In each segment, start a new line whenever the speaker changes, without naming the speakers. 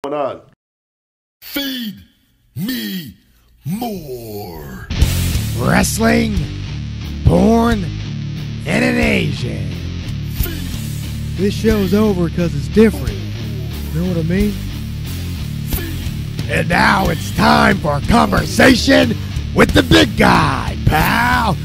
Going on?
Feed me more.
Wrestling born in an Asian. This show's over because it's different. You know what I mean? And now it's time for a conversation with the big guy, pal.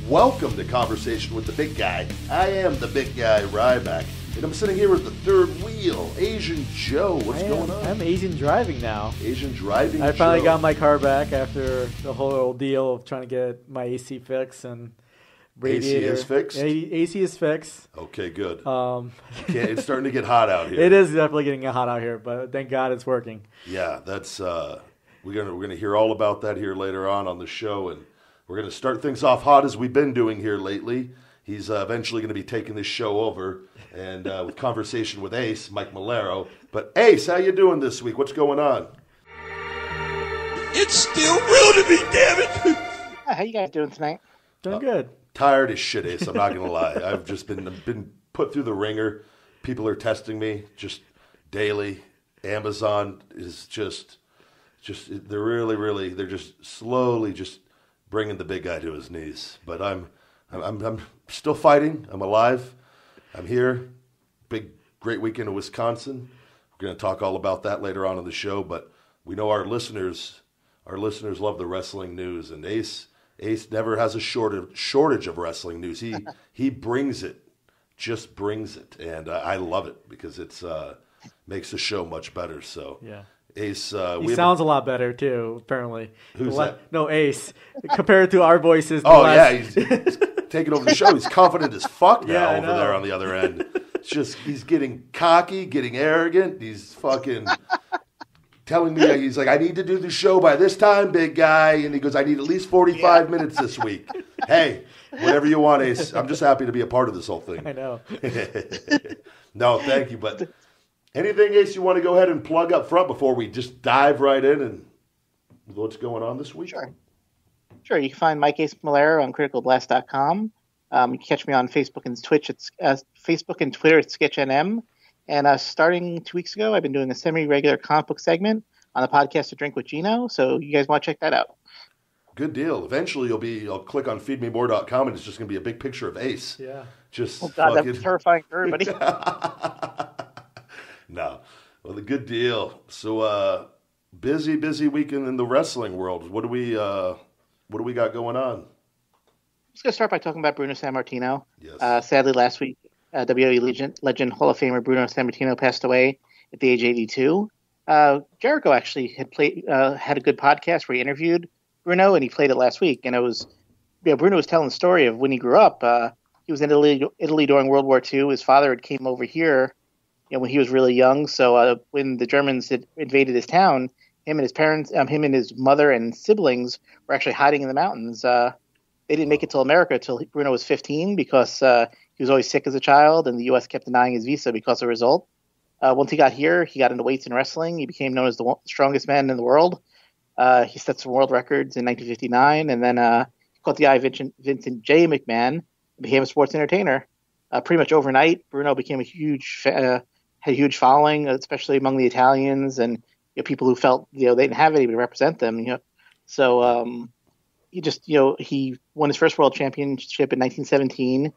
Welcome to Conversation with the Big Guy. I am the big guy, Ryback, and I'm sitting here with the third wheel, Asian Joe. What's going on?
I'm Asian driving now.
Asian driving
I finally
Joe.
got my car back after the whole ordeal of trying to get my AC fixed and radiator.
AC is fixed?
AC is fixed.
Okay, good. It's starting to get hot out here.
It is definitely getting hot out here, but thank God it's working.
Yeah, that's we're gonna hear all about that here later on the show, and we're going to start things off hot as we've been doing here lately. He's eventually going to be taking this show over, and with conversation with Ace, Mike Malero. But Ace, how you doing this week? What's going on?
It's still real to me, damn it!
How you guys doing tonight?
Doing good.
Tired as shit, Ace. I'm not going to lie. I've just been put through the ringer. People are testing me just daily. Amazon is just they're really they're just slowly just bringing the big guy to his knees. But I'm still fighting. I'm alive. I'm here. Great weekend in Wisconsin. We're going to talk all about that later on in the show. But we know our listeners love the wrestling news, and Ace never has a shortage of wrestling news. He brings it, just brings it, and I love it because it's makes the show much better. So
Yeah.
Ace,
He sounds a lot better too, apparently.
Who's that?
No, Ace. Compared to our voices.
He's taking over the show. He's confident as fuck now over there on the other end. It's just he's getting cocky, getting arrogant. He's fucking telling me he's like, I need to do the show by this time, big guy. And he goes, I need at least 45 minutes this week. Hey, whatever you want, Ace. I'm just happy to be a part of this whole thing.
I know.
No, thank you. But anything, Ace, you want to go ahead and plug up front before we just dive right in and what's going on this week?
Sure. You can find Mike Ace Malero on criticalblast.com. You can catch me on Facebook and Twitch. It's Facebook and Twitter at SketchNM. And starting 2 weeks ago, I've been doing a semi-regular comic book segment on the podcast To Drink with Gino. So you guys want to check that out. Good
deal. Eventually, you'll click on feedmemore.com and it's just going to be a big picture of Ace.
Yeah.
Just
oh, God, that's terrifying for everybody.
No. Well, the good deal. So, busy weekend in the wrestling world. What do we got going on?
I'm just going to start by talking about Bruno Sammartino.
Yes.
Sadly, last week, WWE legend Hall of Famer Bruno Sammartino passed away at the age of 82. Jericho actually had a good podcast where he interviewed Bruno, and he played it last week. And it was, Bruno was telling the story of when he grew up. He was in Italy during World War II. His father had came over here when he was really young. So when the Germans had invaded his town, him and his parents, him and his mother and siblings were actually hiding in the mountains. They didn't make it to America until Bruno was 15 because he was always sick as a child, and the U.S. kept denying his visa because of the result. Once he got here, he got into weights and wrestling. He became known as the strongest man in the world. He set some world records in 1959, and then he caught the eye of Vincent J. McMahon and became a sports entertainer. Pretty much overnight, Bruno became had a huge following, especially among the Italians and people who felt they didn't have anybody to represent them. So he won his first world championship in 1917.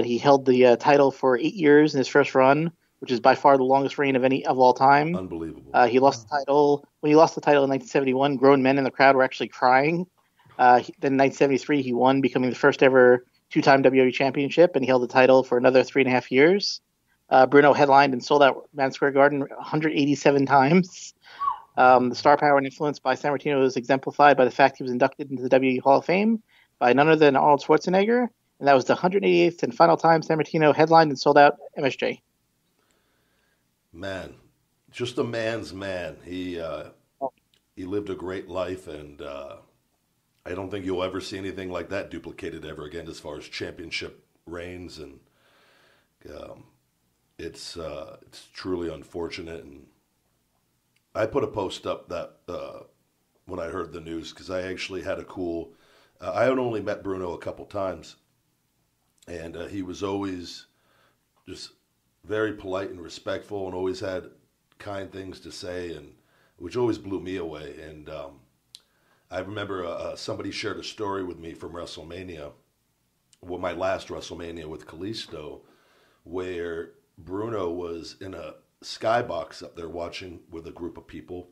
He held the title for 8 years in his first run, which is by far the longest reign of all time.
Unbelievable.
He lost the title when he lost the title in 1971. Grown men in the crowd were actually crying. Then in 1973, he won, becoming the first ever two-time WWE championship, and he held the title for another 3.5 years. Bruno headlined and sold out Madison Square Garden 187 times. The star power and influence by Sammartino was exemplified by the fact he was inducted into the WWE Hall of Fame by none other than Arnold Schwarzenegger, and that was the 188th and final time Sammartino headlined and sold out MSG.
Man, just a man's man. He lived a great life, and I don't think you'll ever see anything like that duplicated ever again as far as championship reigns, and it's truly unfortunate, and I put a post up that when I heard the news, because I actually had a cool. I had only met Bruno a couple times, and he was always just very polite and respectful, and always had kind things to say, and which always blew me away. And I remember somebody shared a story with me from WrestleMania, well, my last WrestleMania with Kalisto, where Bruno was in a skybox up there watching with a group of people,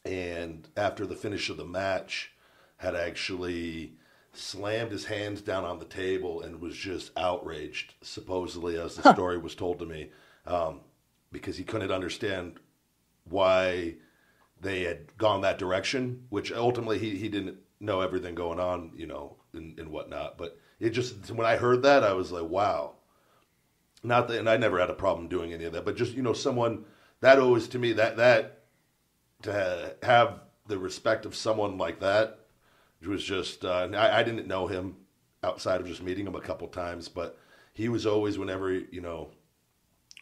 and after the finish of the match, had actually slammed his hands down on the table and was just outraged, supposedly, as the story was told to me, because he couldn't understand why they had gone that direction, which ultimately he didn't know everything going on, and whatnot. But it just, when I heard that, I was like, wow. Not that, and I never had a problem doing any of that, but just, someone, that always, to me, that to have the respect of someone like that, was just, I didn't know him outside of just meeting him a couple times, but he was always, whenever,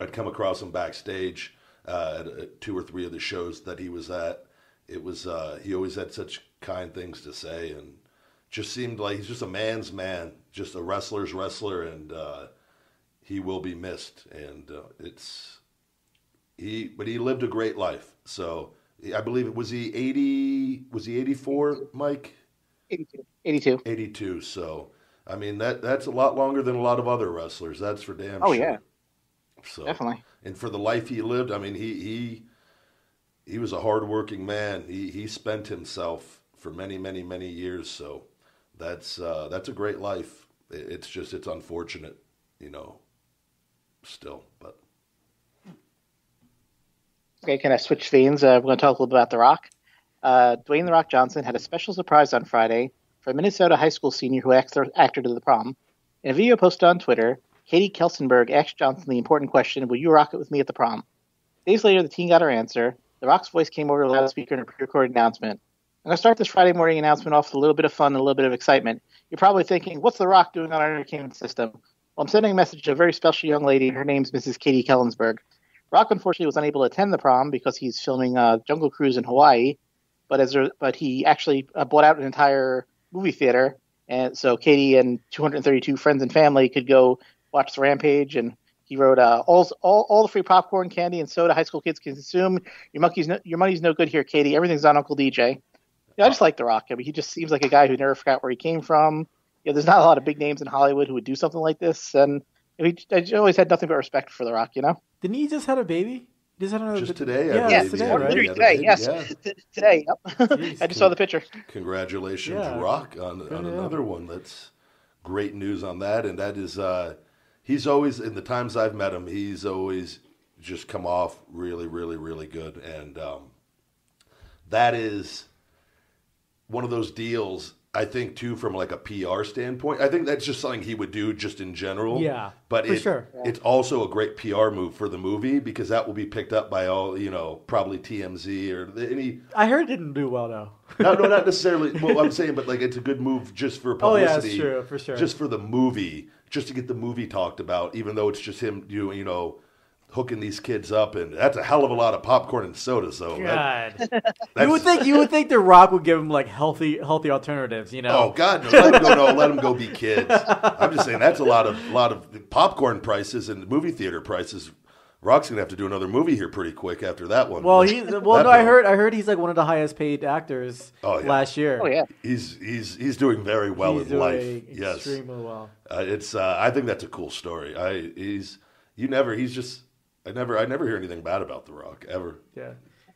I'd come across him backstage at 2 or 3 of the shows that he was at, it was, he always had such kind things to say, and just seemed like he's just a man's man, just a wrestler's wrestler, and he will be missed. And but he lived a great life. So I believe was he 84, Mike?
82.
82. So, I mean, that's a lot longer than a lot of other wrestlers. That's for damn sure.
Oh, yeah.
So,
definitely.
And for the life he lived, I mean, he was a hardworking man. He spent himself for many, many, many years. So that's a great life. It's unfortunate, still, but.
Okay, can I switch veins? We're going to talk a little bit about The Rock. Dwayne The Rock Johnson had a special surprise on Friday for a Minnesota high school senior who asked their actor to the prom. In a video posted on Twitter, Katie Kelsenberg asked Johnson the important question, will you rock it with me at the prom? Days later, the teen got her answer. The Rock's voice came over the loudspeaker in a pre-recorded announcement. I'm going to start this Friday morning announcement off with a little bit of fun and a little bit of excitement. You're probably thinking, what's The Rock doing on our entertainment system? Well, I'm sending a message to a very special young lady. Her name's Mrs. Katie Kellensberg. Rock, unfortunately, was unable to attend the prom because he's filming Jungle Cruise in Hawaii, but he actually bought out an entire movie theater, and so Katie and 232 friends and family could go watch the Rampage. And he wrote, all the free popcorn, candy, and soda high school kids can consume. Your money's no good here, Katie. Everything's on Uncle DJ. Yeah, I just like The Rock. I mean, he just seems like a guy who never forgot where he came from. There's not a lot of big names in Hollywood who would do something like this, and I always had nothing but respect for The Rock,
Didn't he just had a baby?
Just today,
yeah,
believe.
today, right?
Today, yes. Yeah. Today, yep.
Jeez,
I just saw the picture.
Congratulations,
Yeah.
Rock, on another one. That's great news on that. And that is, he's always, in the times I've met him, he's always just come off really, really, really good. And that is one of those deals, I think, too, from like a PR standpoint. I think that's just something he would do just in general.
Yeah,
but
for sure.
It's also a great PR move for the movie, because that will be picked up by all, probably TMZ or any.
I heard it didn't do well, though.
No, not necessarily. Well, I'm saying, but like it's a good move just for publicity.
Oh, yeah, that's true, for sure.
Just for the movie, just to get the movie talked about, even though it's just him, hooking these kids up, and that's a hell of a lot of popcorn and soda. So
God, you would think The Rock would give him like healthy alternatives,
Oh God, no, let them go be kids. I'm just saying that's a lot of popcorn prices and movie theater prices. Rock's gonna have to do another movie here pretty quick after that one.
Well, I heard he's like one of the highest paid actors last year.
Oh yeah,
he's doing very well in life. Yes,
extremely well.
I think that's a cool story. I never hear anything bad about The Rock, ever.
Yeah.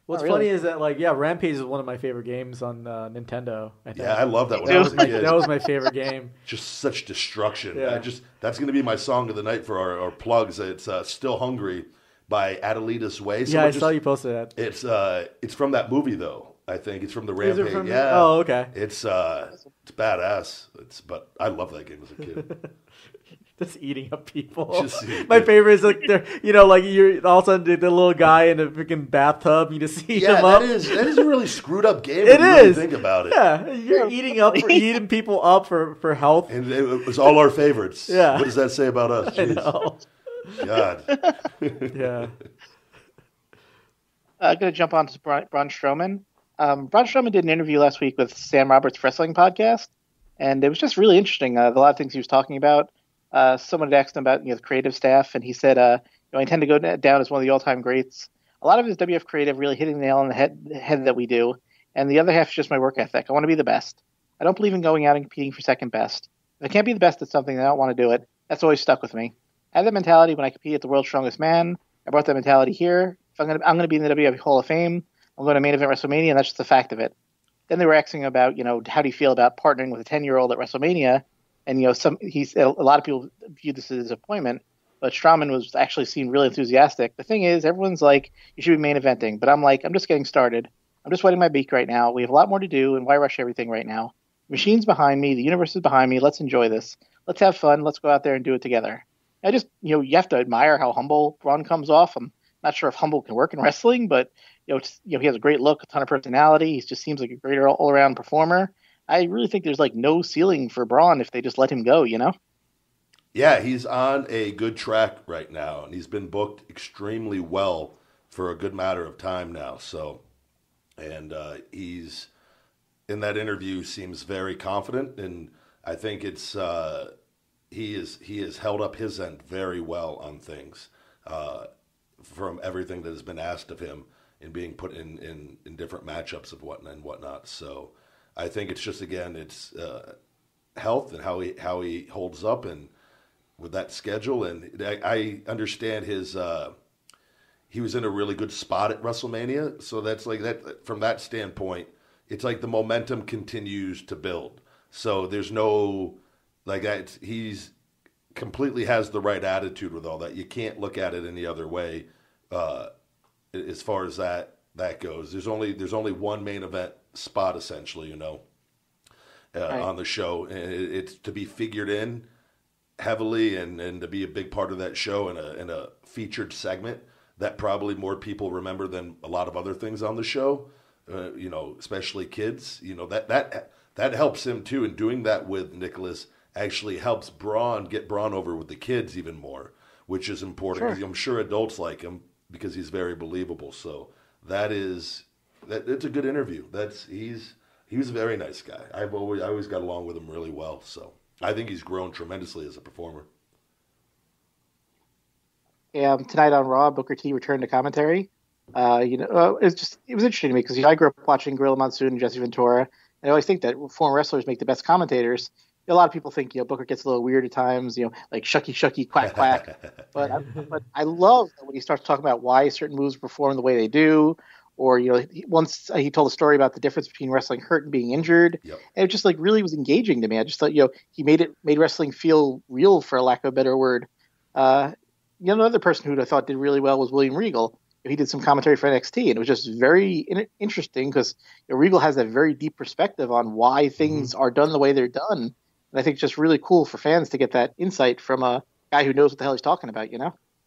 What's funny is that, Rampage is one of my favorite games on Nintendo. I think.
Yeah, I love that when I was a kid.
That was my favorite game.
Just such destruction.
Yeah.
That's going to be my song of the night for our plugs. It's Still Hungry by Adelita's Way.
I saw you posted that.
It's from that movie, though. I think it's from the Rampage.
Is it from
Oh,
okay.
It's badass. But I love that game as a kid.
Just eating up people.
My
favorite is you're all of a sudden the little guy in a freaking bathtub. You just eat him up.
That is a really screwed up game.
It
when you
is.
really think about it.
Yeah, you're eating people up for health.
And it was all our favorites.
Yeah.
What does that say about us?
I know.
God.
Yeah.
going to jump on to Braun Strowman. Braun Strowman did an interview last week with Sam Roberts' wrestling podcast, and it was just really interesting. A lot of things he was talking about. Someone had asked him about the creative staff, and he said, I intend to go down as one of the all-time greats. A lot of his WF creative really hitting the nail on the head that we do, and the other half is just my work ethic. I want to be the best. I don't believe in going out and competing for second best. If I can't be the best at something, then I don't want to do it. That's always stuck with me. I had that mentality when I competed at the World's Strongest Man. I brought that mentality here. If I'm gonna be in the WWF Hall of Fame, I'm going to main event WrestleMania, and that's just the fact of it. Then they were asking about, how do you feel about partnering with a 10-year-old at WrestleMania? And a lot of people viewed this as a disappointment, but Strowman was actually seen really enthusiastic. The thing is, everyone's like, you should be main eventing, but I'm like, I'm just getting started. I'm just wetting my beak right now. We have a lot more to do, and why rush everything right now? The machine's behind me. The universe is behind me. Let's enjoy this. Let's have fun. Let's go out there and do it together. I just, you have to admire how humble Braun comes off. I'm not sure if humble can work in wrestling, but he has a great look, a ton of personality. He just seems like a great all-around performer. I really think there's no ceiling for Braun if they just let him go,
Yeah, he's on a good track right now, and he's been booked extremely well for a good matter of time now. So, and he's in that interview seems very confident, and I think it's he has held up his end very well on things from everything that has been asked of him and being put in different matchups and whatnot. So I think it's just, again, it's health and how he holds up and with that schedule. And I understand he was in a really good spot at WrestleMania. So that's like that from that standpoint, it's like the momentum continues to build. So there's no he's completely has the right attitude with all that. You can't look at it any other way as far as that goes. There's only one main event spot essentially, right, on the show, and it's to be figured in heavily and to be a big part of that show in a featured segment that probably more people remember than a lot of other things on the show. Especially kids. That helps him too, and doing that with Nicholas actually helps get Braun over with the kids even more, which is important. Sure. I'm sure adults like him because he's very believable. So it's a good interview. He was a very nice guy. I always got along with him really well. So I think he's grown tremendously as a performer.
Yeah, tonight on Raw, Booker T returned to commentary. It was interesting to me because I grew up watching Gorilla Monsoon and Jesse Ventura, and I always think that former wrestlers make the best commentators. A lot of people think Booker gets a little weird at times, like shucky shucky quack quack. but I love that when he starts talking about why certain moves perform the way they do, or once he told a story about the difference between wrestling hurt and being injured, yep, and it just really was engaging to me. I just thought he made wrestling feel real, for lack of a better word. Another person who I thought did really well was William Regal. He did some commentary for NXT, and it was just very interesting because Regal has a very deep perspective on why things are done the way they're done. And I think it's just really cool for fans to get that insight from a guy who knows what the hell he's talking about,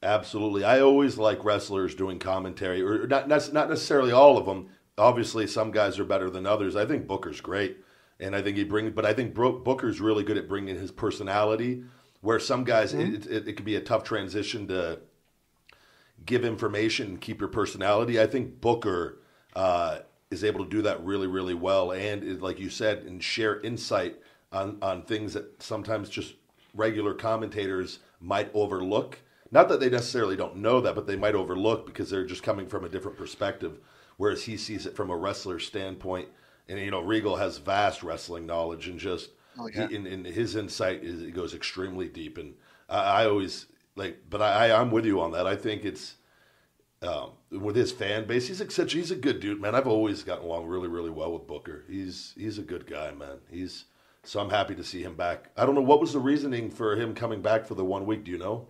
Absolutely. I always like wrestlers doing commentary, or not necessarily all of them. Obviously, some guys are better than others. I think Booker's great, and I think I think Booker's really good at bringing his personality, where some guys, it could be a tough transition to give information and keep your personality. I think Booker is able to do that really, really well, and like you said, and share insight on things that sometimes just regular commentators might overlook. Not that they necessarily don't know that, but they might overlook because they're just coming from a different perspective, whereas he sees it from a wrestler standpoint. And, Regal has vast wrestling knowledge, and just in his insight it goes extremely deep. And I always but I'm with you on that. I think it's with his fan base, he's a good dude, man. I've always gotten along really, really well with Booker. He's a good guy, man. So I'm happy to see him back. I don't know, what was the reasoning for him coming back for the 1 week? Do you know?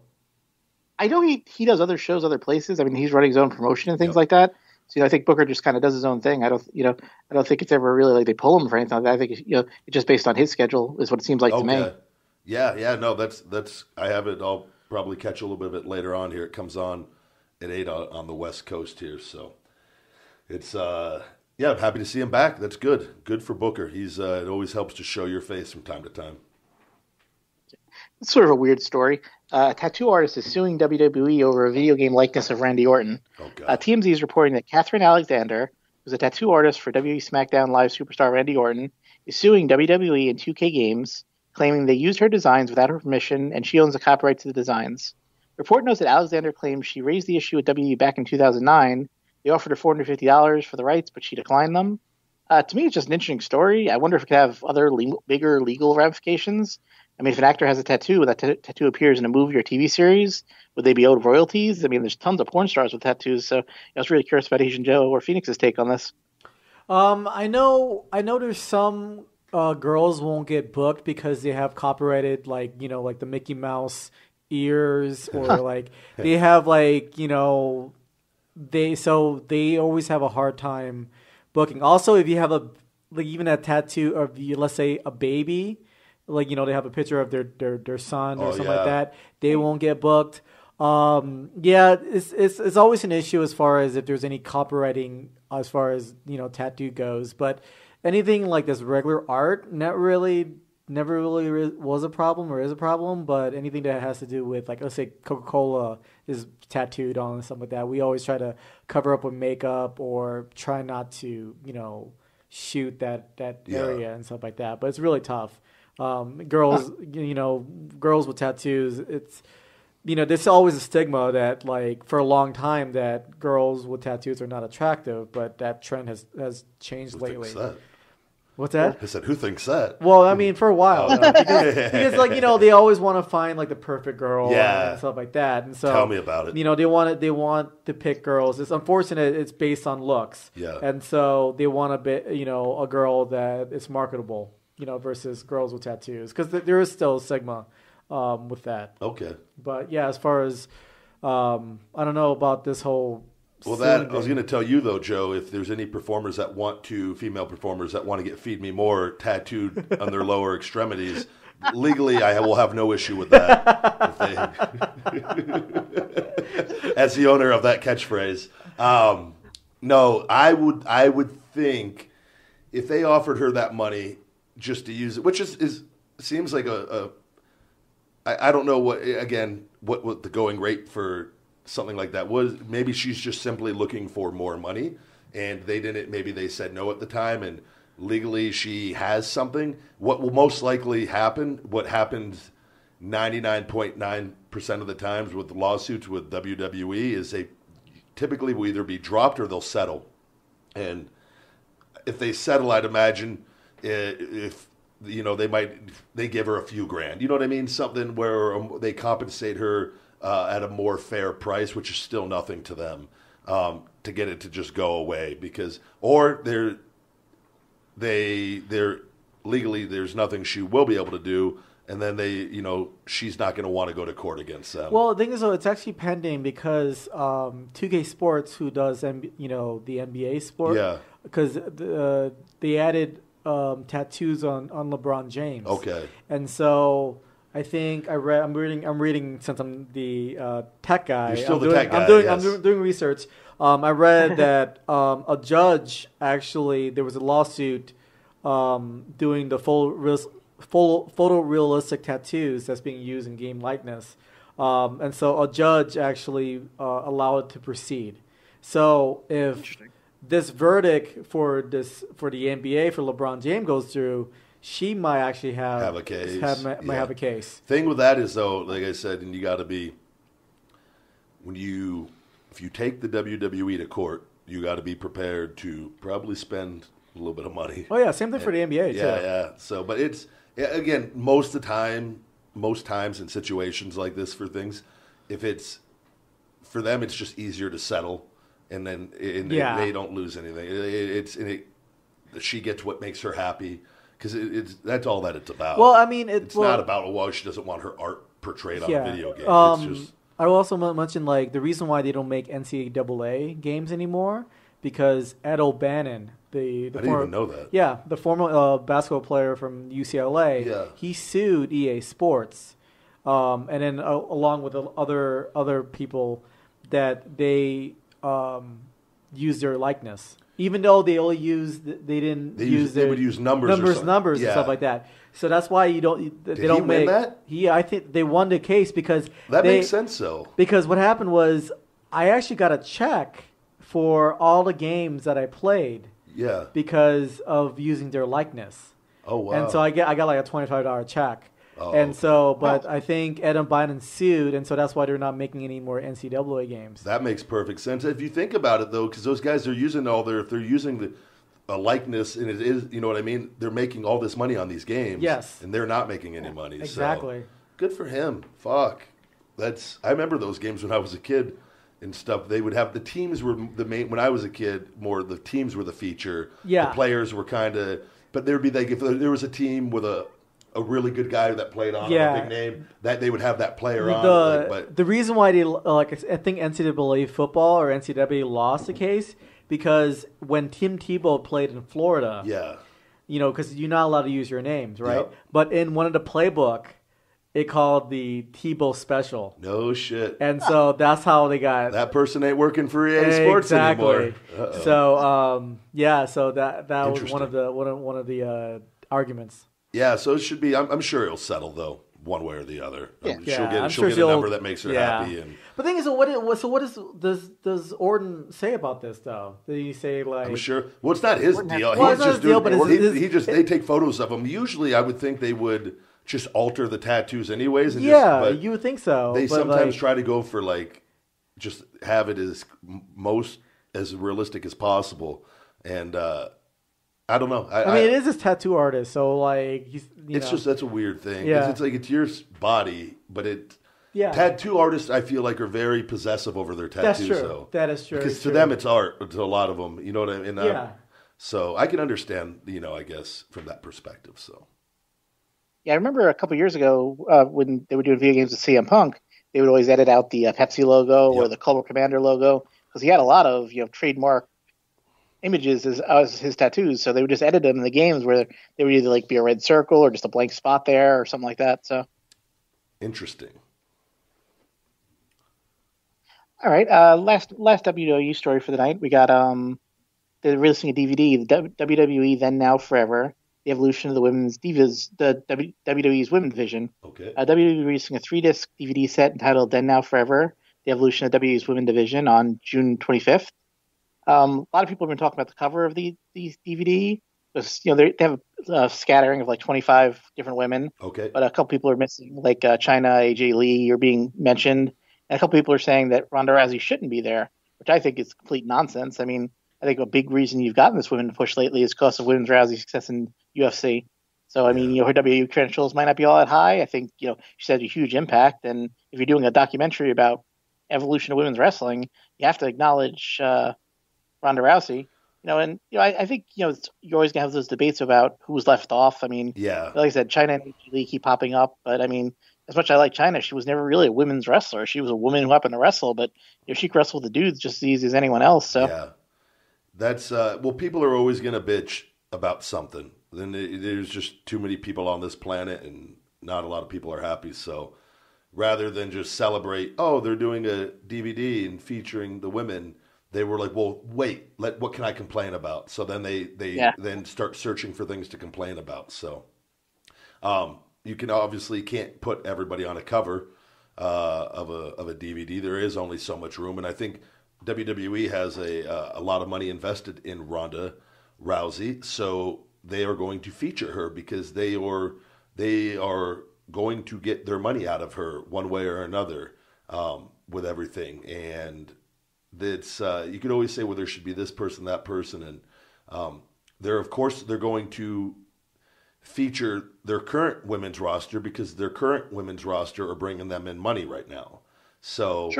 I know he does other shows, other places. I mean, he's running his own promotion and things like that. So I think Booker just kind of does his own thing. I don't think it's ever really they pull him for anything like that. I think it's just based on his schedule is what it seems like to me.
Yeah. No, that's I have it. I'll probably catch a little bit of it later on here. It comes on at 8 on the West Coast here, so it's I'm happy to see him back. That's good for Booker. He's it always helps to show your face from time to time.
It's sort of a weird story. A tattoo artist is suing WWE over a video game likeness of Randy Orton.
Oh, God.
TMZ is reporting that Catherine Alexander, who's a tattoo artist for WWE SmackDown Live superstar Randy Orton, is suing WWE and 2K Games, claiming they used her designs without her permission and she owns the copyright to the designs. The report notes that Alexander claims she raised the issue with WWE back in 2009. They offered her $450 for the rights, but she declined them. To me, it's just an interesting story. I wonder if it could have other bigger legal ramifications. I mean, if an actor has a tattoo, that tattoo appears in a movie or TV series, would they be owed royalties? I mean, there's tons of porn stars with tattoos, so I was really curious about Asian Joe or Phoenix's take on this.
I know there's some girls won't get booked because they have copyrighted, like the Mickey Mouse ears, or like they have they always have a hard time booking. Also, if you have even a tattoo of, let's say, a baby, they have a picture of their son or something like that, they won't get booked. It's always an issue as far as if there's any copywriting as far as tattoo goes. But anything like this regular art, never really was a problem or is a problem. But anything that has to do with, like, let's say Coca-Cola is tattooed on and stuff like that, we always try to cover up with makeup or try not to shoot that area and stuff like that. But it's really tough. Girls with tattoos, it's there's always a stigma that, like, for a long time, that girls with tattoos are not attractive, but that trend has changed lately. What's that?
I said, who thinks that?
Well, I mean, for a while, because they always want to find, like, the perfect girl and stuff like that. And so,
tell me about it.
They want to pick girls. It's unfortunate. It's based on looks.
Yeah.
And so they want a girl that is marketable, versus girls with tattoos, because there is still a stigma with that.
Okay.
But yeah, as far as I don't know about this whole.
Well, I was going to tell you, though, Joe, if there's any female performers that want to get Feed Me More tattooed on their lower extremities, legally I will have no issue with that. As the owner of that catchphrase. No, I would think if they offered her that money just to use it, which seems like I don't know what the going rate for something like that was. Maybe she's just simply looking for more money, and maybe they said no at the time, and legally she has something. What will most likely happen, what happens 99.9% of the times with lawsuits with WWE, is they typically will either be dropped or they'll settle. And if they settle, I'd imagine if they give her a few grand. You know what I mean? Something where they compensate her at a more fair price, which is still nothing to them, to get it to just go away, or they're legally there's nothing she will be able to do, and then she's not going to want to go to court against them.
Well, the thing is, though, it's actually pending because 2K Sports, who does the NBA sport, because they added tattoos on LeBron James.
Okay,
and so. I think I'm reading since I'm the tech guy.
You're still the tech guy.
I'm doing research. I read that a judge actually, there was a lawsuit doing the photorealistic tattoos that's being used in game likeness, and so a judge actually allowed it to proceed. So if this verdict for the NBA for LeBron James goes through, she might actually have a case. Might have a case.
Thing with that is, though, like I said, and you got to be if you take the WWE to court, you got to be prepared to probably spend a little bit of money.
Oh yeah, same thing for the NBA too.
Yeah. So, but it's again most times in situations like this for things, if it's for them, it's just easier to settle, and then they don't lose anything. She gets what makes her happy. Because that's all that it's about.
Well, I mean,
it's not about she doesn't want her art portrayed on a video game. It's just.
I will also mention, like, the reason why they don't make NCAA games anymore, because Ed O'Bannon,
I didn't even know that.
Yeah, the former basketball player from UCLA, he sued EA Sports, and then along with other people that they use their likeness. even though they only they didn't use
they would use numbers or something.
numbers and
Yeah.
stuff like that. So that's why they
Did
don't
he
make
win that?
I think they won the case because
That makes sense, though.
Because what happened was I actually got a check for all the games that I played
Yeah.
because of using their likeness.
Oh wow.
And so I got like a $25 check.
Oh,
and
okay.
so, but I think Adam Bynum sued, and so that's why they're not making any more NCAA games.
That makes perfect sense. If you think about it, though, because those guys are using if they're using a likeness, and it is, you know what I mean? They're making all this money on these games.
Yes.
And they're not making any money.
Exactly.
So, good for him. Fuck. I remember those games when I was a kid and stuff. They would have, the teams were the main, when I was a kid, the teams were the feature.
Yeah.
The players were kind of, but there would be like, if there was a team with a really good guy that played on a big name, that they would have that player on.
The reason why they I think NCAA football or NCAA lost the case because when Tim Tebow played in Florida, because you're not allowed to use your names, right?
Yep.
But in one of the playbook, it called the Tebow Special.
No shit.
And so that's how they got
that person ain't working for EA Sports anymore.
Exactly. So so that was one of the arguments.
Yeah, so it should be. I'm sure it'll settle though, one way or the other. She'll get a number that makes her happy. And
but the thing is, does Orton say about this though? Did he say like?
I'm sure. Well, it's not his deal.
Well, it's not his deal, but
they take photos of him. Usually, I would think they would just alter the tattoos anyways. And
you would think so.
They sometimes try to go for like just have it as realistic as possible, and. I don't know.
I mean, it is his tattoo artist, so like
that's a weird thing.
Yeah.
It's like it's your body, but tattoo artists I feel like are very possessive over their tattoos.
That's true.
Though.
That is true.
Because to them it's art. To a lot of them, you know what I mean.
Yeah.
So I can understand, I guess from that perspective. So.
Yeah, I remember a couple years ago when they were doing video games with CM Punk, they would always edit out the Pepsi logo or the Cobra Commander logo because he had a lot of trademark images as his tattoos, so they would just edit them in the games where they would either like be a red circle or just a blank spot there or something like that. So
interesting.
All right, last WWE story for the night. We got they're releasing a DVD, the WWE Then Now Forever, the evolution of the women's divas, the WWE's women's division.
Okay.
WWE releasing a 3-disc DVD set entitled Then Now Forever, the evolution of WWE's women's division on June 25th. A lot of people have been talking about the cover of these DVD. Because, they have a scattering of like 25 different women.
Okay.
But a couple people are missing, like China, AJ Lee are being mentioned. And a couple people are saying that Ronda Rousey shouldn't be there, which I think is complete nonsense. I mean, I think a big reason you've gotten this women to push lately is because of women's Rousey's success in UFC. So, I mean, her WWE credentials might not be all that high. I think, she's had a huge impact. And if you're doing a documentary about evolution of women's wrestling, you have to acknowledge Ronda Rousey, I think, you're always going to have those debates about who was left off. I mean, like I said, China and AJ Lee keep popping up, but I mean, as much as I like China, she was never really a women's wrestler. She was a woman who happened to wrestle, but she could wrestle with the dudes just as easy as anyone else. So
yeah, that's people are always going to bitch about something. Then there's just too many people on this planet, and not a lot of people are happy. So rather than just celebrate, they're doing a DVD and featuring the women. They were like, well, wait, what can I complain about? So then they then start searching for things to complain about. So you can obviously can't put everybody on a cover of a DVD. There is only so much room, and I think WWE has a lot of money invested in Ronda Rousey, so they are going to feature her because they are going to get their money out of her one way or another with everything. And that's you could always say, well, there should be this person, that person, and they're going to feature their current women's roster because their current women's roster are bringing them in money right now. So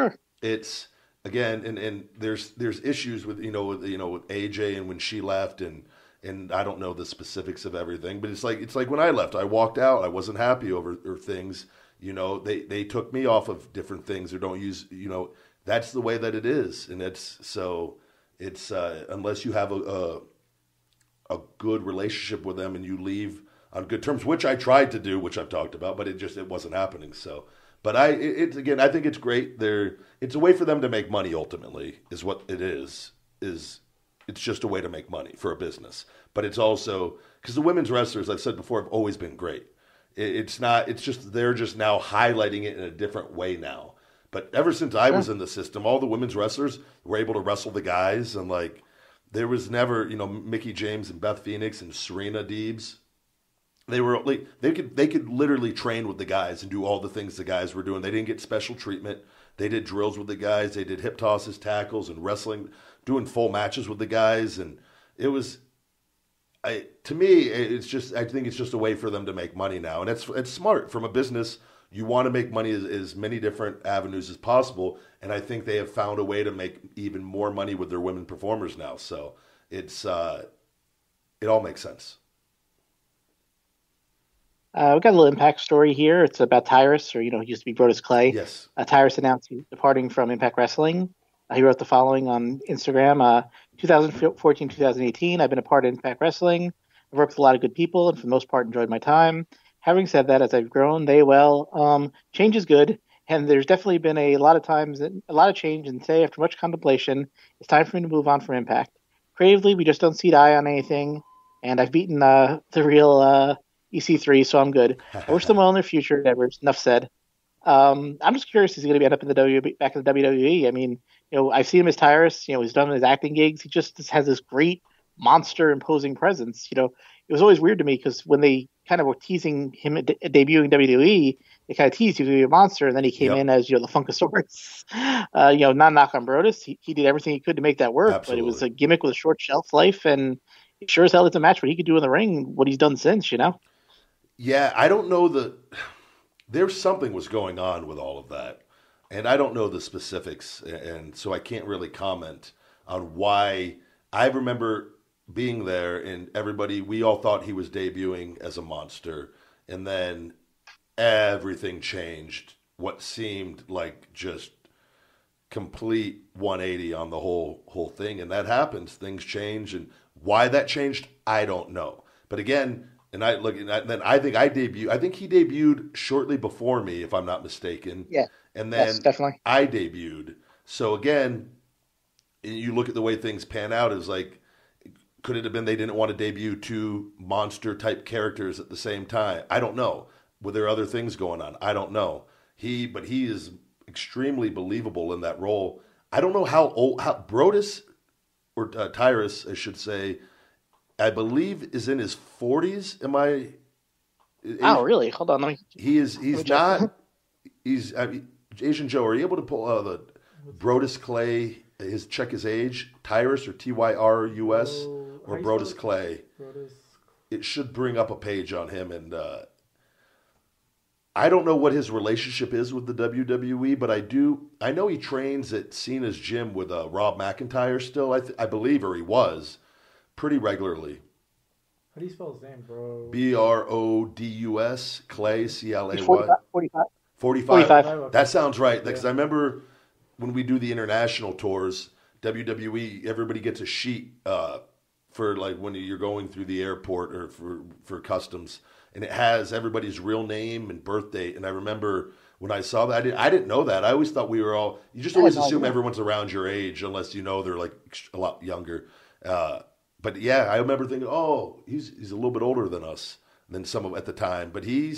it's again, and there's issues with with AJ and when she left, and I don't know the specifics of everything, but it's like when I left, I walked out, I wasn't happy over things. They took me off of different things or don't use that's the way that it is, and it's unless you have a good relationship with them and you leave on good terms, which I tried to do, which I've talked about, but it wasn't happening. So, but I think it's great. It's a way for them to make money. Ultimately, is what it is it's just a way to make money for a business. But it's also because the women's wrestlers, I've said before, have always been great. It's not. It's just they're just now highlighting it in a different way now. But ever since I was in the system, all the women's wrestlers were able to wrestle the guys, and like there was never, Mickey James and Beth Phoenix and Serena Deebs. They were like they could literally train with the guys and do all the things the guys were doing. They didn't get special treatment. They did drills with the guys. They did hip tosses, tackles, and wrestling, doing full matches with the guys, and it was. To me, it's just. I think it's just a way for them to make money now, and it's smart from a business. You want to make money as many different avenues as possible, and I think they have found a way to make even more money with their women performers now. So it's it all makes sense.
We've got a little Impact story here. It's about Tyrus, or he used to be Brodus Clay.
Yes.
Tyrus announced he's departing from Impact Wrestling. He wrote the following on Instagram: 2014, 2018. I've been a part of Impact Wrestling. I've worked with a lot of good people, and for the most part, enjoyed my time. Having said that, as I've grown, change is good, and there's definitely been a lot of times, a lot of change, and today, after much contemplation, it's time for me to move on from Impact. Creatively, we just don't see eye on anything, and I've beaten the real EC3, so I'm good. I wish them well in their future endeavors. Enough said. I'm just curious, is he going to end up in back in the WWE? I mean, I've seen him as Tyrus. He's done his acting gigs. He just has this great monster imposing presence. It was always weird to me because when they kind of were teasing him debuting WWE, they kind of teased he was going to be a monster, and then he came in as the Funkasaurus. Not knock on Brodus. He did everything he could to make that work,
Absolutely.
But it was a gimmick with a short shelf life, and it sure as hell it's a match what he could do in the ring, what he's done since.
Yeah, I don't know there's something was going on with all of that, and I don't know the specifics, and so I can't really comment on why. I remember being there, and we all thought he was debuting as a monster, and then everything changed. What seemed like just complete 180 on the whole thing, and that happens. Things change, and why that changed, I don't know. But again. And I think he debuted shortly before me, if I'm not mistaken.
Yeah.
And then
yes, definitely.
I debuted. So again, you look at the way things pan out, is like, could it have been they didn't want to debut two monster type characters at the same time? I don't know. Were there other things going on? I don't know. But he is extremely believable in that role. I don't know how Brodus or Tyrus, I should say, I believe is in his 40s. Am I?
Oh, really? Hold on.
He's not. Asian Joe, are you able to pull the Brodus Clay? Check his age. Tyrus or Tyrus or Brodus Clay? It should bring up a page on him, and I don't know what his relationship is with the WWE, but I know he trains at Cena's gym with Rob McIntyre still. I believe, or he was. Pretty regularly.
How do you spell his name, bro?
Brodus, Clay, CLAY.
45.
That sounds right. Because I remember when we do the international tours, WWE, everybody gets a sheet for like when you're going through the airport or for customs, and it has everybody's real name and birth date. And I remember when I saw that, I didn't know that. I always thought we were all. You just always assume everyone's around your age, unless they're like a lot younger. But yeah, I remember thinking, oh, he's a little bit older than us, than some of at the time. But he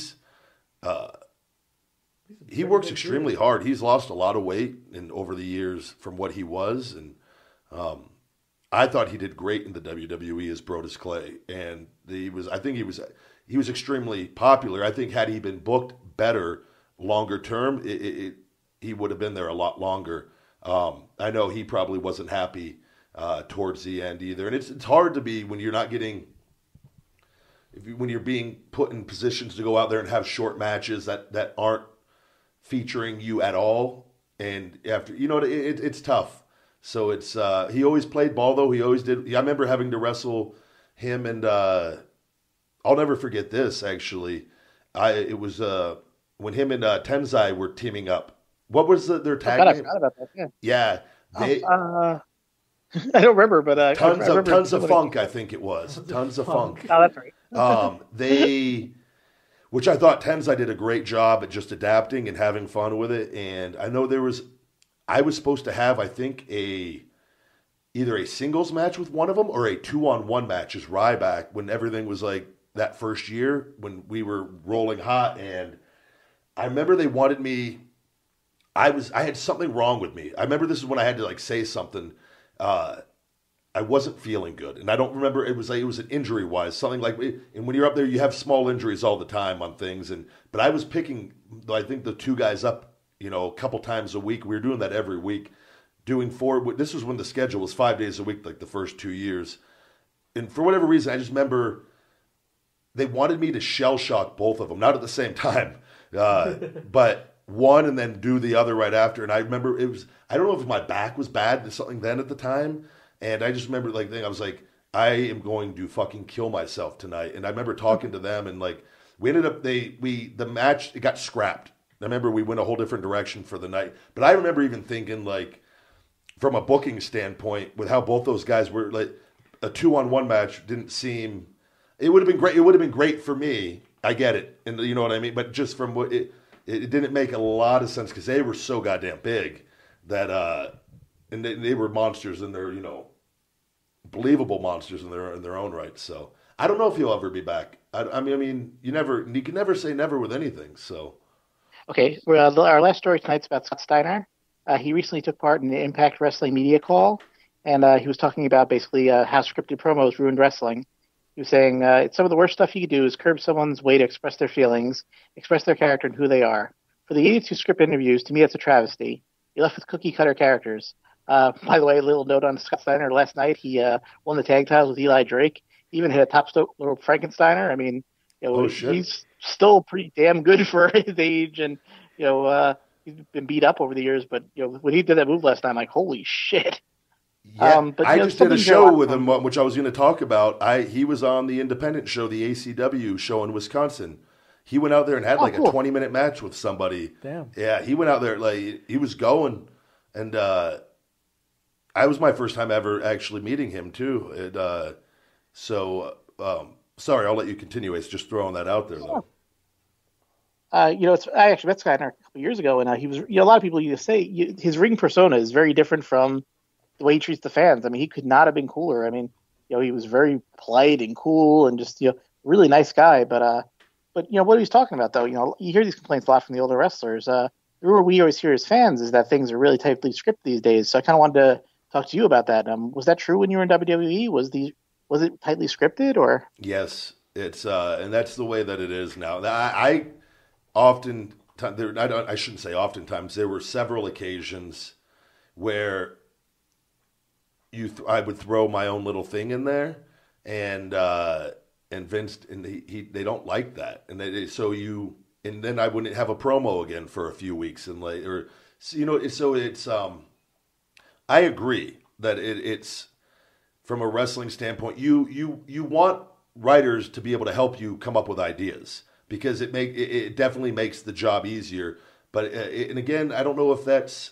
works extremely hard. He's lost a lot of weight over the years from what he was, and I thought he did great in the WWE as Brodus Clay, and I think he was extremely popular. I think had he been booked better longer term, he would have been there a lot longer. I know he probably wasn't happy towards the end either. And it's hard to be when you're not getting, when you're being put in positions to go out there and have short matches that aren't featuring you at all. And after, it's tough. So it's, he always played ball though. He always did. I remember having to wrestle him, and I'll never forget this actually. It was when him and Tenzai were teaming up. What was their tag name? I forgot about that. Yeah.
I don't remember, but
tons of funk. I think it was tons of funk.
Oh, that's right.
Which I thought Tenzai did a great job at just adapting and having fun with it. And I know I was supposed to have, I think, either a singles match with one of them or a 2-on-1 match as Ryback when everything was like that first year when we were rolling hot. And I remember they wanted me. I had something wrong with me. I remember this is when I had to like say something. I wasn't feeling good, and I don't remember. It was an injury wise, something like. And when you're up there, you have small injuries all the time on things. But I was picking, I think, the two guys up, a couple times a week. We were doing that every week, doing 4. This was when the schedule was 5 days a week, like the first 2 years. And for whatever reason, I just remember they wanted me to shell shock both of them, not at the same time, but one and then do the other right after. And I remember I don't know if my back was bad or something then at the time. And I just remember I was like, I am going to fucking kill myself tonight. And I remember talking to them and like, we ended up, the match, it got scrapped. I remember we went a whole different direction for the night. But I remember even thinking like, from a booking standpoint, with how both those guys were like, a 2-on-1 match didn't seem, it would have been great. It would have been great for me. I get it. And you know what I mean? But just from what it didn't make a lot of sense because they were so goddamn big that, and they were monsters in their, believable monsters in their own right. So I don't know if he'll ever be back. I mean, you can never say never with anything. So
okay, well, our last story tonight's about Scott Steiner. He recently took part in the Impact Wrestling media call, and he was talking about basically how scripted promos ruined wrestling. He was saying it's some of the worst stuff you could do is curb someone's way to express their feelings, express their character and who they are. For the 82 script interviews, to me, that's a travesty. You're left with cookie-cutter characters. By the way, a little note on Scott Steiner. Last night, he won the tag titles with Eli Drake. He even hit a top rope Frankensteiner. I mean, he's still pretty damn good for his age, and he's been beat up over the years. But when he did that move last time, like holy shit.
Yeah, but I just did a show with him, which I was going to talk about. He was on the independent show, the ACW show in Wisconsin. He went out there and had a 20-minute match with somebody.
Damn.
Yeah, he went out there like he was going, and I was my first time ever actually meeting him too. Sorry, I'll let you continue. It's just throwing that out there though.
I actually met Steiner a couple years ago, and he was. A lot of people used to say his ring persona is very different from the way he treats the fans. I mean, he could not have been cooler. I mean, he was very polite and cool, and just really nice guy. But what he was talking about though, you hear these complaints a lot from the older wrestlers. The rumor we always hear as fans is that things are really tightly scripted these days. So I kind of wanted to talk to you about that. Was that true when you were in WWE? Was it tightly scripted or?
Yes, it's and that's the way that it is now. I often, I shouldn't say oftentimes, there were several occasions where I would throw my own little thing in there, and Vince and they don't like that, and and then I wouldn't have a promo again for a few weeks, and I agree that it's from a wrestling standpoint, you want writers to be able to help you come up with ideas because it definitely makes the job easier. But and again, I don't know if that's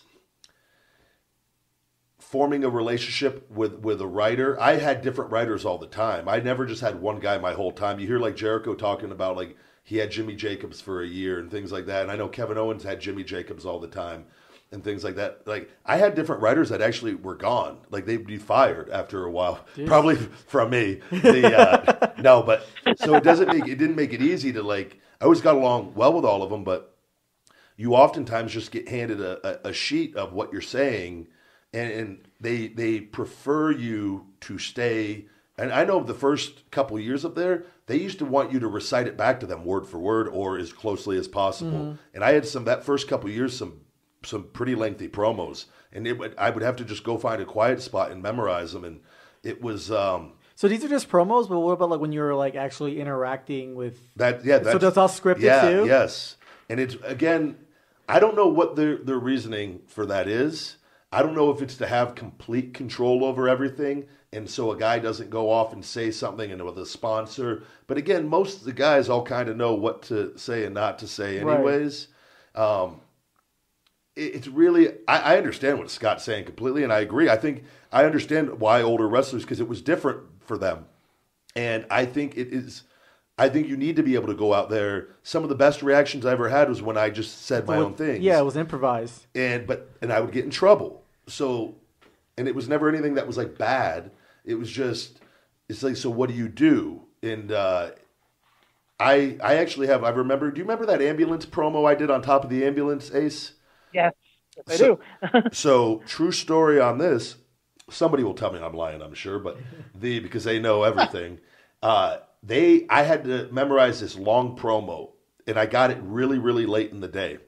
forming a relationship with a writer. I had different writers all the time. I never just had one guy my whole time. You hear like Jericho talking about like he had Jimmy Jacobs for a year and things like that. And I know Kevin Owens had Jimmy Jacobs all the time and things like that. Like I had different writers that actually were gone. Like they'd be fired after a while, probably from me. No, but so it didn't make it easy to like. I always got along well with all of them, but you oftentimes just get handed a sheet of what you're saying. And they prefer you to stay. And I know the first couple of years up there, they used to want you to recite it back to them word for word or as closely as possible. Mm-hmm. And I had that first couple of years, some pretty lengthy promos. And I would have to just go find a quiet spot and memorize them. And it was... So
these are just promos, but what about like when you're like actually interacting with...
that? Yeah,
so that's all scripted too?
Yes. And it's, again, I don't know what their reasoning for that is. I don't know if it's to have complete control over everything, and so a guy doesn't go off and say something and with a sponsor. But again, most of the guys all kind of know what to say and not to say anyways. Right. It's really, I understand what Scott's saying completely, and I agree. I think I understand why older wrestlers, because it was different for them. And I think you need to be able to go out there. Some of the best reactions I ever had was when I just said my own things.
Yeah, it was improvised.
And I would get in trouble. So and it was never anything that was like bad. It was just, it's like, so what do you do? And I actually have, I remember, do you remember that ambulance promo I did on top of the ambulance, Ace?
Yes, I do.
So true story on this. Somebody will tell me I'm lying, I'm sure, but because they know everything. I had to memorize this long promo, and I got it really, really late in the day.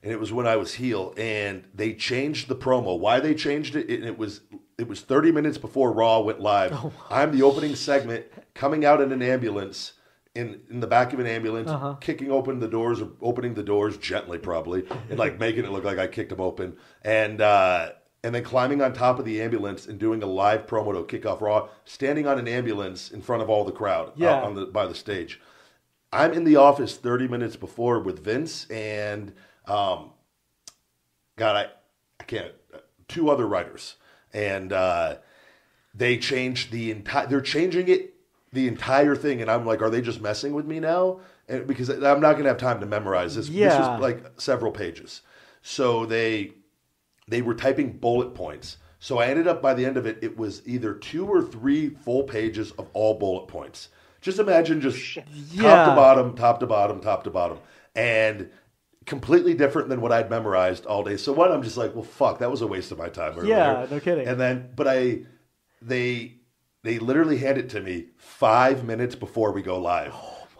And it was when I was heel, and they changed the promo. Why they changed it? It was 30 minutes before Raw went live. Oh, I'm the opening segment, coming out in an ambulance, in the back of an ambulance, kicking open the doors, or opening the doors gently, probably, and like making it look like I kicked them open, and then climbing on top of the ambulance and doing a live promo to kick off Raw, standing on an ambulance in front of all the crowd by the stage. I'm in the office 30 minutes before with Vince and God, I can't, two other writers, and they changed they're changing it, the entire thing, and I'm like, are they just messing with me now? And because I'm not going to have time to memorize this. Yeah. This was like several pages. So they were typing bullet points. So I ended up, by the end of it, it was either 2 or 3 full pages of all bullet points. Just imagine top to bottom, top to bottom, top to bottom. And completely different than what I'd memorized all day. So I'm just like, well, fuck, that was a waste of my time earlier.
Yeah, no kidding.
And then, but they literally hand it to me 5 minutes before we go live.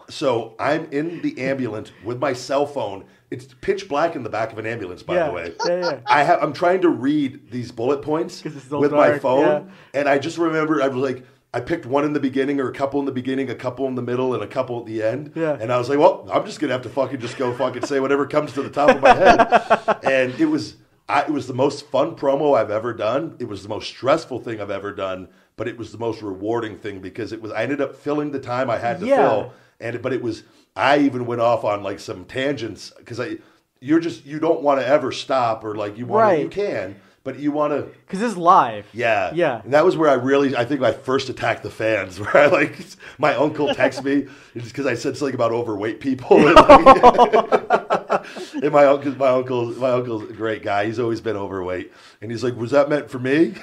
So I'm in the ambulance with my cell phone. It's pitch black in the back of an ambulance, by the way.
Yeah.
I'm trying to read these bullet points with my phone, and I just remember I was like, I picked one in the beginning, or a couple in the beginning, a couple in the middle, and a couple at the end. Yeah. And I was like, well, I'm just gonna have to fucking say whatever comes to the top of my head. And it was the most fun promo I've ever done. It was the most stressful thing I've ever done, but it was the most rewarding thing because I ended up filling the time I had to fill. I even went off on like some tangents because you don't want to ever stop, or like you can, but you want to,
because it's live.
Yeah. And that was where I think I first attacked the fans, where my uncle texted me because I said something about overweight people. And my uncle's a great guy. He's always been overweight, and he's like, "Was that meant for me?"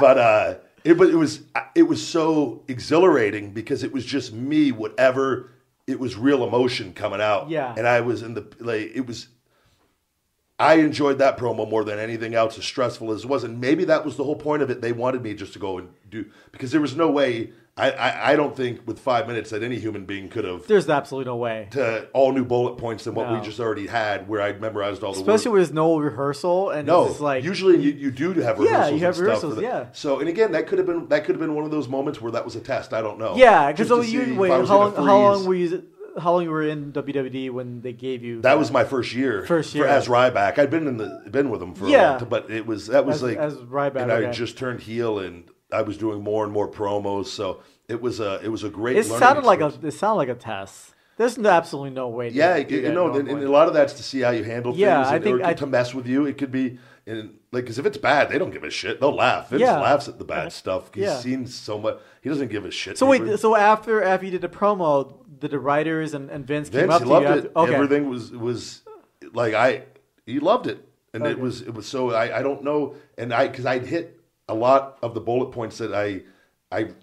But it was so exhilarating because it was just me, whatever, it was real emotion coming out.
Yeah.
And I was I enjoyed that promo more than anything else, as stressful as it was. And maybe that was the whole point of it. They wanted me just to go and do, because there was no way, I don't think with 5 minutes that any human being could have.
There's absolutely no way.
To all new bullet points than what we just already had, where I'd memorized all the words.
Especially when there's no rehearsal. And
no,
it's just like,
usually you do have rehearsals.
Yeah, you have rehearsals, yeah.
So, and again, that could have been one of those moments where that was a test. I don't know.
Yeah, because how long you were in WWE when they gave you
that? Was my first year. As Ryback. I'd been with them for a long time, but as
Ryback.
And I just turned heel, and I was doing more and more promos. So it was a great.
It sounded like a test. There's absolutely no way.
And a lot of that's to see how you handle things. Or to mess with you. It could be, because if it's bad, they don't give a shit. They'll laugh. Vince laughs at the bad stuff. He's seen so much. He doesn't give a shit.
So after you did the promo, did the writers and Vince came up to you?
Vince loved it. Okay. Everything was like he loved it, and it was so I don't know, and because I'd hit a lot of the bullet points that I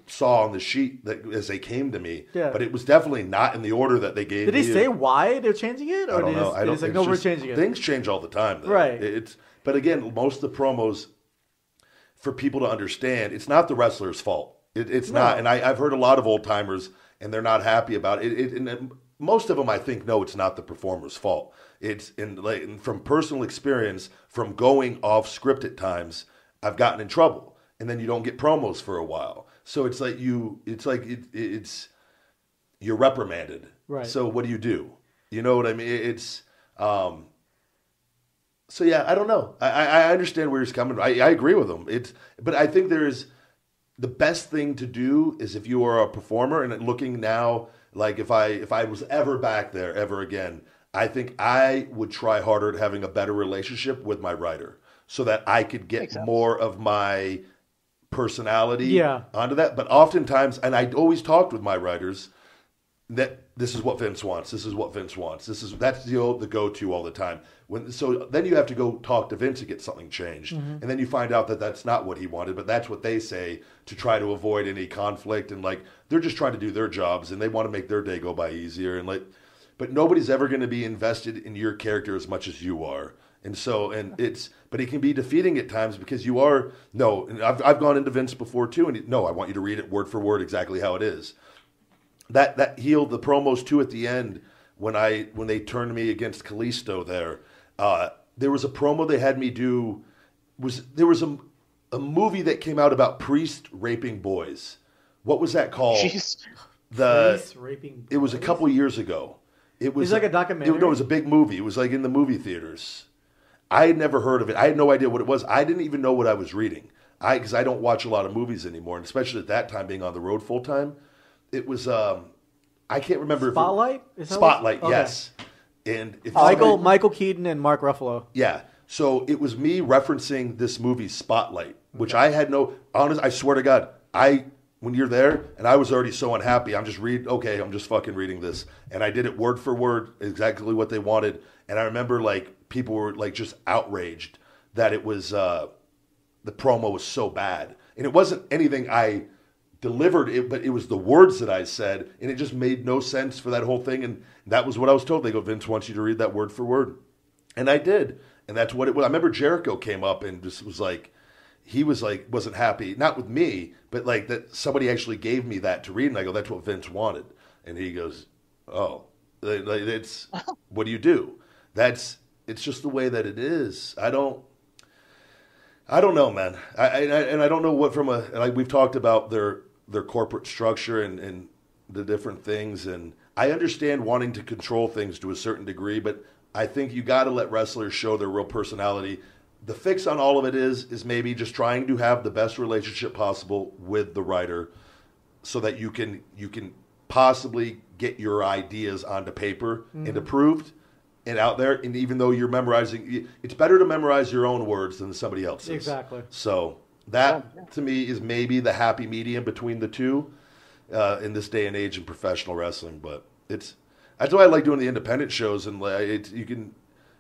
saw on the sheet as they came to me, but it was definitely not in the order that they gave me.
Did he say why they're changing it? Or
I don't know. I don't know.
We're changing it.
Things change all the time, though.
Right.
But again, most of the promos, for people to understand, it's not the wrestler's fault. It's not. And I've heard a lot of old timers, and they're not happy about it. And most of them, I think, no, it's not the performer's fault. It's from personal experience, from going off script at times, I've gotten in trouble, and then you don't get promos for a while. So it's like you're reprimanded.
Right.
So what do? You know what I mean? So yeah, I don't know. I understand where he's coming from. I agree with him. But I think the best thing to do is, if you are a performer and looking now, like if I was ever back there ever again, I think I would try harder at having a better relationship with my writer, so that I could get more of my personality onto that. But oftentimes, and I always talked with my writers, that this is what Vince wants. This is what Vince wants. That's the go-to all the time. So then you have to go talk to Vince to get something changed, and then you find out that that's not what he wanted, but that's what they say to try to avoid any conflict, and like they're just trying to do their jobs and they want to make their day go by easier, and like, but nobody's ever going to be invested in your character as much as you are. And so, but it can be defeating at times because you are, and I've gone into Vince before too, and I want you to read it word for word exactly how it is. That healed the promos too at the end when they turned me against Kalisto there. There was a promo they had me do. There was a movie that came out about priests raping boys. What was that called?
Jeez.
Priests raping boys?
It was a couple years ago. It was
like a documentary?
It was a big movie. It was like in the movie theaters. I had never heard of it. I had no idea what it was. I didn't even know what I was reading. Because I don't watch a lot of movies anymore, and especially at that time being on the road full time. It was I can't remember.
Spotlight?
Spotlight,
okay.
Yes. And if
Michael Keaton and Mark Ruffalo.
Yeah. So it was me referencing this movie Spotlight, which I had I swear to God, when you're there, and I was already so unhappy, I'm just fucking reading this. And I did it word for word, exactly what they wanted. And I remember like people were like just outraged that it was, the promo was so bad. And it wasn't anything I delivered it, but it was the words that I said, and it just made no sense for that whole thing. And that was what I was told. They go, Vince wants you to read that word for word. And I did. And that's what it was. I remember Jericho came up and just was like, he was like, wasn't happy, not with me, but like that somebody actually gave me that to read. And I go, that's what Vince wanted. And he goes, oh, it's, what do you do? It's just the way that it is. I don't know, man. I don't know what we've talked about their corporate structure and the different things. And I understand wanting to control things to a certain degree, but I think you got to let wrestlers show their real personality. The fix on all of it is maybe just trying to have the best relationship possible with the writer so that you can possibly get your ideas onto paper and approved and out there. And even though you're memorizing, it's better to memorize your own words than somebody else's.
Exactly.
So that, to me, is maybe the happy medium between the two in this day and age in professional wrestling. But that's why I like doing the independent shows. And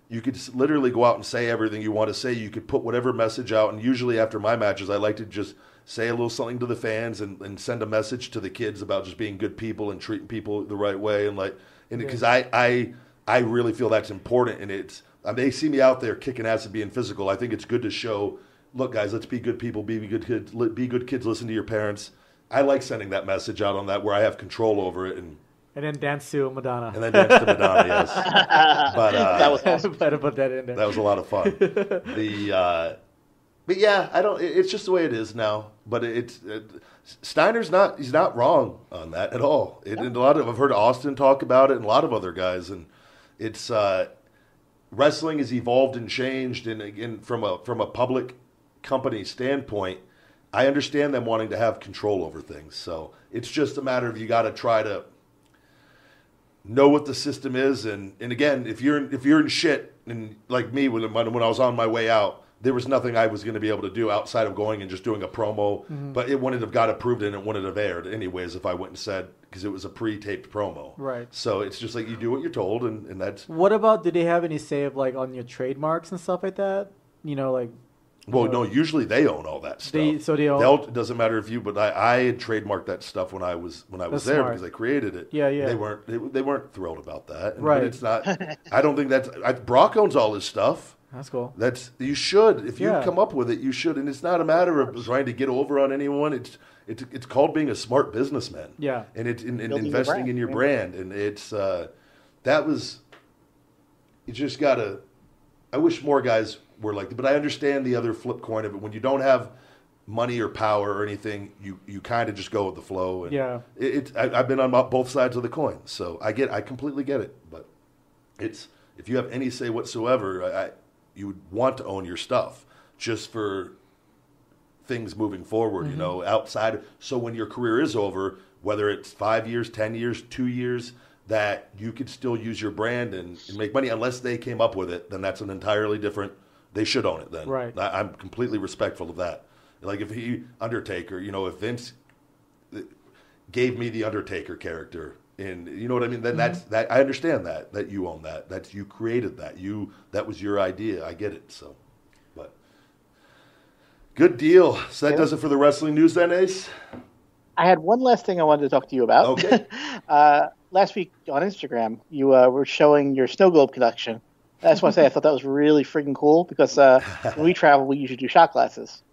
you could literally go out and say everything you want to say. You could put whatever message out. And usually after my matches, I like to just say a little something to the fans and send a message to the kids about just being good people and treating people the right way. And because I really feel that's important. And they see me out there kicking ass and being physical. I think it's good to show, look, guys, let's be good people, be good kids, listen to your parents. I like sending that message out on that where I have control over it. And
then dance to Madonna.
Yes. But
that was awesome.
Better put that in there.
That was a lot of fun. But yeah, it's just the way it is now. But Steiner's he's not wrong on that at all. I've heard Austin talk about it and a lot of other guys, and it's wrestling has evolved and changed. And again, from a public company standpoint, I understand them wanting to have control over things. So it's just a matter of you got to try to know what the system is, and again, if you're in shit, and like me when I was on my way out, there was nothing I was going to be able to do outside of going and just doing a promo. But it wouldn't have got approved and it wouldn't have aired anyways if I went and said, because it was a pre-taped promo.
Right.
So it's just like you do what you're told, and that's.
What about? Did they have any say of like on your trademarks and stuff like that?
No, usually they own all that stuff.
They own.
It doesn't matter if you, but I had trademarked that stuff when I was there
smart.
because I created it.
Yeah.
They weren't thrilled about that.
Right.
But it's not. I don't think Brock owns all his stuff.
That's cool.
You should. If you come up with it, you should. And it's not a matter of trying to get over on anyone. It's called being a smart businessman.
Yeah.
And it's investing in your brand. And it's you just gotta. I wish more guys were like that, but I understand the other flip coin of it. When you don't have money or power or anything, you kind of just go with the flow. And
yeah.
I've been on both sides of the coin, so I completely get it. But if you have any say whatsoever, you would want to own your stuff just for things moving forward, outside. So when your career is over, whether it's 5 years, 10 years, 2 years, that you could still use your brand and make money. Unless they came up with it, then that's an entirely different. They should own it then.
Right.
I'm completely respectful of that. Like if Undertaker, if Vince gave me the Undertaker character And you know what I mean? Then that's that. I understand that you own that. That you created that. That was your idea. I get it. So, but good deal. So that does it for the wrestling news, then, Ace.
I had one last thing I wanted to talk to you about.
Okay.
Last week on Instagram, you were showing your snow globe collection. I just want to say I thought that was really freaking cool because when we travel, we usually do shot glasses.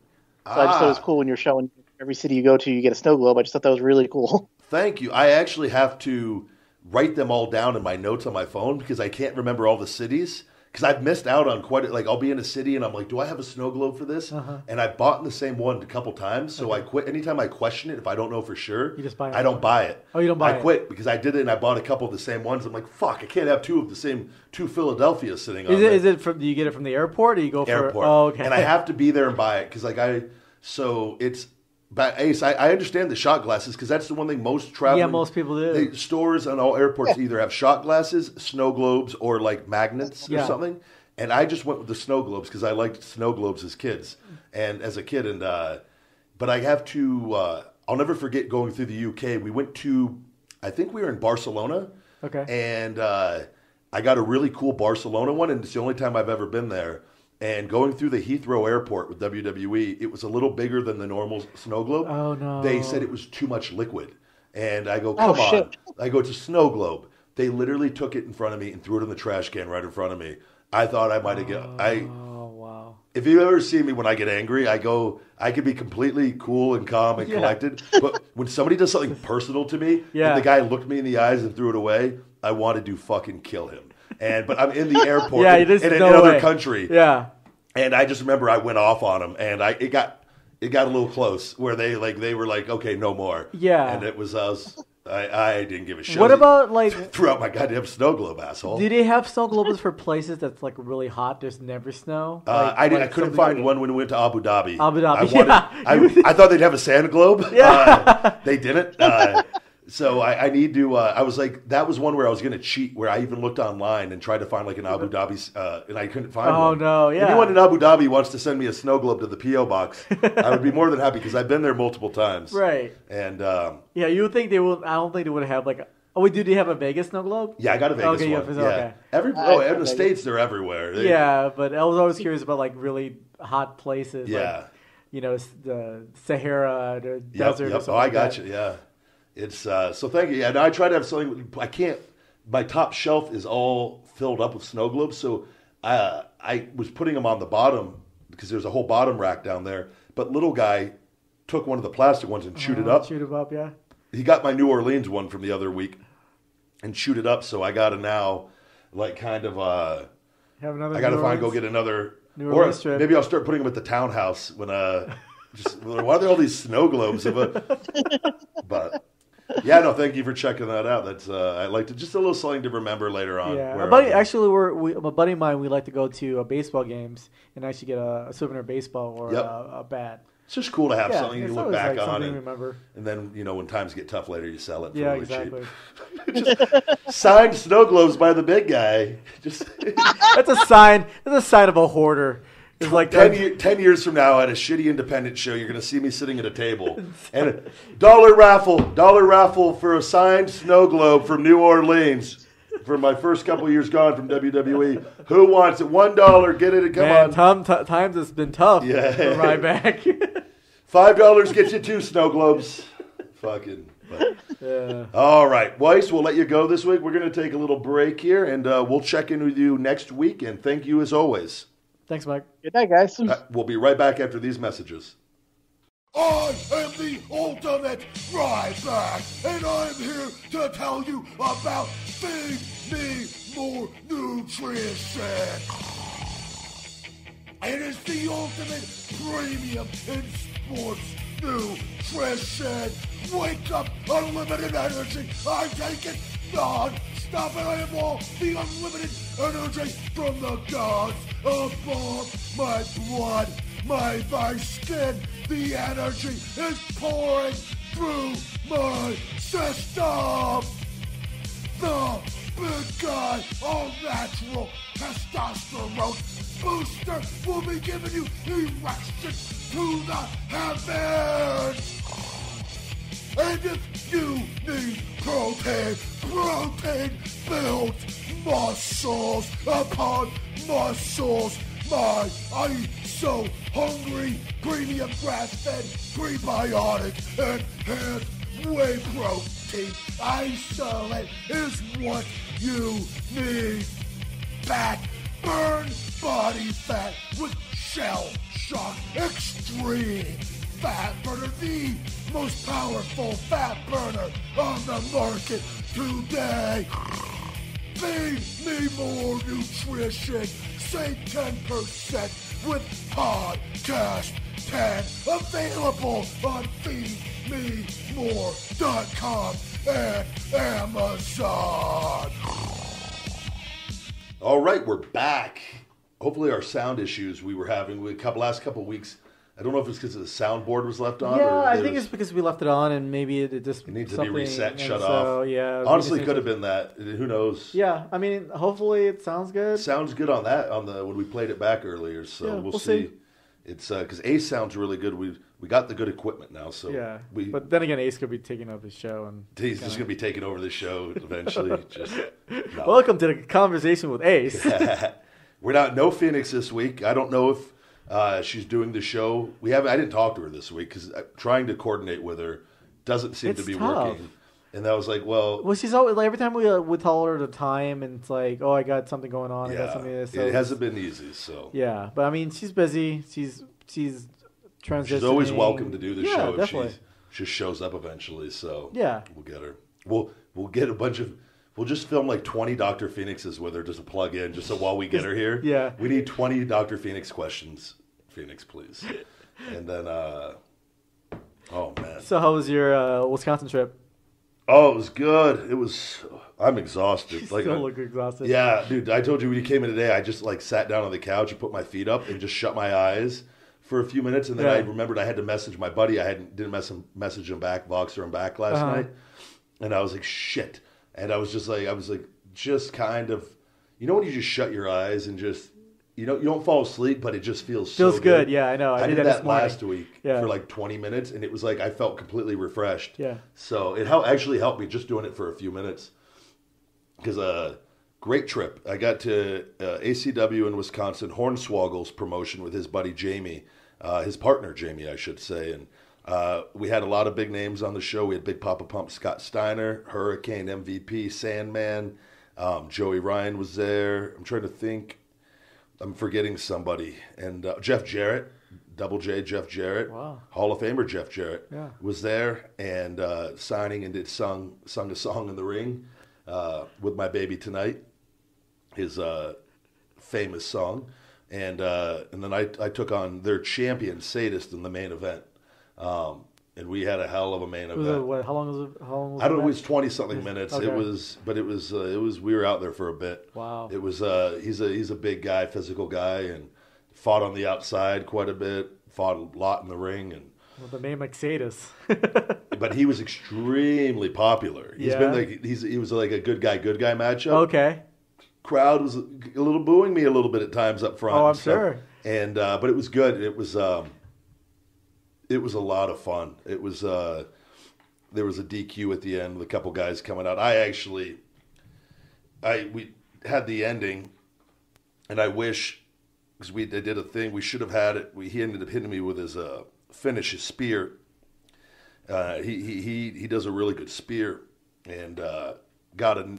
So I just thought it was cool when you're showing every city you go to, you get a snow globe. I just thought that was really cool.
Thank you. I actually have to write them all down in my notes on my phone because I can't remember all the cities. Because I've missed out on like I'll be in a city and I'm like, do I have a snow globe for this? And I bought in the same one a couple times. So I quit. Anytime I question it, if I don't know for sure,
You just buy
I don't buy it.
Oh, you don't buy it?
I quit because I did it and I bought a couple of the same ones. I'm like, fuck, I can't have two Philadelphhias sitting on
Is it from? Do you get it from the airport or you go for?
airport.
Oh, okay.
And I have to be there and buy it because so it's. But Ace, I understand the shot glasses because that's the one thing most traveling.
Yeah, most people do.
Stores and all airports either have shot glasses, snow globes, or like magnets or something. And I just went with the snow globes because I liked snow globes as a kid. And but I have to. I'll never forget going through the UK. We went to, I think we were in Barcelona.
Okay.
And I got a really cool Barcelona one, and it's the only time I've ever been there. And going through the Heathrow Airport with WWE, it was a little bigger than the normal snow globe.
Oh, no.
They said it was too much liquid. And I go, come on.
Shit.
I go, it's a snow globe. They literally took it in front of me and threw it in the trash can right in front of me. I thought I might have
Oh, wow.
If you ever see me when I get angry, I could be completely cool and calm and collected. But when somebody does something personal to me, and the guy looked me in the eyes and threw it away, I wanted to fucking kill him. But I'm in the airport in another country.
Yeah.
And I just remember I went off on him, and it got a little close where they were like, okay, no more.
Yeah.
And it was I didn't give a shit.
What about like
threw out my goddamn snow globe, asshole?
do they have snow globes for places that's like really hot? There's never snow.
I couldn't find one when we went to Abu Dhabi.
I
I thought they'd have a sand globe.
Yeah.
They didn't. So I need to. I was like, that was one where I was going to cheat. Where I even looked online and tried to find like an Abu Dhabi, and I couldn't find one.
Oh no! Yeah.
Anyone in Abu Dhabi wants to send me a snow globe to the PO box, I would be more than happy because I've been there multiple times.
Right.
And
yeah, you would think they will. I don't think they would have like. Oh, wait, do they have a Vegas snow globe?
yeah, I got a Vegas
Okay,
one.
okay.
In the States, they're everywhere.
Yeah, but I was always curious about like really hot places.
Yeah.
Like, the Sahara, the desert. Or something
I
like
got
that.
you. Yeah. It's so thank you. Yeah, and I try to have something. I can't. My top shelf is all filled up with snow globes, so I was putting them on the bottom because there's a whole bottom rack down there. But little guy took one of the plastic ones and chewed it up.
Chewed it up, yeah.
He got my New Orleans one from the other week and chewed it up. So I got to now, like, kind of.
Have another.
I got to go get another.
New
Or
Orleans trip.
maybe I'll start putting them at the townhouse when why are there all these snow globes? But. Yeah, no, thank you for checking that out. That's I like to just a little something to remember later on.
Yeah, a buddy of mine. We like to go to baseball games and actually get a souvenir baseball or a bat.
It's just cool to have something you
it's
look
always,
back
like,
on,
something to remember.
And then when times get tough later, you sell it for
Yeah,
really
exactly.
cheap. Just signed snow globes by the big guy. Just
That's a sign. That's a sign of a hoarder. It's like
10 years from now at a shitty independent show, you're going to see me sitting at a table. And a dollar raffle for a signed snow globe from New Orleans for my first couple years gone from WWE. Who wants it? $1, get it, come on.
Times has been tough for Ryback.
$5 gets you 2 snow globes. Fucking.
Yeah.
All right, Weiss, we'll let you go this week. We're going to take a little break here, and we'll check in with you next week. And thank you as always.
Thanks, Mike.
Good night, guys.
We'll be right back after these messages.
I am the ultimate Ryback, and I'm here to tell you about Feed Me More Nutrition. It is the ultimate premium in sports nutrition. Wake up, unlimited energy. I take it non-stop, and I have all the unlimited energy from the gods above my blood, my skin. The energy is pouring through my system. The big guy, all natural testosterone booster will be giving you erection to the heavens. And if you need protein, protein builds muscles upon muscles. I'm so hungry. Premium grass-fed, prebiotic, enhanced whey protein isolate is what you need. Fat, burn body fat with Shell Shock Extreme Fat Burner, the most powerful fat burner on the market today. Feed me more nutrition. Save 10% with Podcast 10. Available on feedmemore.com and Amazon.
All right, we're back. Hopefully our sound issues we were having last couple weeks, I don't know if it's because the soundboard was left on.
Yeah,
or
I think it's because we left it on and maybe it just
needs to be reset, shut
so,
off.
Yeah,
honestly, could have been that. Who knows?
Yeah, I mean, hopefully it sounds good.
Sounds good on that when we played it back earlier. So
Yeah,
we'll see. It's because Ace sounds really good. We got the good equipment now. So
yeah, but then again, Ace could be taking over the show and
he's just gonna be taking over the show eventually. No.
Welcome to the conversation with Ace.
We're no Phoenix this week. I don't know if she's doing the show. I didn't talk to her this week because trying to coordinate with her doesn't seem to be
tough.
working. And I was like, well,
she's always like every time we tell her the time, and it's like, oh, I got something going on. I got something. So
it hasn't been easy. So
yeah, but I mean, she's busy. She's transitioning.
She's always welcome to do the show.
Definitely.
If she just shows up eventually. So
yeah,
we'll get her. We'll get a bunch of. We'll just film like 20 Dr. Phoenixes with her just to plug in, just so while we get her here.
Yeah.
We need 20 Dr. Phoenix questions. Phoenix, please. And then, oh, man.
So how was your Wisconsin trip?
Oh, it was good. I'm exhausted.
You still look exhausted.
Yeah, dude, I told you when you came in today, I just sat down on the couch and put my feet up and just shut my eyes for a few minutes. And then I remembered I had to message my buddy. I didn't message him back, Voxer him back last night. And I was like, shit. And I was just kind of, when you just shut your eyes and just, you don't fall asleep, but it just feels so
good. Yeah, I know. I did that
that last week for like 20 minutes, and it was like I felt completely refreshed.
Yeah.
So it actually helped me just doing it for a few minutes. Because great trip. I got to ACW in Wisconsin, Hornswoggle's promotion with his buddy Jamie, his partner Jamie, I should say, and we had a lot of big names on the show. We had Big Papa Pump, Scott Steiner, Hurricane MVP, Sandman, Joey Ryan was there. I'm trying to think. I'm forgetting somebody. And Jeff Jarrett, Double J, Jeff Jarrett,
wow.
Hall of Famer Jeff Jarrett was there and signing and sung a song in the ring with My Baby Tonight, his famous song. And then I took on their champion, Sadist, in the main event. And we had a hell of a main event.
How long was it?
I don't know. It was 20-something minutes.
Okay.
It was. We were out there for a bit.
Wow.
It was. He's a big guy, physical guy, and fought on the outside quite a bit. Fought a lot in the ring, and
the name Exadus.
But he was extremely popular. He was like a good guy matchup.
Okay.
Crowd was a little booing me a little bit at times up front.
Oh, I'm sure.
And but it was good. It was a lot of fun. It was there was a DQ at the end with a couple guys coming out. We had the ending, and I wish, because they did a thing, we should have had it. He ended up hitting me with his finish, his spear. He does a really good spear, and got a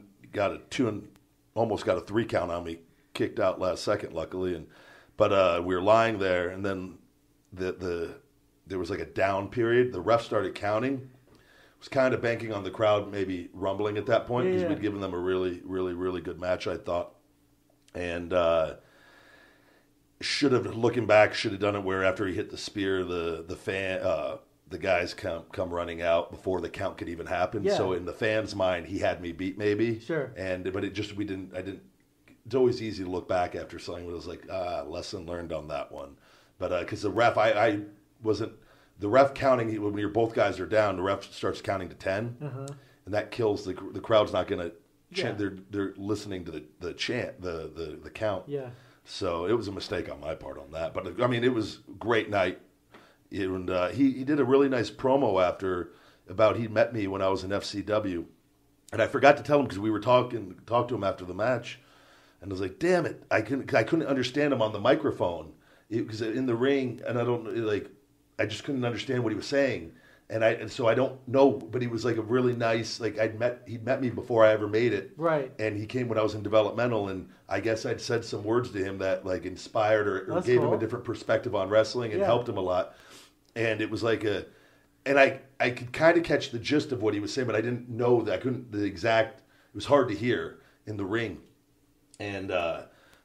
2 and almost got a 3 count on me. Kicked out last second, luckily, but we were lying there, and then there was like a down period. The ref started counting. Was kind of banking on the crowd maybe rumbling at that point because we'd given them a really, really, really good match, I thought. And looking back, should have done it where after he hit the spear, the guys come running out before the count could even happen.
Yeah.
So in the fans' mind, he had me beat maybe.
Sure.
But it's always easy to look back after something where it was like, lesson learned on that one. But because the ref, I wasn't the ref counting when you're both guys are down. The ref starts counting to 10, and that kills the crowd's not going to chant. They're listening to the chant, the count.
Yeah.
So it was a mistake on my part on that. But I mean, it was a great night, and he did a really nice promo after. about he'd met me when I was in FCW, and I forgot to tell him because we were talked to him after the match, and I was like, damn it, I couldn't understand him on the microphone because in the ring, and I just couldn't understand what he was saying. And so I don't know, but he was like a really nice, like he'd met me before I ever made it.
Right.
And he came when I was in developmental, and I guess I'd said some words to him that like inspired or gave him a different perspective on wrestling and helped him a lot. And it was like and I could kind of catch the gist of what he was saying, but I didn't know that it was hard to hear in the ring. And,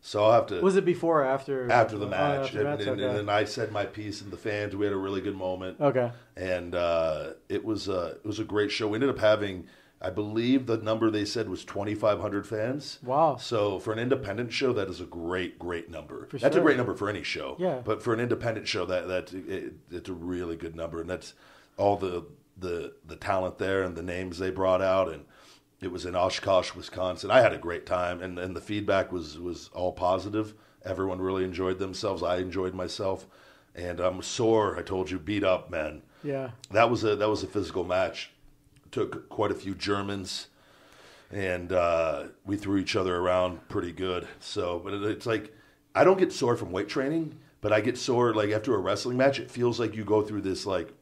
so I'll have to.
Was it before or after?
After the match,
after the match?
And then I said my piece, and the fans. We had a really good moment.
Okay.
And it was a great show. We ended up having, I believe, the number they said was 2,500 fans.
Wow.
So for an independent show, that is a great number.
For
that's
sure.
a great number for any show.
Yeah.
But for an independent show, it's a really good number, and that's all the talent there and the names they brought out. And it was in Oshkosh, Wisconsin. I had a great time, and the feedback was all positive. Everyone really enjoyed themselves. I enjoyed myself, and I'm sore. I told you, beat up, man.
Yeah.
That was a physical match. Took quite a few Germans, and we threw each other around pretty good. So, but it's like I don't get sore from weight training, but I get sore like after a wrestling match. It feels like you go through this like.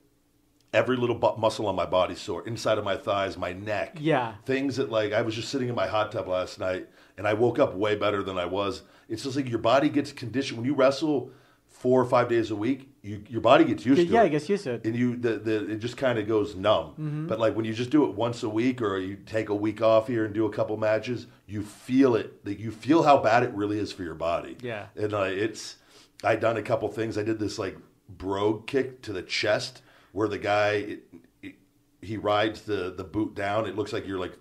Every little muscle on my body sore, inside of my thighs, my neck.
Yeah.
Things that, like, I was just sitting in my hot tub last night, and I woke up way better than I was. It's just like your body gets conditioned. When you wrestle 4 or 5 days a week, your body gets used to it.
Yeah, it gets used to it.
And it just kind of goes numb.
Mm-hmm.
But, like, when you just do it once a week or you take a week off here and do a couple matches, you feel it. Like, you feel how bad it really is for your body.
Yeah.
And I done a couple things. I did this, like, brogue kick to the chest, where the guy, he rides the boot down. It looks like you're like,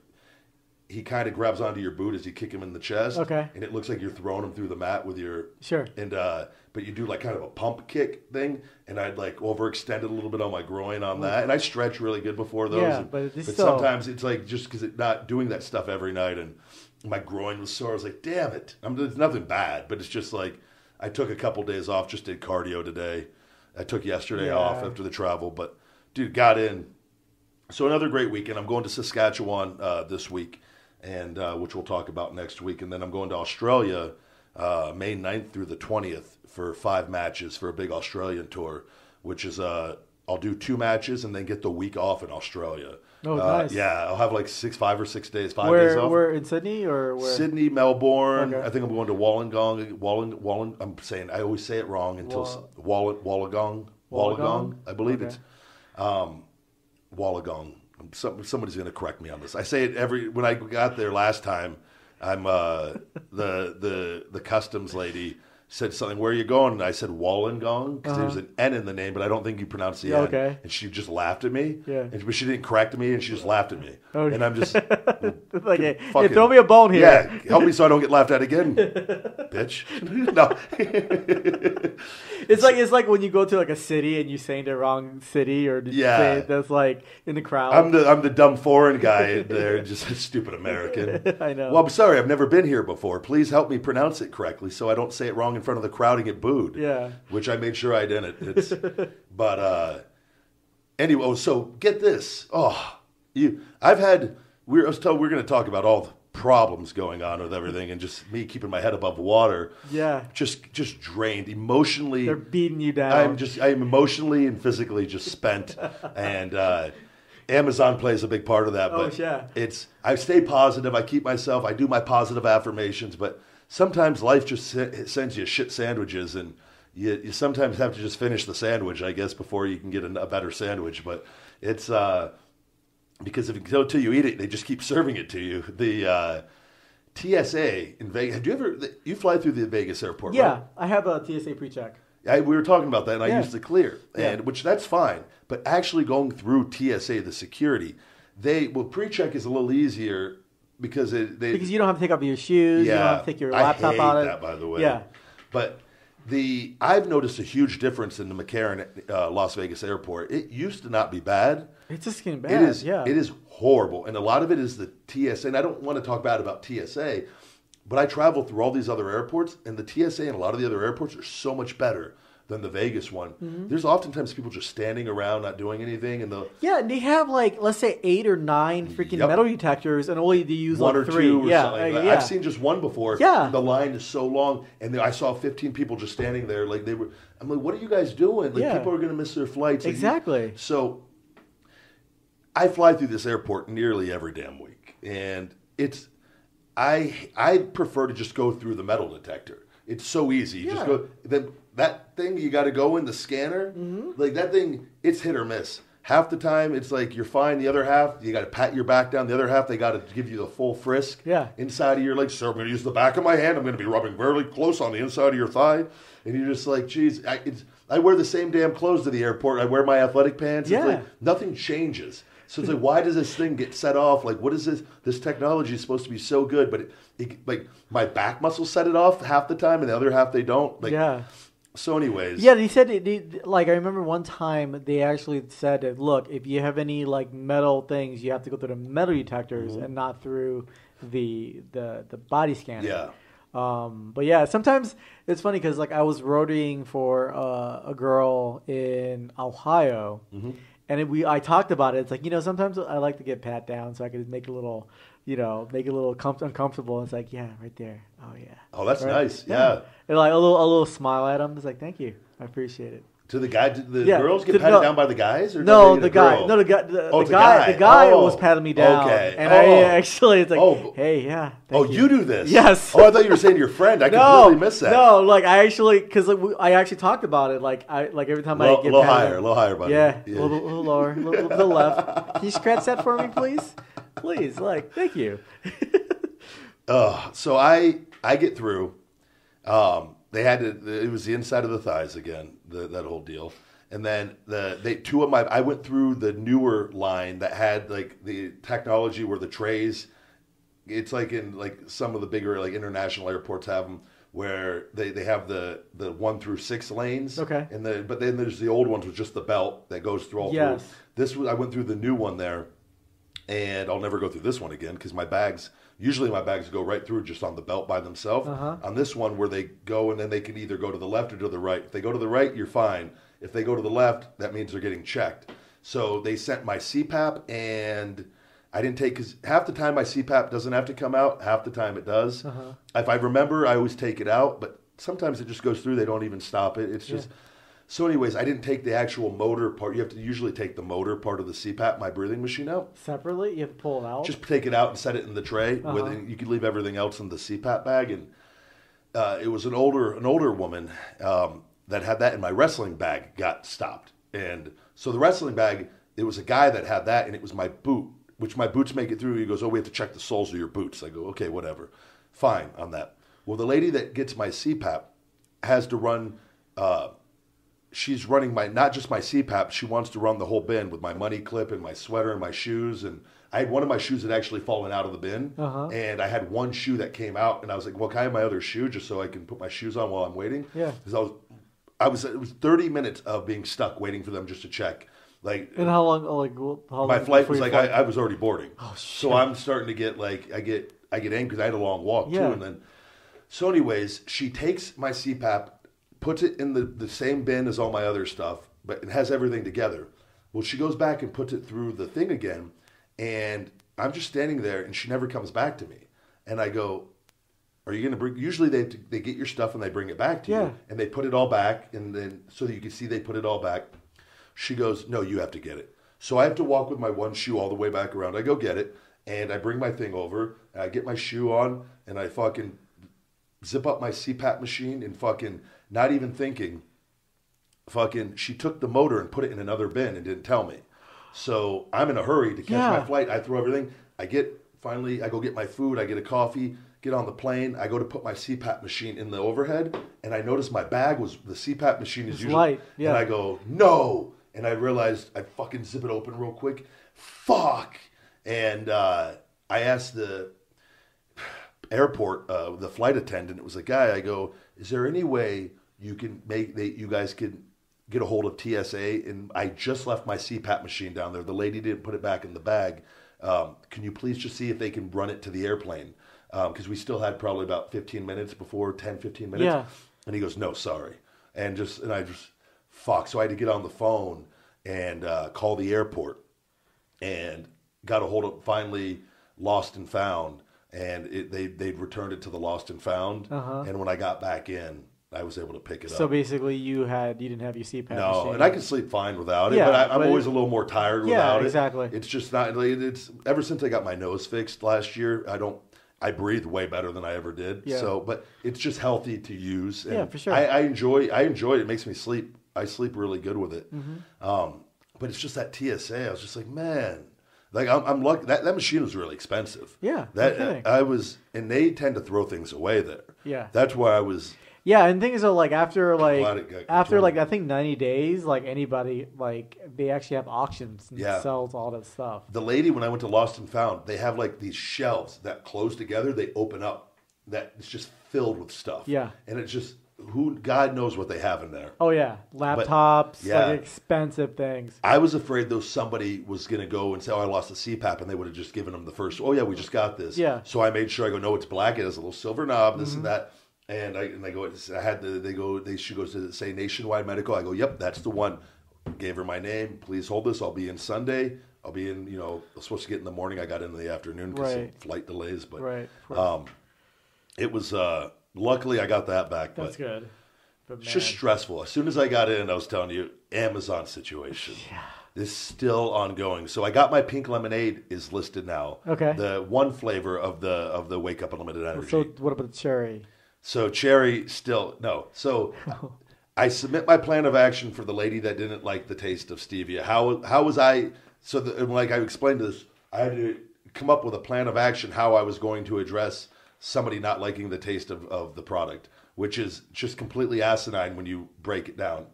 he kind of grabs onto your boot as you kick him in the chest.
Okay.
And it looks like you're throwing him through the mat with your...
Sure.
And, but you do like kind of a pump kick thing. And I'd like overextended a little bit on my groin on that. And I stretch really good before those.
Yeah,
and,
but it's still...
sometimes it's like, just because it's not doing that stuff every night. And my groin was sore. I was like, damn it. It's nothing bad, but it's just like, I took a couple days off, just did cardio today. I took yesterday off after the travel, but dude, got in. So another great weekend. I'm going to Saskatchewan this week, and which we'll talk about next week. And then I'm going to Australia May 9th through the 20th for 5 matches for a big Australian tour, which is I'll do 2 matches and then get the week off in Australia.
Oh, nice.
Yeah, I'll have like 5 or 6 days, 5
where,
days off.
Where in Sydney or where?
Sydney, Melbourne.
Okay.
I think I'm going to Wollongong. I'm saying I always say it wrong until Wollongong. I believe it's Wollongong. Somebody's going to correct me on this. I say it when I got there last time. I'm the customs lady said something. Where are you going? And I said Wollongong because there's an N in the name, but I don't think you pronounce the N.
Okay.
And she just laughed at me.
Yeah.
But she didn't correct me, and she just laughed at me.
Okay.
And I'm just
like, hey, throw me a bone here.
Yeah, help me so I don't get laughed at again, bitch. No.
It's like when you go to like a city and you say the wrong city or say it that's like in the crowd.
I'm the dumb foreign guy there, just a stupid American.
I know.
Well, I'm sorry, I've never been here before. Please help me pronounce it correctly so I don't say it wrong in front of the crowd and get booed.
Yeah.
Which I made sure I didn't. Anyway, so get this. We were going to talk about all the problems going on with everything and just me keeping my head above water.
Yeah.
Just drained emotionally.
They're beating you down.
I am emotionally and physically just spent. And Amazon plays a big part of that. But I stay positive. I keep myself. I do my positive affirmations. But sometimes life just sends you shit sandwiches, and you sometimes have to just finish the sandwich, I guess, before you can get a better sandwich. But it's because if you go till you eat it, they just keep serving it to you. The TSA in Vegas. You fly through the Vegas airport?
Yeah,
right?
I have a TSA pre-check.
We were talking about that, and I used the Clear,
Yeah.
which that's fine. But actually going through TSA, the security, pre-check is a little easier because
because you don't have to take off your shoes. You don't have to take your laptop
I hate
out.
that, by the way.
Yeah.
But I've noticed a huge difference in the McCarran Las Vegas airport. It used to not be bad.
It's just getting bad.
It is.
Yeah.
It is horrible, and a lot of it is the TSA. And I don't want to talk bad about TSA, but I travel through all these other airports, and the TSA and a lot of the other airports are so much better. than the Vegas one. There's oftentimes people just standing around not doing anything, and
and they have like, let's say 8 or 9 freaking
Yep.
metal detectors, and only to use
one
like
or
3.
two or
yeah,
something like that.
yeah.
I've seen just one before.
Yeah.
The line is so long, and I saw 15 people just standing there like they were. I'm like, what are you guys doing? Like
Yeah.
people are going to miss their flights. Like,
Exactly.
so I fly through this airport nearly every damn week, and it's I prefer to just go through the metal detector. It's so easy. You just
Yeah.
go. Then that thing you got to go in the scanner. Like that thing, it's hit or miss. Half the time it's like you're fine. The other half you got to pat your back down. The other half they got to give you the full frisk.
Yeah.
Inside of your leg. So I'm going to use the back of my hand. I'm going to be rubbing very close on the inside of your thigh, and you're just like, geez, I wear the same damn clothes to the airport. I wear my athletic pants.
Yeah.
It's like nothing changes. So it's like, why does this thing get set off? Like, what is this? This technology is supposed to be so good, but like my back muscles set it off half the time, and the other half they don't. Like,
Yeah.
So, anyways,
Yeah, they said like I remember one time they actually said that, look, if you have any like metal things, you have to go through the metal detectors and not through the body scanner.
Yeah.
But yeah, sometimes it's funny because like I was roadieing for a girl in Ohio, and I talked about it. It's like, sometimes I like to get pat down so I could make a little, uncomfortable. It's like, yeah, right there. Oh yeah.
Oh, that's
Right?
nice. Yeah.
And like a little smile at him. It's like, thank you, I appreciate it.
To the guy, did the
Yeah,
girls get
to-
patted
no.
down by the guys? Or
No,
did
the
they get a
guy.
girl?
No, the guy.
Oh,
The guy. The guy
Oh,
was patting me down.
okay.
And
Oh.
I actually, it's like,
Oh.
hey, yeah.
Oh,
thank
you do this?
Yes.
Oh, I thought you were saying your friend. I completely missed that.
No, like I actually, because I actually talked about it. Like every time I
A
get
little
patted
higher, a little higher, buddy.
Yeah, a little lower, a little to the left. Can you scratch that for me, please? Please, like, thank you.
So I get through. They had to. It was the inside of the thighs again. That whole deal. And then I went through the newer line that had like the technology where the trays. It's like in like some of the bigger like international airports have them where they have the 1 through 6 lanes.
Okay.
But then there's the old ones with just the belt that goes through all
Yes.
through. I went through the new one there, and I'll never go through this one again because my bags go right through just on the belt by themselves. On this one where they go and then they can either go to the left or to the right. If they go to the right, you're fine. If they go to the left, that means they're getting checked. So they sent my CPAP, and I didn't take, because half the time my CPAP doesn't have to come out, half the time it does. If I remember, I always take it out, but sometimes it just goes through. They don't even stop it. It's just... So anyways, I didn't take the actual motor part. You have to usually take the motor part of the CPAP, my breathing machine, out.
Separately, you have to pull it out.
Just take it out and set it in the tray. You could leave everything else in the CPAP bag. And it was an older woman that had that, and my wrestling bag got stopped. And so the wrestling bag, it was a guy that had that, and it was my boot, which my boots make it through. He goes, oh, we have to check the soles of your boots. I go, okay, whatever. Fine on that. Well, the lady that gets my CPAP has to run... she's running not just my CPAP, she wants to run the whole bin with my money clip and my sweater and my shoes. And I had one of my shoes that actually fallen out of the bin. And I had one shoe that came out, and I was like, well, can I have my other shoe just so I can put my shoes on while I'm waiting?
Yeah.
Because it was 30 minutes of being stuck waiting for them just to check. Like,
and how long? How
my
long
flight
before
was
your
like,
flight?
I was already boarding.
Oh, shit.
So I'm starting to get like, I get angry because I had a long walk too.
Yeah.
And then, so anyways, she takes my CPAP, puts it in the same bin as all my other stuff, but it has everything together. Well, she goes back and puts it through the thing again, and I'm just standing there, and she never comes back to me. And I go, are you going to bring... Usually they get your stuff and they bring it back to you, and they put it all back, and then so that you can see they put it all back. She goes, no, you have to get it. So I have to walk with my one shoe all the way back around. I go get it, and I bring my thing over, and I get my shoe on, and I fucking zip up my CPAP machine and fucking... Not even thinking, she took the motor and put it in another bin and didn't tell me. So I'm in a hurry to catch my flight. I throw everything. I go get my food. I get a coffee, get on the plane. I go to put my CPAP machine in the overhead, and I noticed my bag the CPAP machine is usually
light. Yeah.
And I go, no. And I realized I fucking zip it open real quick. Fuck. And I asked the airport, the flight attendant, it was a guy, I go, is there any way you can you guys can get a hold of TSA? And I just left my CPAP machine down there. The lady didn't put it back in the bag. Can you please just see if they can run it to the airplane? Because we still had probably about 15 minutes before, 10, 15 minutes.
Yeah.
And he goes, no, sorry. and I just fuck. So I had to get on the phone and call the airport, and got a hold of finally Lost and Found, and they'd returned it to the Lost and Found, and when I got back in, I was able to pick it up.
So basically, you didn't have your CPAP
no,
machine.
and I can sleep fine without it,
Yeah,
but I'm
but
always a little more tired without
Yeah,
it.
exactly.
It's just not. It's ever since I got my nose fixed last year. I breathe way better than I ever did.
Yeah.
So, but it's just healthy to use. And
Yeah, for sure.
I enjoy it. It makes me sleep. I sleep really good with it. But it's just that TSA. I was just like, man, like I'm lucky. That machine was really expensive.
Yeah, no
that
kidding.
and they tend to throw things away there.
Yeah.
That's why I was.
Yeah, and things are like after
glad it got
after
returned.
like I think 90 days, like anybody like they actually have auctions and
Yeah.
sells all that stuff.
The lady, when I went to Lost and Found, they have like these shelves that close together. They open up. That it's just filled with stuff.
Yeah.
And it's just God knows what they have in there.
Oh yeah, laptops,
yeah.
like expensive things.
I was afraid though somebody was going to go and say, "Oh, I lost the CPAP," and they would have just given them the first. Oh yeah, we just got this.
Yeah.
So I made sure I go. No, it's black. It has a little silver knob. This and that. And I go. I had to. They go. She goes to say Nationwide Medical. I go. Yep, that's the one. Gave her my name. Please hold this. I'll be in Sunday. I'll be in. I was supposed to get in the morning. I got in the afternoon because
Right.
of flight delays. But
Right.
it was. Luckily, I got that back.
That's
but
good. But
it's just stressful. As soon as I got in, I was telling you, Amazon situation. Yeah. Is still ongoing. So I got my pink lemonade is listed now.
Okay.
The one flavor of the Wake Up Unlimited Energy.
So what about the cherry?
So cherry still no. So I submit my plan of action for the lady that didn't like the taste of stevia. How was I? So like I explained this, I had to come up with a plan of action how I was going to address somebody not liking the taste of the product, which is just completely asinine when you break it down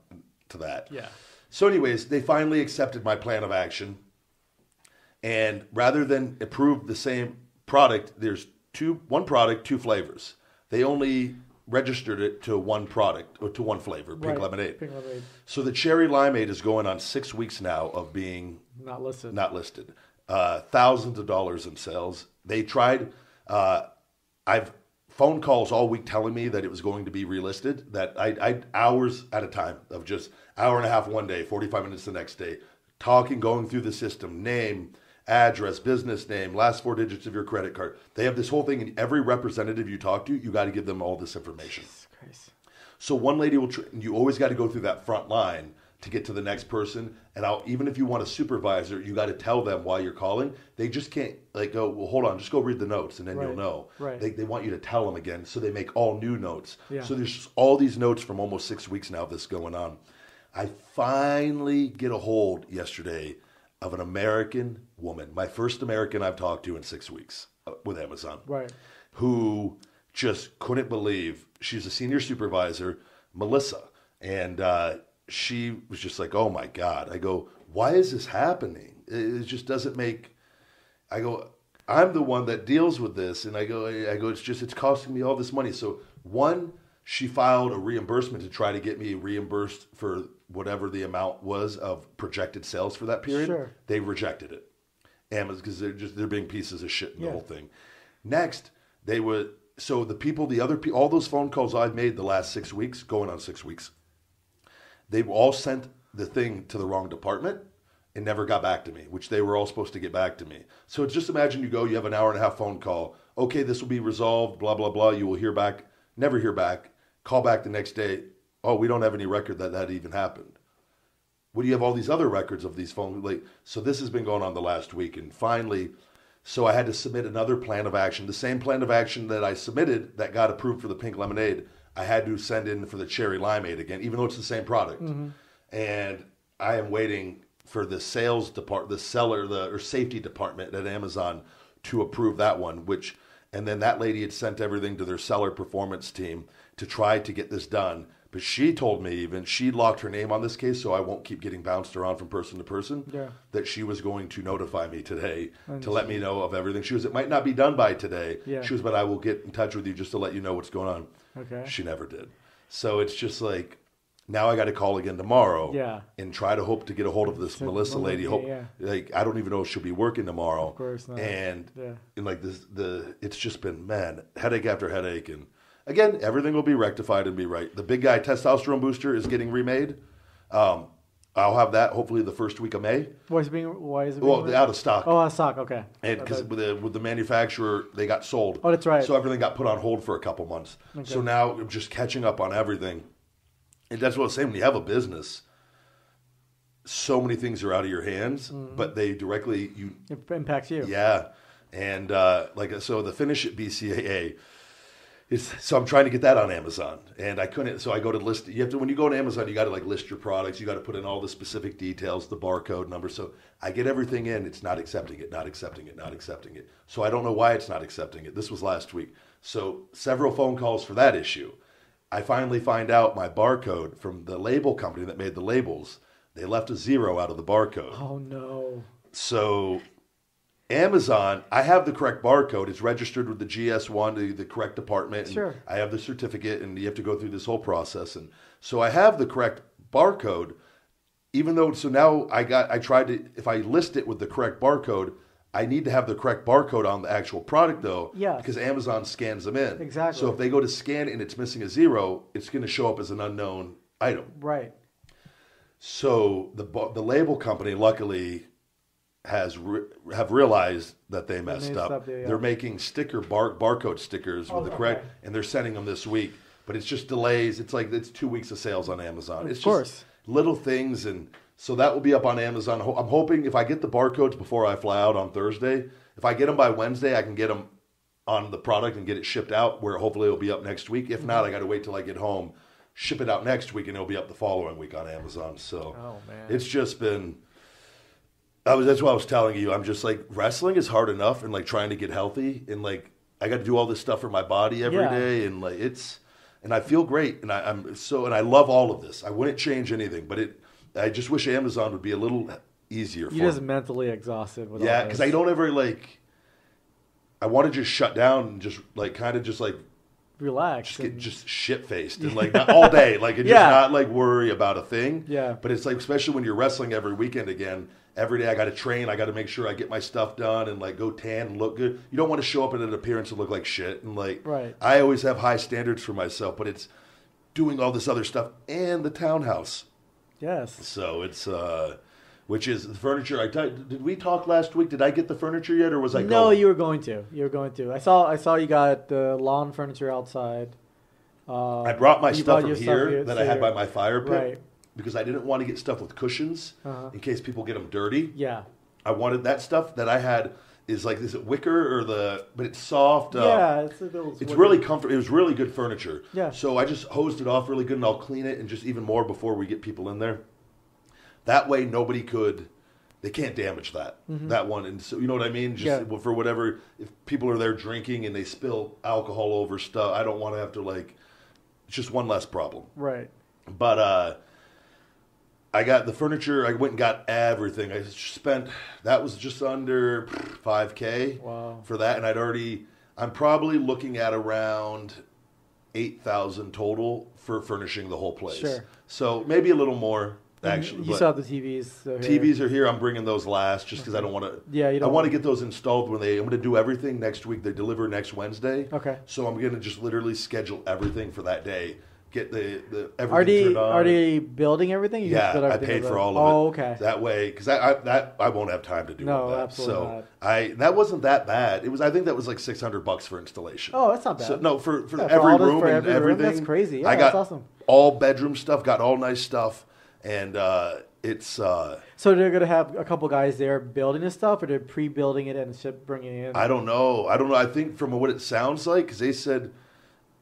to that.
Yeah.
So anyways, they finally accepted my plan of action, and rather than approve the same product, there's one product, two flavors. They only registered it to one product or to one flavor, pink lemonade.
Pink lemonade.
So the cherry limeade is going on 6 weeks now of being
Not listed.
not listed. Thousands of dollars in sales. They tried. I've phone calls all week telling me that it was going to be relisted. That I hours at a time of just hour and a half one day, 45 minutes the next day, talking, going through the system, name, address, business name, last four digits of your credit card. They have this whole thing, and every representative you talk to, you got to give them all this information.
Jesus Christ.
So one lady will. You always got to go through that front line to get to the next person. And even if you want a supervisor, you got to tell them why you're calling. They just can't go, well, hold on, just go read the notes and then you'll know.
Right.
They want you to tell them again, so they make all new notes.
Yeah.
So there's just all these notes from almost 6 weeks now of this going on. I finally get a hold yesterday of an American woman, my first American I've talked to in 6 weeks with Amazon,
Right.
who just couldn't believe. She's a senior supervisor, Melissa, and she was just like, oh my God. I go, why is this happening? It just doesn't make, I go, I'm the one that deals with this. And I go, it's costing me all this money. So one, she filed a reimbursement to try to get me reimbursed for whatever the amount was of projected sales for that period.
Sure.
They rejected it. Amazon, because they're being pieces of shit in the
Yeah.
whole thing. Next, all those phone calls I've made the last 6 weeks, going on 6 weeks, they've all sent the thing to the wrong department and never got back to me, which they were all supposed to get back to me. So just imagine you have an hour and a half phone call. Okay, this will be resolved, blah, blah, blah. You will hear back, never hear back. Call back the next day. Oh, we don't have any record that even happened. What do you have all these other records of these phone? So this has been going on the last week. And finally, so I had to submit another plan of action. The same plan of action that I submitted that got approved for the pink lemonade, I had to send in for the cherry limeade again, even though it's the same product. Mm-hmm. And I am waiting for the sales department, the seller, or safety department at Amazon to approve that one, and then that lady had sent everything to their seller performance team to try to get this done. But she told me she locked her name on this case, so I won't keep getting bounced around from person to person, that she was going to notify me today to let me know of everything. She was, it might not be done by today.
Yeah.
She was, but I will get in touch with you just to let you know what's going on.
Okay.
She never did. So it's just like, now I got to call again tomorrow and try to hope to get a hold of this Melissa lady. I don't even know if she'll be working tomorrow.
Of course not.
And like it's just been, man, headache after headache. And again, everything will be rectified and be right. The big guy testosterone booster is getting remade. I'll have that hopefully the first week of May.
Why is it being
Out of stock.
Oh, out of stock. Okay.
And because with the manufacturer, they got sold.
Oh, that's right.
So everything got put on hold for a couple months.
Okay.
So now I'm just catching up on everything. And that's what I was saying. When you have a business, so many things are out of your hands, but they directly
it impacts you.
Yeah, and so the Finish It BCAA. So I'm trying to get that on Amazon, and I couldn't. So I go to list. You have to when you go to Amazon, you got to list your products. You got to put in all the specific details, the barcode number. So I get everything in. It's not accepting it. Not accepting it. Not accepting it. So I don't know why it's not accepting it. This was last week. So several phone calls for that issue. I finally find out my barcode from the label company that made the labels. They left a 0 out of the barcode.
Oh no!
So Amazon, I have the correct barcode. It's registered with the GS1, the correct department. And
sure.
I have the certificate, and you have to go through this whole process. And so I have the correct barcode, even though, so now I tried to, if I list it with the correct barcode, I need to have the correct barcode on the actual product, though,
yes.
because Amazon scans them in.
Exactly.
So if they go to scan and it's missing a 0, it's going to show up as an unknown item.
Right.
So the label company, luckily, have realized that they messed up. They're making barcode stickers with the correct, and they're sending them this week. But it's just delays. It's 2 weeks of sales on Amazon. It's just little things, and so that will be up on Amazon. I'm hoping if I get the barcodes before I fly out on Thursday, if I get them by Wednesday, I can get them on the product and get it shipped out. Where hopefully it'll be up next week. If not, I got to wait till I get home, ship it out next week, and it'll be up the following week on Amazon. So it's just been. That's what I was telling you. I'm just wrestling is hard enough, and trying to get healthy, and I got to do all this stuff for my body every day, and and I feel great, and and I love all of this. I wouldn't change anything, but I just wish Amazon would be a little easier.
You're just mentally exhausted with all this.
Because I don't ever I want to just shut down and just
relax,
just get just shit faced and not all day, and just not worry about a thing.
Yeah.
But it's especially when you're wrestling every weekend again. Every day I got to train. I got to make sure I get my stuff done and go tan and look good. You don't want to show up in an appearance and look like shit. And
right.
I always have high standards for myself, but it's doing all this other stuff and the townhouse.
Yes.
So it's which is the furniture. Did we talk last week? Did I get the furniture yet, or was I going?
No, you were going to. You were going to. I saw you got the lawn furniture outside.
I brought my stuff from here that I had by my fire pit. Right. Because I didn't want to get stuff with cushions in case people get them dirty.
Yeah.
I wanted that stuff that I had is is it wicker but it's soft.
Yeah,
it's really comfortable. It was really good furniture.
Yeah.
So I just hosed it off really good, and I'll clean it and just even more before we get people in there. That way they can't damage that one. And so, you know what I mean? Just for whatever, if people are there drinking and they spill alcohol over stuff, I don't want to have to it's just one less problem.
Right.
But, I got the furniture. I went and got everything. I spent, that was just under $5,000 for that. And I'm probably looking at around $8,000 total for furnishing the whole place.
Sure.
So maybe a little more, actually.
You saw the TVs.
TVs are here. I'm bringing those last just because I don't want to.
Yeah, you don't.
I want to get those installed I'm going to do everything next week. They deliver next Wednesday.
Okay.
So I'm going to just literally schedule everything for that day. Get the everything turned on.
Are they building everything?
I paid for all of it.
Oh, okay.
That way, because I won't have time to do all that.
No, absolutely
not. That wasn't that bad. I think that was $600 for installation.
Oh, that's not bad.
So, no, for every room and everything.
That's crazy. Yeah,
I got
that's awesome.
All bedroom stuff. Got all nice stuff, and it's.
So they're gonna have a couple guys there building this stuff, or they're pre-building it and bringing it in.
I don't know. I think from what it sounds like, because they said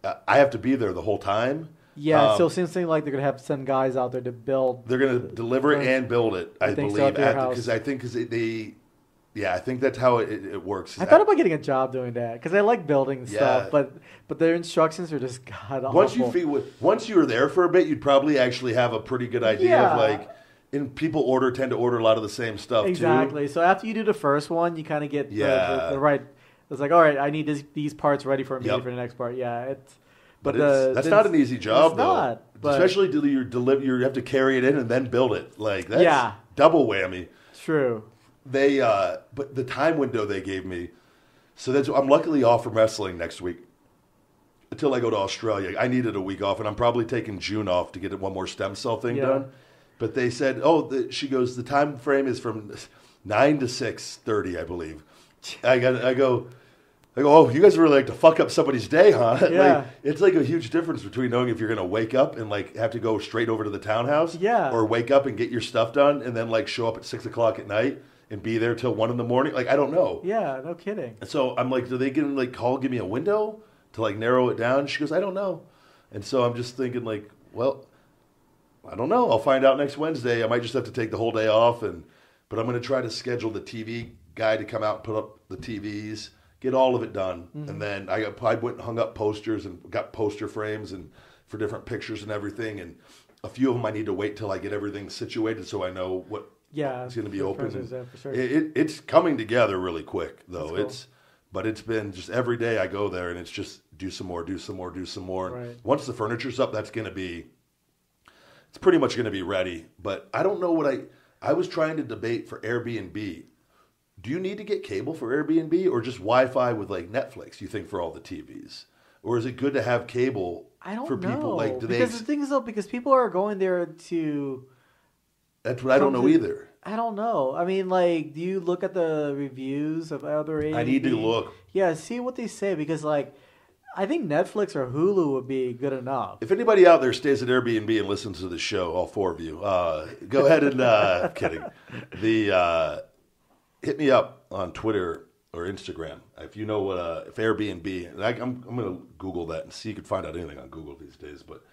I have to be there the whole time.
Yeah, so it seems like they're going to have to send guys out there to build.
They're going to deliver it and build it, I believe. Because I think I think that's how it works.
I thought about getting a job doing that because I like building stuff, but their instructions are just god awful.
Once you were there for a bit, you'd probably actually have a pretty good idea of and people tend to order a lot of the same stuff too.
Exactly. So after you do the first one, you kind of get the right. It's all right. I need these parts ready for me for the next part. Yeah, it's.
But that's not an easy job, though.
But
especially you have to carry it in and then build it. That's double whammy.
True.
But the time window they gave me, so I'm luckily off from wrestling next week. until I go to Australia. I needed a week off, and I'm probably taking June off to get one more stem cell thing done. But they said, she goes, the time frame is from 9 to 6:30, I believe. I go, oh, you guys really like to fuck up somebody's day, huh?
Yeah.
Like, it's like a huge difference between knowing if you're going to wake up and like have to go straight over to the townhouse, or wake up and get your stuff done and then like show up at 6 o'clock at night and be there till 1 a.m. Like, I don't know.
Yeah, no kidding.
And so I'm like, do they give like give me a window to like narrow it down? She goes, I don't know. And so I'm just thinking like, well, I don't know. I'll find out next Wednesday. I might just have to take the whole day off, but I'm going to try to schedule the TV guy to come out and put up the TVs, get all of it done, and then I went and hung up posters and got poster frames and for different pictures and everything. And a few of them I need to wait till I get everything situated so I know what is going to be open.
For sure.
It's coming together really quick though.
Cool.
But it's been just every day I go there and it's just do some more.
Right.
Once the furniture's up, it's pretty much going to be ready. But I don't know what I was trying to debate for Airbnb. Do you need to get cable for Airbnb or just Wi-Fi with like Netflix, you think, for all the TVs? Or is it good to have cable for people? Like,
because the thing is though, because people are going there to...
That's what I don't know either.
I don't know. I mean, like, do you look at the reviews of other Airbnb?
I need to look.
Yeah, see what they say because, like, I think Netflix or Hulu would be good enough.
If anybody out there stays at Airbnb and listens to the show, all four of you, go ahead and... I'm kidding. Hit me up on Twitter or Instagram if you know what if Airbnb. And I'm going to Google that and see. You can find out anything on Google these days, but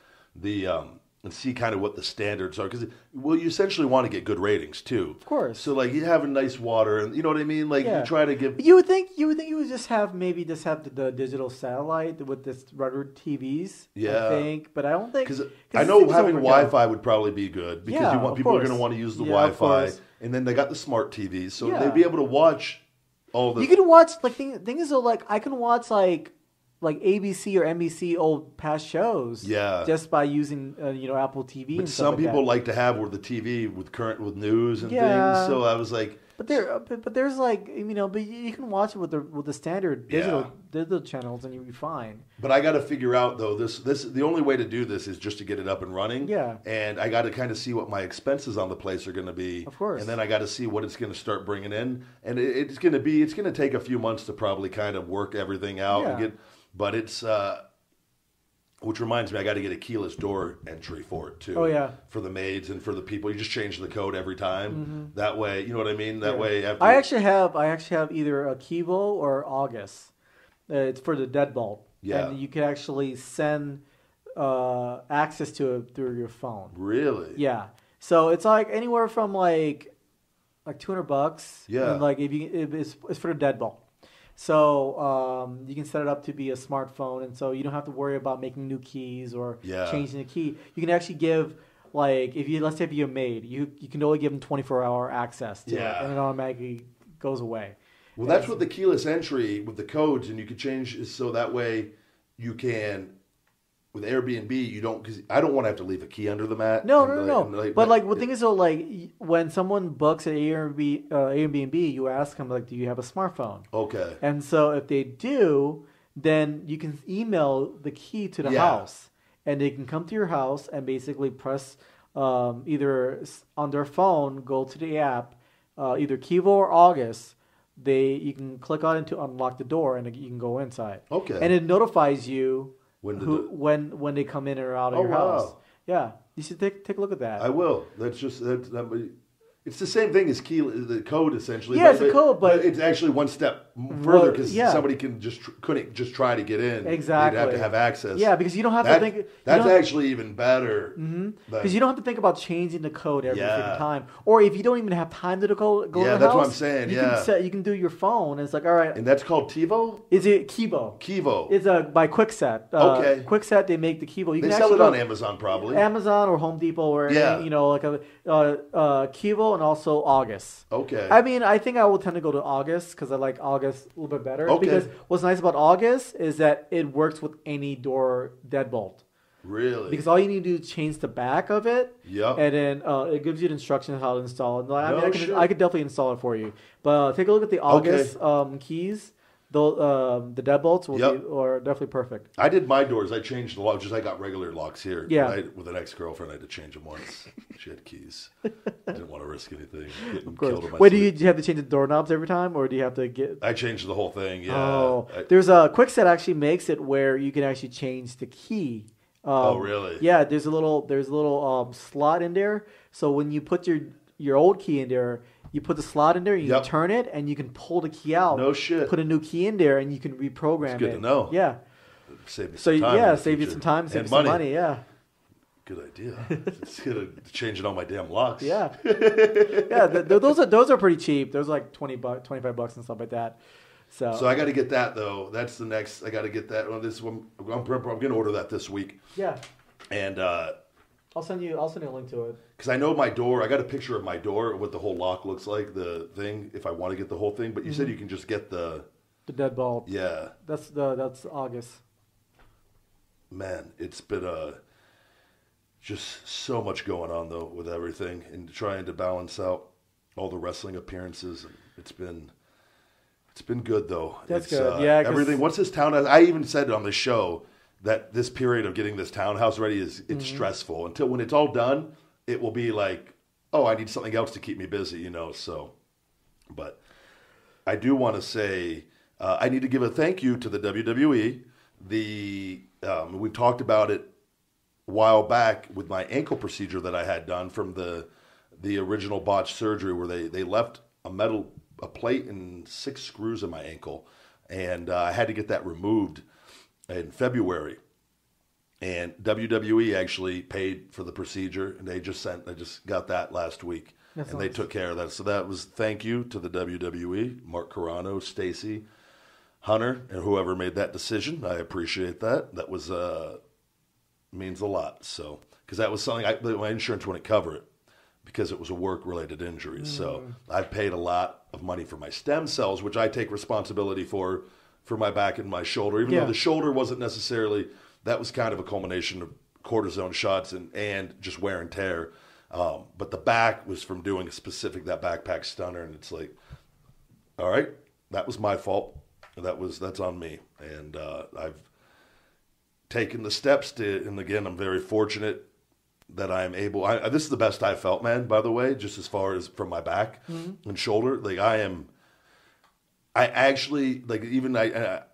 and see kind of what the standards are because you essentially want to get good ratings too. Of
course.
So like you have a nice water and you know what I mean. Like you try to give.
You would think you would just have the digital satellite with this regular TVs.
Yeah.
I think, but I don't think
because I know having Wi-Fi would probably be good because you want people are going to want to use the Wi-Fi. And then they got the smart TVs, so they'd be able to watch all the...
You can watch, like, thing is, though, like, I can watch, like ABC or NBC old past shows just by using, Apple TV and stuff
some people like to have with the TV with news and things, so I was like...
But there's like, but you can watch it with the standard digital channels and you'll be fine.
But I got to figure out though the only way to do this is just to get it up and running.
Yeah.
And I got to kind of see what my expenses on the place are going to be.
Of course.
And then I got to see what it's going to start bringing in, and it's going to take a few months to probably kind of work everything out and get. But it's. Which reminds me, I got to get a keyless door entry for it too.
Oh yeah.
For the maids and for the people, you just change the code every time. Mm-hmm. That way, you know what I mean. That way,
I actually have either a Kivo or August. It's for the deadbolt.
Yeah.
And you can actually send access to it through your phone.
Really?
Yeah. So it's like anywhere from like $200.
Yeah.
And like it's for the deadbolt. So you can set it up to be a smartphone, and so you don't have to worry about making new keys or changing the key. You can actually give, like, let's say if you're a maid, you can only give them 24-hour access to it, and it automatically goes away.
Well, that's what the keyless entry with the codes, and you can change so that way you can. With Airbnb, you don't, because I don't want to have to leave a key under the mat.
No. But the thing is, though, like when someone books at Airbnb, you ask them, like, do you have a smartphone?
Okay.
And so if they do, then you can email the key to the house, and they can come to your house and basically press either on their phone, go to the app, either Kivo or August. You can click on it to unlock the door, and you can go inside. Okay. And it notifies you. When they come in or out of your house. Wow. Yeah, you should take a look at that.
I will. That's just it's the same thing as the code essentially.
Yeah, it's a code, but
it's actually one step further because somebody couldn't just try to get in.
Exactly,
they'd have to have access.
Yeah, because you don't have to think.
That's actually even better.
Because you don't have to think about changing the code every single time, or if you don't even have time to go to the house.
Yeah, that's what I'm saying.
You can do your phone. And it's like, all right.
And that's called TiVo.
Is it Kivo?
Kivo.
It's by Kwikset.
Okay.
Kwikset, they make the Kivo.
They sell it on Amazon probably.
Amazon or Home Depot or like a Kivo and also August.
Okay.
I mean, I think I will tend to go to August because I like August a little bit better.
Okay.
Because what's nice about August is that it works with any door deadbolt.
Really?
Because all you need to do is change the back of it.
Yep.
And then it gives you the instructions how to install it. I could definitely install it for you. But take a look at the August keys. The deadbolts will
Yep.
be or definitely perfect.
I did my doors. I changed the lock. Just I got regular locks here.
Yeah.
With an ex-girlfriend, I had to change them once. She had keys. I didn't want to risk anything. Getting
Of course.
killed in my
Wait,
sleep.
do you have to change the doorknobs every time, or do you have to get?
I changed the whole thing. Yeah.
Oh, there's a Quickset actually makes it where you can actually change the key.
Oh, really?
Yeah, there's a little slot in there. So when you put your old key in there, you put the slot in there, you
Yep.
can turn it, and you can pull the key out.
No shit.
Put a new key in there, and you can reprogram
It's good
it.
to know.
Yeah.
Save me
So
some time. in the
save you
future.
some time, save
And
you some money. Yeah.
Good idea. It's good to changing all my damn locks.
Yeah. Yeah. Those are pretty cheap. Those are like $20, $25 and stuff like that.
So I got to get that though. That's the next. I got to get that. Well, this one, I'm going to order that this week.
Yeah.
And
I'll send you a link to it.
because I know my door, I got a picture of my door, what the whole lock looks like, the thing. If I want to get the whole thing, but you said you can just get the
deadbolt.
Yeah.
That's August.
Man, it's been just so much going on though with everything and trying to balance out all the wrestling appearances. And it's been good though.
That's
It's,
good. Yeah, 'cause-
everything. Once this townhouse, I even said on the show that this period of getting this townhouse ready it's stressful. Until when it's all done, it will be like, oh, I need something else to keep me busy, you know. So, but I do want to say I need to give a thank you to the WWE. We talked about it a while back with my ankle procedure that I had done from the original botched surgery where they left a plate and 6 screws in my ankle, and I had to get that removed in February. And WWE actually paid for the procedure, and I just got that last week,
That's
and they
nice.
took care of that. So that was thank you to the WWE, Mark Carrano, Stacy, Hunter, and whoever made that decision. I appreciate that. That was means a lot. So because that was something my insurance wouldn't cover it because it was a work-related injury. So I've paid a lot of money for my stem cells, which I take responsibility for my back and my shoulder. Even though the shoulder wasn't necessarily, that was kind of a culmination of cortisone shots and just wear and tear. But the back was from doing that backpack stunner, and it's like, all right, that was my fault. That's on me, and I've taken the steps and again, I'm very fortunate that I'm able. This is the best I felt, man. By the way, just as far as from my back and shoulder, like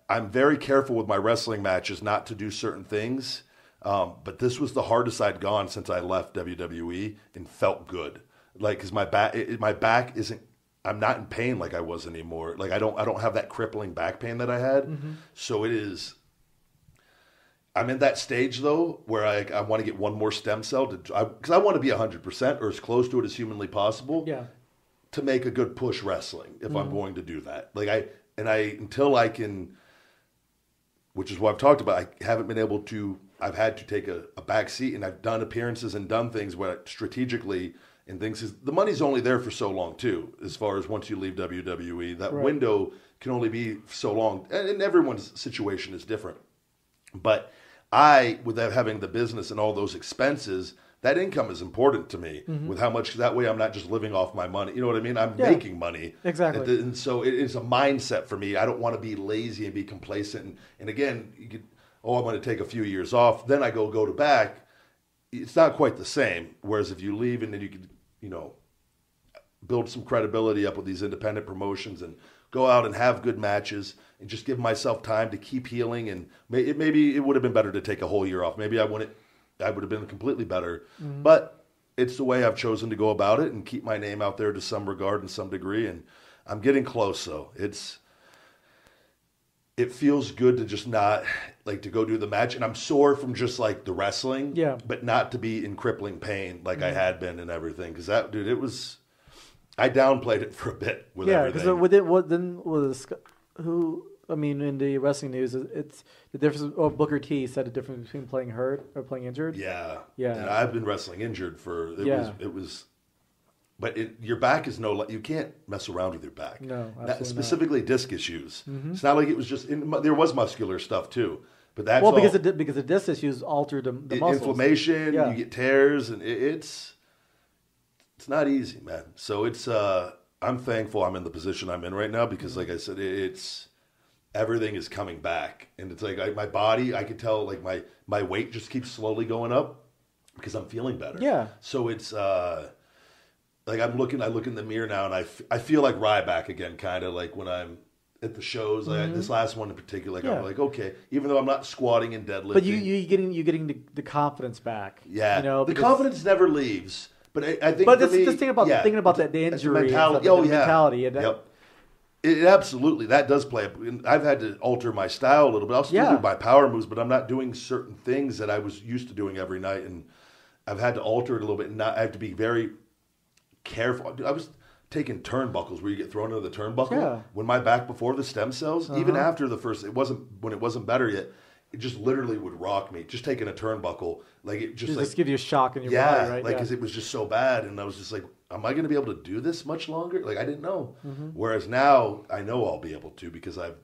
I'm very careful with my wrestling matches not to do certain things. But this was the hardest I'd gone since I left WWE and felt good. Like, cause my back isn't. I'm not in pain like I was anymore. Like I don't have that crippling back pain that I had. So it is. I'm in that stage though where I want to get one more stem cell because I want to be 100% or as close to it as humanly possible.
Yeah.
To make a good push wrestling if I'm going to do that. Until I can, which is what I've talked about, I haven't been able to. I've had to take a back seat, and I've done appearances and done things where strategically and things. The money's only there for so long too. As far as once you leave WWE, that window can only be so long, and everyone's situation is different. But without having the business and all those expenses, that income is important to me. With how much that way, I'm not just living off my money. You know what I mean? I'm making money
Exactly.
and so it is a mindset for me. I don't want to be lazy and be complacent. And again, you could. I'm going to take a few years off. Then I go to back. It's not quite the same. Whereas if you leave and then you can, build some credibility up with these independent promotions and go out and have good matches and just give myself time to keep healing. And maybe it would have been better to take a whole year off. Maybe I would have been completely better. But it's the way I've chosen to go about it and keep my name out there to some regard and some degree. And I'm getting close, though. It feels good to just not to go do the match, and I'm sore from just like the wrestling, but not to be in crippling pain like I had been and everything. Because it was, I downplayed it for a bit with everything.
Yeah, because in the wrestling news, it's the difference. Booker T said the difference between playing hurt or playing injured.
Yeah.
And
I've been wrestling injured it was. But your back is you can't mess around with your back.
No, absolutely
specifically disc issues. It's not like it was just, there was muscular stuff too. But that's
because the disc issues alter the muscles.
Inflammation, you get tears, and it's not easy, man. So I'm thankful I'm in the position I'm in right now because like I said, everything is coming back, and it's like my body, I could tell like my weight just keeps slowly going up because I'm feeling better.
Yeah.
So it's like I look in the mirror now, and I feel like Ryback again, kind of like when I'm at the shows. Like this last one in particular, like I'm like, okay, even though I'm not squatting and deadlifting,
but you getting the confidence back.
Yeah,
you know,
the confidence never leaves. But I think,
but
for me,
just thinking about the injury,
mentality.
And mentality. And
Yep. It absolutely, that does play. I've had to alter my style a little bit. I'll still do my power moves, but I'm not doing certain things that I was used to doing every night, and I've had to alter it a little bit. And I have to be very careful. I was taking turnbuckles where you get thrown into the turnbuckle.
Yeah.
When my back before the stem cells, even after the first, when it wasn't better yet. It just literally would rock me. Just taking a turnbuckle, like it just
give you a shock in your body, right?
Like because it was just so bad, and I was just like, "Am I going to be able to do this much longer?" Like I didn't know. Whereas now I know I'll be able to because I've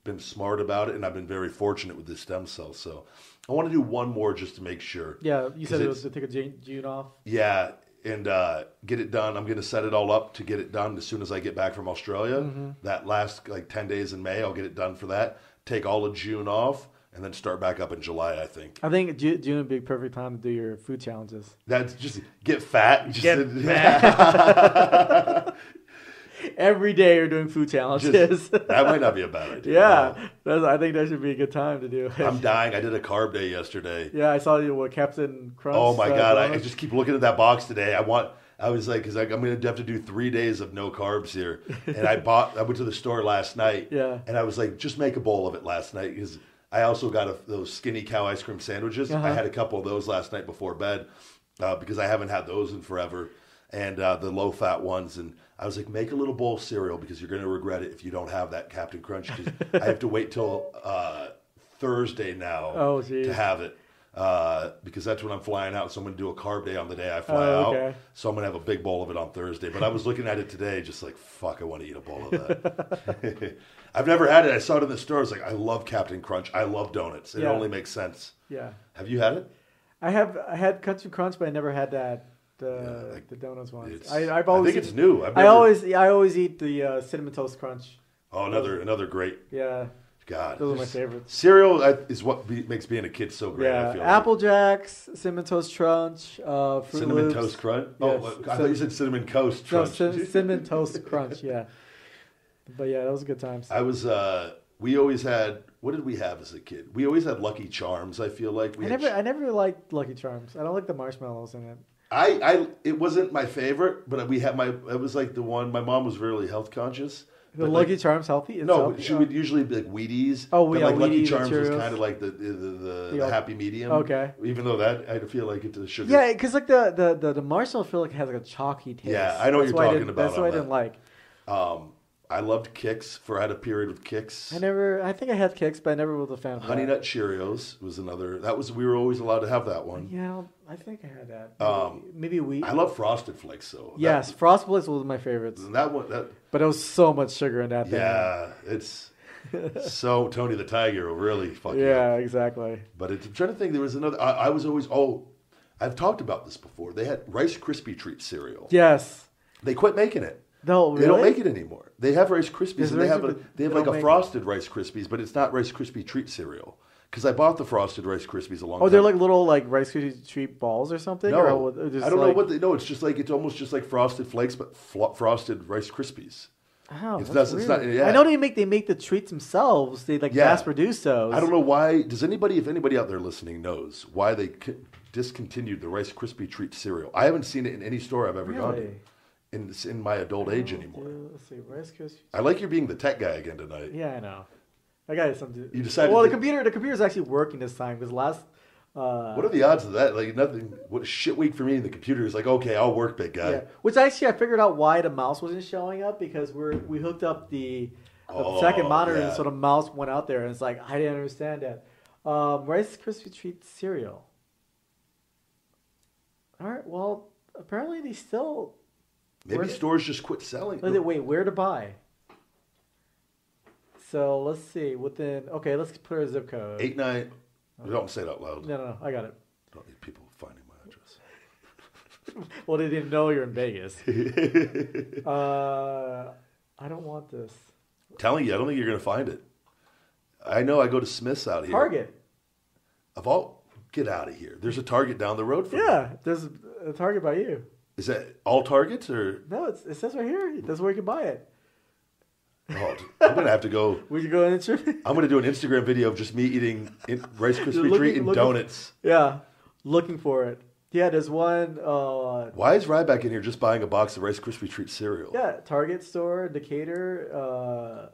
been smart about it, and I've been very fortunate with this stem cell. So I want to do one more just to make sure.
Yeah, you said it was to take a June off.
Yeah, and get it done. I'm going to set it all up to get it done as soon as I get back from Australia. That last 10 days in May, I'll get it done for that. Take all of June off. And then start back up in July, I think.
I think June would be a perfect time to do your food challenges.
That's just get fat.
Get fat. Every day you're doing food challenges.
That might not be a bad idea.
Yeah, I think that should be a good time to do it.
I'm dying. I did a carb day yesterday.
Yeah, I saw you with Captain Crunch.
Oh my God. I just keep looking at that box today. I was like, because I'm going to have to do 3 days of no carbs here. And I went to the store last night.
Yeah.
And I was like, just make a bowl of it last night because I also got those skinny cow ice cream sandwiches. I had a couple of those last night before bed because I haven't had those in forever, and the low-fat ones. And I was like, make a little bowl of cereal because you're going to regret it if you don't have that Captain Crunch. Because I have to wait till Thursday now to have it because that's when I'm flying out. So I'm going to do a carb day on the day I fly out. So I'm going to have a big bowl of it on Thursday. But I was looking at it today just like, fuck, I want to eat a bowl of that. I've never had it. I saw it in the store. I was like, I love Captain Crunch. I love donuts. It only makes sense.
Yeah.
Have you had it?
I had Country Crunch, but I never had that the donuts ones.
I think it's new.
I always eat the Cinnamon Toast Crunch.
Oh, another great.
Yeah.
God,
those are my favorites.
Cereal is what makes being a kid so great.
Yeah,
I feel
Apple Jacks, Cinnamon Toast Crunch, Fruit
Cinnamon
Loops.
Toast Crunch.
Yes.
Oh, I thought you said Cinnamon Coast Crunch.
No, Cinnamon Toast Crunch. Yeah, but yeah, that was good times.
I was. We always had. What did we have as a kid? We always had Lucky Charms. I feel like
I never liked Lucky Charms. I don't like the marshmallows in it.
It wasn't my favorite, but it was like the one. My mom was really health conscious.
The Lucky Charms healthy?
No, she would usually be like Wheaties.
Oh, yeah,
but like Lucky
Wheaties,
Charms was
Cheerios.
kind of like the happy medium.
Okay.
Even though that I feel like it's the sugar.
Yeah, because like the marshmallow I feel like it has like a chalky taste.
Yeah, I know what you're talking about.
That's what I didn't like.
I loved Kix. I had a period with Kix.
I think I had Kix, but I never was a fan of
Honey Nut Cheerios was another. We were always allowed to have that one.
Yeah, I think I had that. Maybe wheat.
I love Frosted Flakes though.
Yes, Frosted Flakes was my favorites.
That one.
But there was so much sugar in that thing.
Yeah, it's so Tony the Tiger will really fuck you
Yeah,
up.
exactly.
But I'm trying to think. There was another. I was always. I've talked about this before. They had Rice Krispie treat cereal.
Yes.
They quit making it.
No, really?
They don't make it anymore. They have Rice Krispies,
Is
and they have like a frosted Rice Krispies, but it's not Rice Krispie treat cereal. Because I bought the frosted Rice Krispies a long time.
Oh, they're like little like Rice Krispie treat balls or something.
No,
or
I don't know what. No, it's just like it's almost just like Frosted Flakes, but frosted Rice Krispies.
Oh,
it's not. Yeah.
I know they make the treats themselves. They mass produce those.
I don't know why. If anybody out there listening knows why they discontinued the Rice Krispie treat cereal? I haven't seen it in any store I've ever gone to. In my adult age anymore.
Let's see, Rice Krispies.
I like you being the tech guy again tonight.
Yeah, I know. I got something.
You decided.
Well, the computer's actually working this time because last.
What are the odds of that? Like nothing. What a shit week for me. And the computer is like, okay, I'll work, big guy.
Yeah. Which actually, I figured out why the mouse wasn't showing up because we hooked up the second monitor, and so the mouse went out there, and it's like I didn't understand that. Rice Krispie treat cereal. All right. Well, apparently they still.
Maybe stores just quit selling.
Wait, where to buy? So let's see. Let's put our zip code.
89. Don't say it out loud.
No, I got it.
Don't need people finding my address.
Well, they didn't know you're in Vegas. I don't want this.
I'm telling you, I don't think you're going to find it. I know I go to Smith's out here.
Target.
Get out of here. There's a Target down the road from me.
Yeah, there's a Target by you.
Is that all Targets or?
No, it says right here. That's where you can buy it.
Oh, I'm gonna have to go.
We can go in and
I'm gonna do an Instagram video of just me eating Rice Krispie treat and donuts.
Yeah, looking for it. Yeah, there's one.
Why is Ryback in here just buying a box of Rice Krispie treat cereal?
Yeah, Target store, Decatur.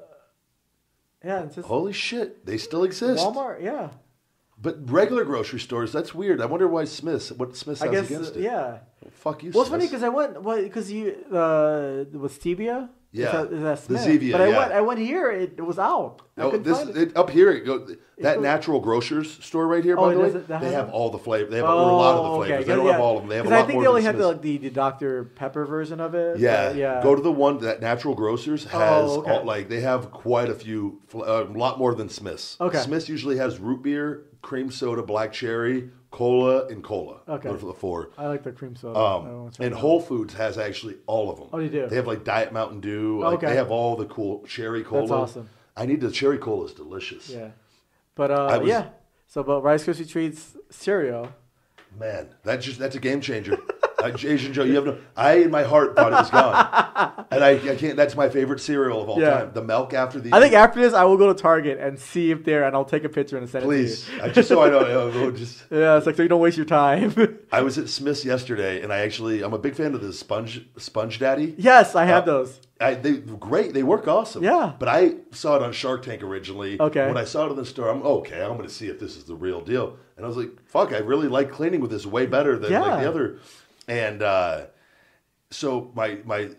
Yeah, it's just
Holy shit, they still exist.
Walmart. Yeah,
But regular grocery stores, that's weird. I wonder why what Smith's has against it.
Yeah.
Well, fuck you,
Well, it's
Smith's.
funny because I went because you with stevia.
Yeah,
is that Smith?
the Zevia,
But
yeah.
I went here. It was out. I couldn't find it.
Up here, that Natural Grocers store right here, by the way, they have all the flavors. They have a lot of the flavors. They don't have all of them. They have a lot more.
I think they only have the Dr. Pepper version of it.
Yeah,
yeah.
Go to the one that Natural Grocers has.
Okay.
They have quite a few, a lot more than Smith's.
Okay.
Smith's usually has root beer, cream soda, black cherry, cola, and cola.
Okay.
Those are the four.
I like the cream soda.
And Whole Foods has actually all of them.
Oh, they do?
They have like Diet Mountain Dew.
Okay.
They have all the cool cherry cola.
That's awesome.
I need the cherry cola. Is delicious.
Yeah. But yeah. So, but Rice Krispie Treats cereal.
Man, that's a game changer. Asian Joe, you have no. I in my heart thought it was gone, and I can't. That's my favorite cereal of all time. The milk after the.
I think after this, I will go to Target and see if they're, and I'll take a picture and send it to you.
Please, just so I know.
Yeah, it's like so you don't waste your time.
I was at Smith's yesterday, and I'm a big fan of the Sponge Daddy.
Yes, I have those.
They're great. They work awesome.
Yeah.
But I saw it on Shark Tank originally.
Okay.
When I saw it in the store, I'm going to see if this is the real deal. And I was like, fuck, I really like cleaning with this way better than like the other. And so my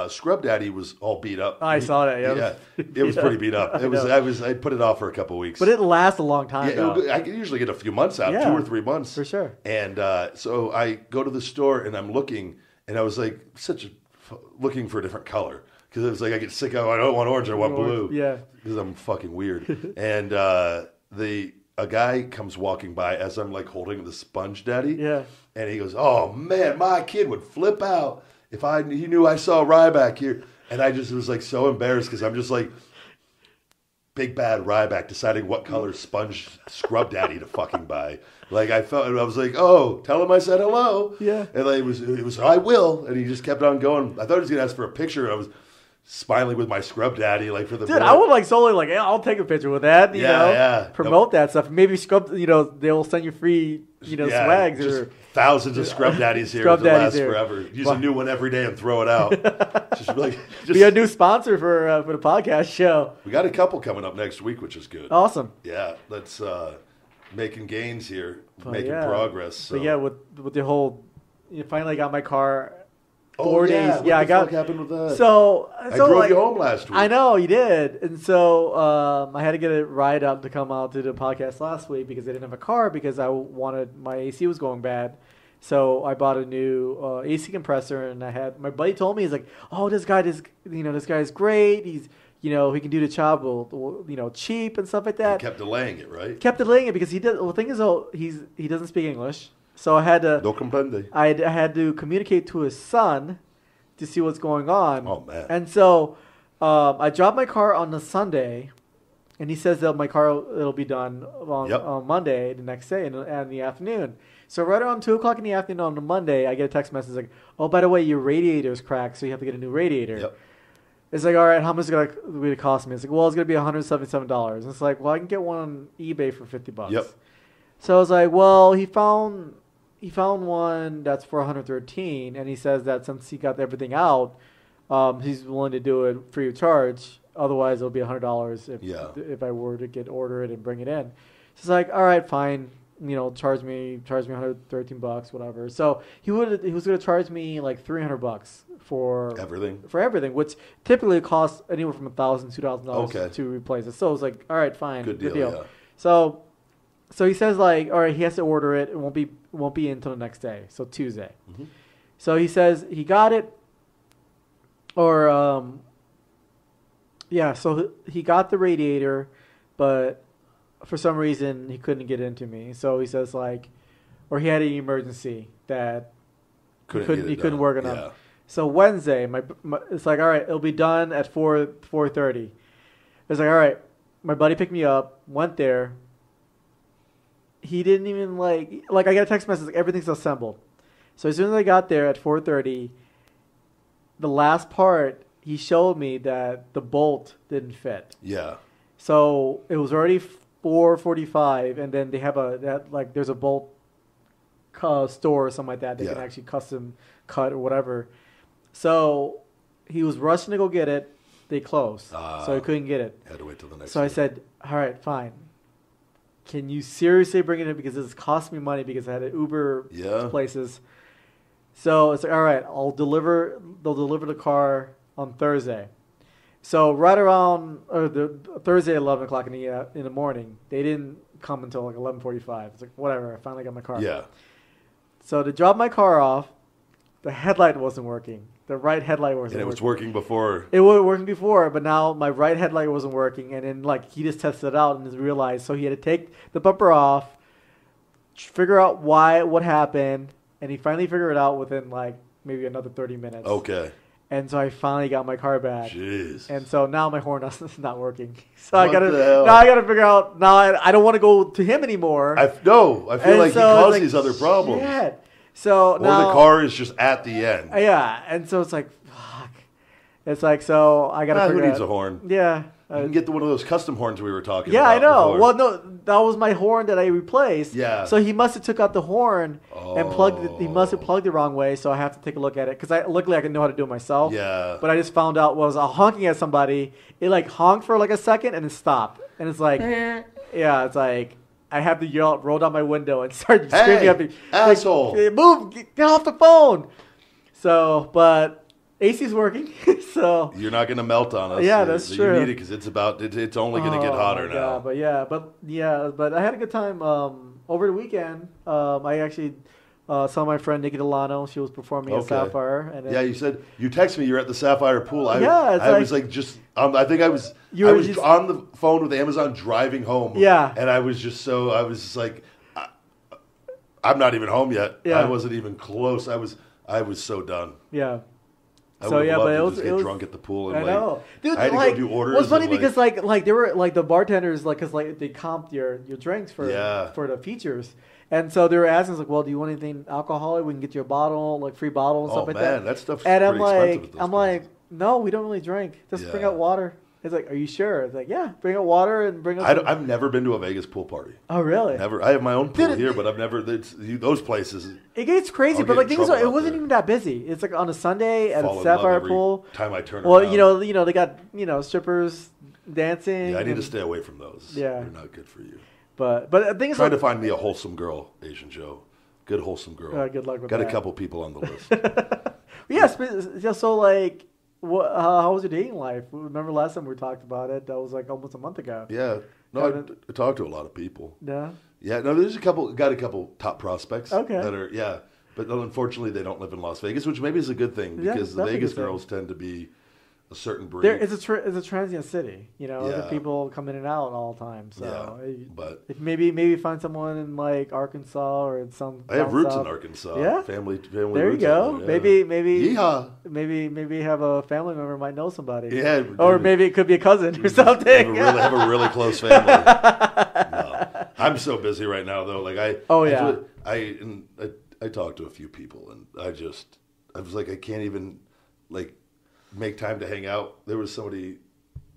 Scrub Daddy was all beat up.
I saw that.
Yeah. It was pretty beat up. I put it off for a couple of weeks.
But it lasts a long time.
Yeah, I can usually get a few months out, 2 or 3 months.
For sure.
And so I go to the store and I'm looking, and I was like, looking for a different color. Because it was like, I get sick of, I don't want orange, I want blue.
Yeah.
Because I'm fucking weird. And a guy comes walking by as I'm like holding the Sponge Daddy.
Yeah.
And he goes, oh man, my kid would flip out if he knew I saw Ryback here. And I just was like so embarrassed because I'm just like, big bad Ryback deciding what color Sponge Scrub Daddy to fucking buy. Like I was like, oh, tell him I said hello.
Yeah.
And like, it was I will. And he just kept on going. I thought he was gonna ask for a picture. And I was smiling with my Scrub Daddy, like for the.
Dude, I would like solely like, I'll take a picture with that. You know, promote that stuff. Maybe Scrub. They'll send you free. Swags
just
or
thousands of Scrub Daddies here that last forever. Use a new one every day and throw it out.
Be a new sponsor for the podcast show.
We got a couple coming up next week, which is good.
Awesome.
Yeah, let's making gains here, making progress. So.
But yeah, with the whole, finally got my car.
4
days.
What the fuck happened with that?
So
I drove you home last week.
I know you did, and so I had to get a ride up to come out to the podcast last week because I didn't have a car because I wanted my AC was going bad. So I bought a new AC compressor, and my buddy told me, he's like, "Oh, this guy is great. He's he can do the job, cheap and stuff like that."
He kept delaying it, right?
Kept delaying it because he did. Well, the thing is, he doesn't speak English. So I had to.
No comprende.
I had to communicate to his son to see what's going on.
Oh man!
And so I dropped my car on the Sunday, and he says that my car it'll be done on Monday, the next day, in the afternoon. So right around 2:00 in the afternoon on the Monday, I get a text message like, "Oh, by the way, your radiator's cracked, so you have to get a new radiator." Yep. It's like, all right, how much is it going to cost me? It's like, well, it's going to be $177. And it's like, well, I can get one on eBay for $50.
Yep.
So I was like, well, he found one that's for $113, and he says that since he got everything out, he's willing to do it free of charge. Otherwise, it'll be $100 if I were to order it and bring it in. So it's like, all right, fine, charge me $113, whatever. So he was going to charge me like $300 for everything, which typically costs anywhere from $1,000 to $2,000 to replace it. So I was like, all right, fine, good deal. Yeah. So he says like, all right, he has to order it. It won't be in until the next day, so Tuesday. Mm-hmm. So he says he got it, so he got the radiator, but for some reason he couldn't get into me. So he says like, or he had an emergency that he couldn't work on him. So Wednesday, it's like, all right, it'll be done at 4:30. It's like, all right, my buddy picked me up, went there. He didn't even like I got a text message, like, everything's assembled. So as soon as I got there at 4:30, the last part, he showed me that the bolt didn't fit.
Yeah.
So it was already 4:45, and then they have there's a bolt store or something like that. They can actually custom cut or whatever. So he was rushing to go get it. They closed, so he couldn't get it.
Had to wait till the next.
So I said, "All right, fine. Can you seriously bring it in, because this cost me money because I had to Uber to places." So it's like, all right, they'll deliver the car on Thursday. So right around Thursday at 11 o'clock in the morning, they didn't come until like 11:45. It's like, whatever, I finally got my car.
Yeah.
So to drop my car off, the headlight wasn't working. The right headlight wasn't working.
And it was working before.
It was working before, but now my right headlight wasn't working. And then he just tested it out and just realized. So he had to take the bumper off, figure out what happened. And he finally figured it out within maybe another 30 minutes.
Okay.
And so I finally got my car back.
Jeez.
And so now my horn is not working. So
What
I gotta
the hell?
now I gotta figure out. Now I don't want to go to him anymore.
I feel like he caused these other problems.
Shit. So
Or
now
the car is just at the end.
yeah, and so it's like, fuck. It's like, so I gotta figure
who needs
out.
a horn?
Yeah.
You can get one of those custom horns we were talking
Yeah,
about.
I know.
before.
Well, no, that was my horn that I replaced.
Yeah.
So he must have took out the horn and plugged it. He must have plugged it the wrong way. So I have to take a look at it because luckily I can know how to do it myself.
Yeah.
But I just found out was honking at somebody. It honked for a second and it stopped. And it's like, yeah, it's like I have to yell, roll down my window and start screaming at me,
asshole!
Move, get off the phone. So, but. AC's working, so
you're not going to melt on us.
Yeah, that's true.
You need it because it's only going to get hotter now.
But I had a good time over the weekend. I actually saw my friend Nikki Delano. She was performing at Sapphire. And
you said you texted me. You're at the Sapphire pool. I was I think I was on the phone with Amazon driving home.
Yeah,
and I was just like, I'm not even home yet.
Yeah.
I wasn't even close. I was so done.
Yeah.
But it was drunk at the pool. And
I know, dude.
I had to go do orders.
It was funny because they were the bartenders because they comped your drinks for the features, and so they were asking us well, do you want anything alcoholic? We can get you a bottle, free bottle and stuff like that.
That stuff's
and
pretty expensive.
I'm like, no, we don't really drink. Just bring out water. It's like, are you sure? It's like, yeah, bring out water and bring out.
I've never been to a Vegas pool party.
Oh, really?
Never. I have my own pool here, but I've never. Those places.
It gets crazy, but it wasn't even that busy. It's on a Sunday at a Sapphire pool.
Time I turn
around.
Well,
they got strippers dancing.
Yeah, I need to stay away from those.
Yeah,
they're not good for you.
But the thing is,
trying to find me a wholesome girl, Asian Joe. Good wholesome girl.
Good luck with
that.
Got
a couple people on the list.
Yes, so how was your dating life? Remember last time we talked about it? That was almost a month ago.
Yeah. No, I talked to a lot of people.
Yeah.
Yeah. No, there's got a couple top prospects.
Okay.
That are but unfortunately they don't live in Las Vegas, which maybe is a good thing because the Vegas girls tend to be a certain breed.
It's a transient city. The people come in and out all the time. So
but
if maybe find someone in Arkansas or in some.
I have roots
south.
in Arkansas.
Yeah.
Family.
There
roots
you go.
There,
yeah.
Maybe.
Maybe have a family member might know somebody.
Yeah.
Or maybe it could be a cousin or something.
Have a really close family. No. I'm so busy right now though. I talked to a few people and I was like I can't even make time to hang out. There was somebody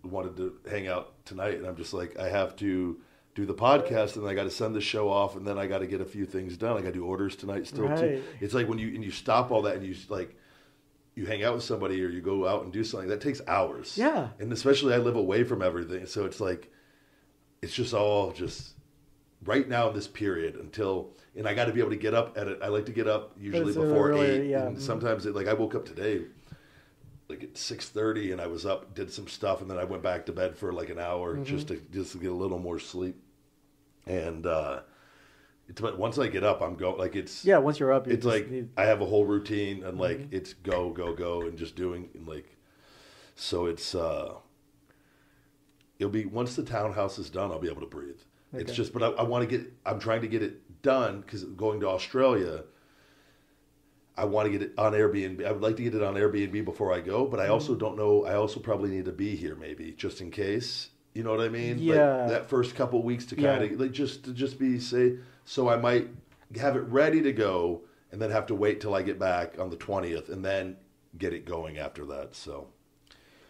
who wanted to hang out tonight, and I'm just like, I have to do the podcast, and I got to send the show off, and then I got to get a few things done. I got to do orders tonight still too. It's like when you stop all that and you hang out with somebody or you go out and do something that takes hours.
Yeah,
and especially I live away from everything, so it's just all right now in this period and I got to be able to get up at it. I like to get up usually before 8, and sometimes I woke up today. At 6:30, and I was up, did some stuff, and then I went back to bed for an hour just to get a little more sleep. And but once I get up, I'm go
once you're up,
I have a whole routine and it's go and just doing and so it's it'll be once the townhouse is done, I'll be able to breathe. Okay. It's just, but I'm trying to get it done because going to Australia. I want to get it on Airbnb. I would like to get it on Airbnb before I go, but I also don't know. I also probably need to be here maybe just in case. You know what I mean?
Yeah.
Like that first couple weeks to kind of like just be safe. So I might have it ready to go, and then have to wait till I get back on the 20th, and then get it going after that. So.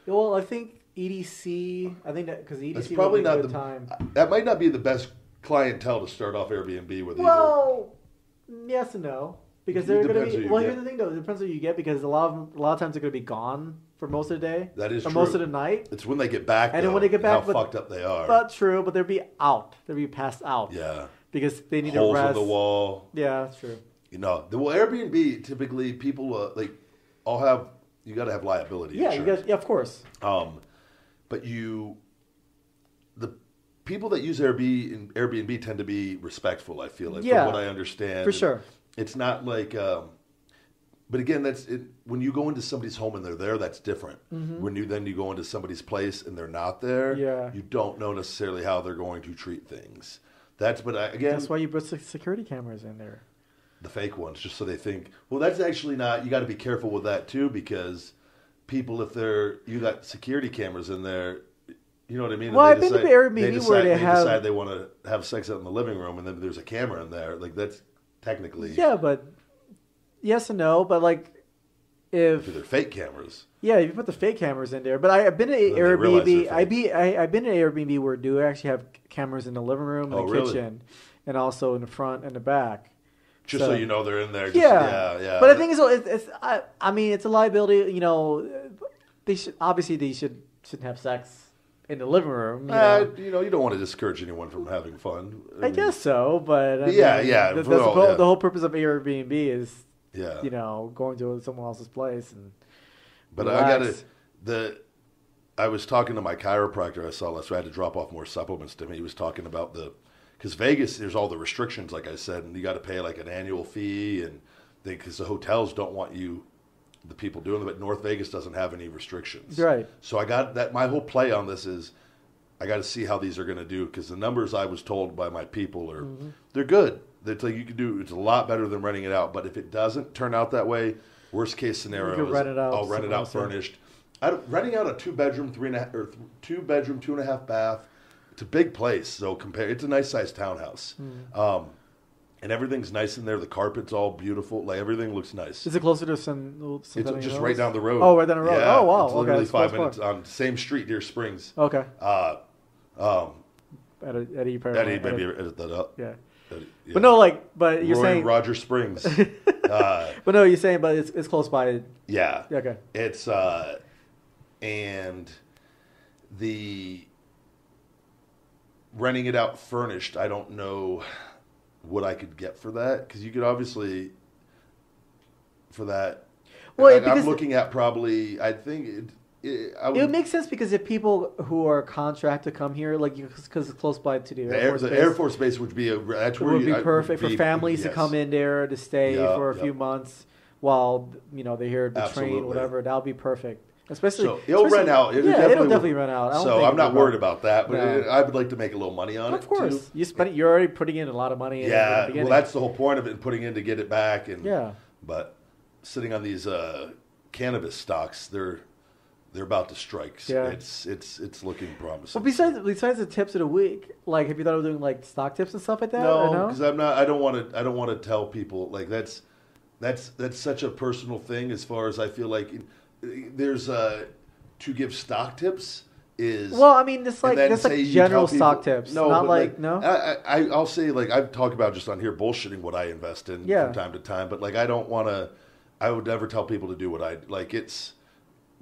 Well, I think EDC. I think that because EDC
That's probably
would be a
not
good
the
time.
That might not be the best clientele to start off Airbnb with.
Well, yes and no, because
It
they're going to
depends who
be.
you
Well,
get.
here's the thing, though. It depends who you get because a lot of times they're going to be gone for most of the day.
That is
or
true.
most of the night.
It's when they get back,
And then
though,
when they get back,
how
but-
fucked up they are.
But true, but they'll be out. They'll be passed out.
Yeah.
Because they need
Holes
to rest.
in the wall.
Yeah, that's true.
You know, well, Airbnb typically people like all have. You got to have liability.
Yeah, you
insurance.
got. Yeah, of course.
But the people that use Airbnb tend to be respectful. I feel like,
Yeah,
from what I understand,
for sure.
It's not like. But again, that's it. When you go into somebody's home and they're there, that's different. When you go into somebody's place and they're not there,
Yeah.
you don't know necessarily how they're going to treat things. Again,
That's why you put security cameras in there.
the fake ones, just so they think. Well, that's actually not. You got to be careful with that too, because people, if you got security cameras in there, you know what I mean.
Well,
And
I've been to Airbnb where they have-
decide they want to have sex out in the living room, and then there's a camera in there. Like that's technically
Yeah, but yes and no. But like, if
they're fake cameras.
yeah, if you put the fake cameras in there. But I've been to
Then they realize
Airbnb.
they're
I've been to Airbnb where do actually have cameras in the living room, and
Oh,
the
really?
kitchen, and also in the front and the back.
Just so you know they're in there. Just,
Yeah,
yeah.
But I think I mean, it's a liability. You know, they shouldn't have sex in the living room. You know?
you don't want to discourage anyone from having fun.
I guess so, but I
Yeah,
mean,
yeah,
That's
well, yeah.
the whole purpose of Airbnb is
Yeah.
going to someone else's place and.
But
relax.
I was talking to my chiropractor I saw last week. I had to drop off more supplements to him. He was talking about because Vegas, there's all the restrictions, like I said, and you got to pay like an annual fee, and because the hotels don't want the people doing it, but North Vegas doesn't have any restrictions.
Right.
So I got that. My whole play on this is I got to see how these are going to do, because the numbers I was told by my people are they're good. It's like you can do. It's a lot better than renting it out. But if it doesn't turn out that way, worst case scenario
could
is
rent it out
I'll rent it out
somewhere else,
furnished. Renting out a 2-bedroom, 2-bedroom, 2.5-bath. It's a big place, so it's a nice sized townhouse, and everything's nice in there. The carpet's all beautiful, like everything looks nice.
Is it closer to
It's
Centennial
just
Hills?
right down the road.
Oh, right down the road.
Yeah,
Oh, wow.
It's literally
Okay,
5
close
minutes
by.
on the same street, Deer Springs.
Okay.
Eddie, maybe edit that up.
Yeah.
Eddie, yeah.
But no, you're
Roy
saying.
Roger Springs.
But no, you're saying, but it's close by.
Yeah.
Okay.
It's and the renting it out furnished, I don't know what I could get for that, because you could obviously for that.
Well,
I'm
because
looking at probably. I think
it would make sense because if people who are contracted come here, because it's close by to the Air Force Base,
Air Force Base would be
it would be perfect for families to come in there to stay for a few months while they're here to
Absolutely.
train, whatever. That would be perfect. Especially,
so it'll rent out.
It'll definitely rent out.
So I'm not worried about that, but
No.
I would like to make a little money on it.
Of course,
too.
you're already putting in a lot of money.
Yeah,
in
well, that's the whole point of it, putting in to get it back. And
Yeah.
but sitting on these cannabis stocks, they're about to strike. So
Yeah.
it's looking promising.
Well, besides the tips of the week, have you thought of doing stock tips and stuff like that?
No,
or
because I'm not. I don't want to tell people that's such a personal thing. As far as I feel like there's to give stock tips is.
Well, I mean, it's
and then
that's
say you
general
tell
stock
people-
tips.
No,
not
but
no.
I'll say I've talked about just on here bullshitting what I invest in
Yeah.
from time to time, but I don't want to. I would never tell people to do what I like.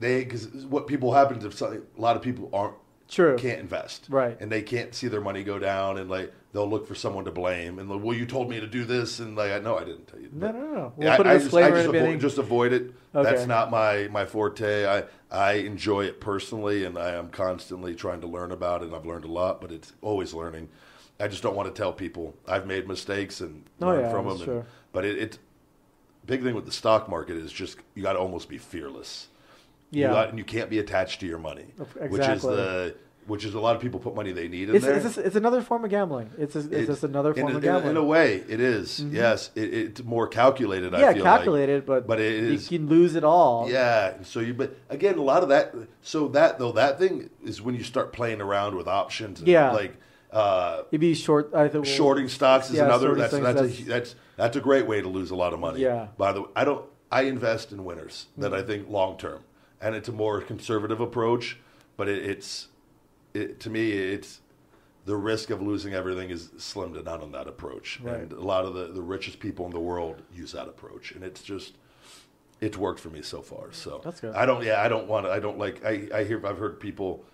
Because what people happens if a lot of people can't invest,
Right.
and they can't see their money go down, and they'll look for someone to blame, and well, you told me to do this, and no, I didn't tell you.
No. We'll put a disclaimer in the beginning.
Just avoid it.
Okay.
That's not my forte. I enjoy it personally, and I am constantly trying to learn about it, and I've learned a lot, but it's always learning. I just don't want to tell people I've made mistakes and learn from them.
that's true.
But it's big thing with the stock market is just you got to almost be fearless.
Yeah.
And you can't be attached to your money, which is
Exactly.
which is a lot of people put money they need in there.
It's another form of gambling. It's just another form of gambling.
In a way, it is. Mm-hmm. Yes, it's more calculated.
Yeah,
I feel
calculated,
like.
but
it is.
You can lose it all.
Yeah. So but again, a lot of that. So that thing is when you start playing around with options. And like
it'd be short. I think
shorting stocks is another.
Stocks,
that's a great way to lose a lot of money.
Yeah.
By the way, I invest in winners that I think long term, and it's a more conservative approach. But to me, it's the risk of losing everything is slim to none on that approach.
Right.
And a lot of the richest people in the world use that approach, and it's worked for me so far. So
that's good.
I've heard people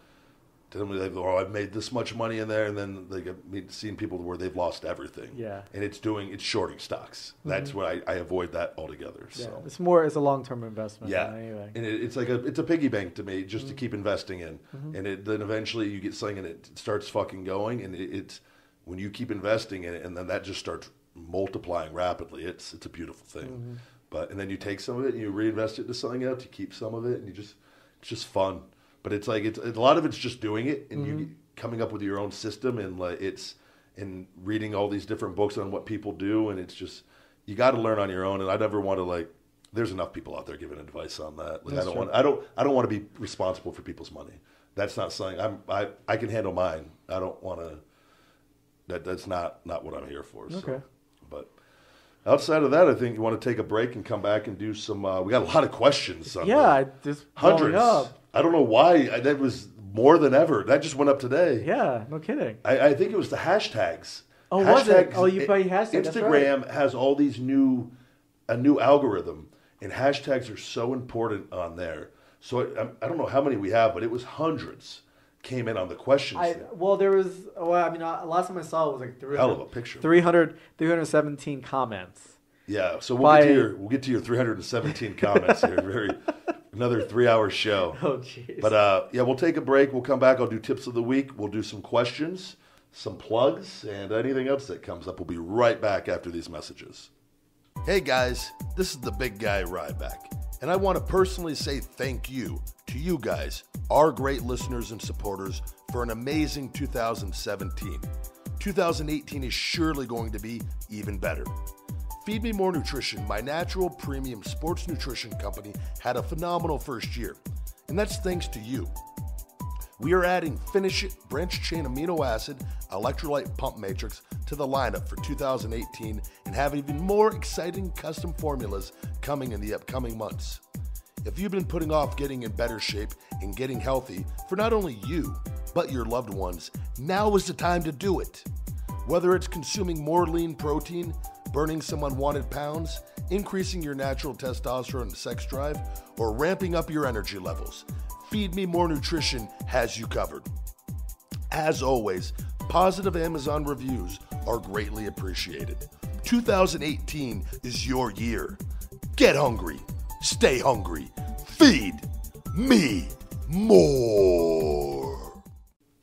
tell me I've made this much money in there, and then I've seen people where they've lost everything.
Yeah.
And it's shorting stocks. That's what I avoid that altogether.
Yeah.
So
It's a long-term investment.
Yeah.
Anyway.
And it's a piggy bank to me just to keep investing in. And then eventually you get something and it starts fucking going, and it's when you keep investing in it, and then that just starts multiplying rapidly. It's a beautiful thing. And then you take some of it and you reinvest it into something else, you keep some of it, and it's just fun. But it's like a lot of it's just doing it, and you coming up with your own system, and and reading all these different books on what people do, and it's just you got to learn on your own. And I never want to there's enough people out there giving advice on that. I don't want to be responsible for people's money. That's not something I can handle mine. I don't want to. That's not what I'm here for. So.
Okay.
But outside of that, I think you want to take a break and come back and do some. We got a lot of questions.
Just
hundreds.
Up.
I don't know why. That was more than ever. That just went up today.
Yeah, no kidding.
I think it was the hashtags.
Oh, was it? Oh, you probably hashtags.
Instagram has all these a new algorithm, and hashtags are so important on there. So I don't know how many we have, but it was hundreds came in on the questions.
There was. Last time I saw it was like 300.
Hell of a picture.
317 comments.
Yeah, so we'll get to your 317 comments here. Another 3-hour show.
Oh, jeez.
But we'll take a break. We'll come back. I'll do tips of the week. We'll do some questions, some plugs, and anything else that comes up. We'll be right back after these messages. Hey guys, this is the big guy Ryback, and I want to personally say thank you to you guys, our great listeners and supporters, for an amazing 2017. 2018 is surely going to be even better. Feed Me More Nutrition, my natural premium sports nutrition company, had a phenomenal first year, and that's thanks to you. We are adding Finish It branched chain amino acid electrolyte pump matrix to the lineup for 2018 and have even more exciting custom formulas coming in the upcoming months. If you've been putting off getting in better shape and getting healthy for not only you, but your loved ones, now is the time to do it. Whether it's consuming more lean protein, burning some unwanted pounds, increasing your natural testosterone and sex drive, or ramping up your energy levels, Feed Me More Nutrition has you covered. As always, positive Amazon reviews are greatly appreciated. 2018 is your year. Get hungry, stay hungry, feed me more.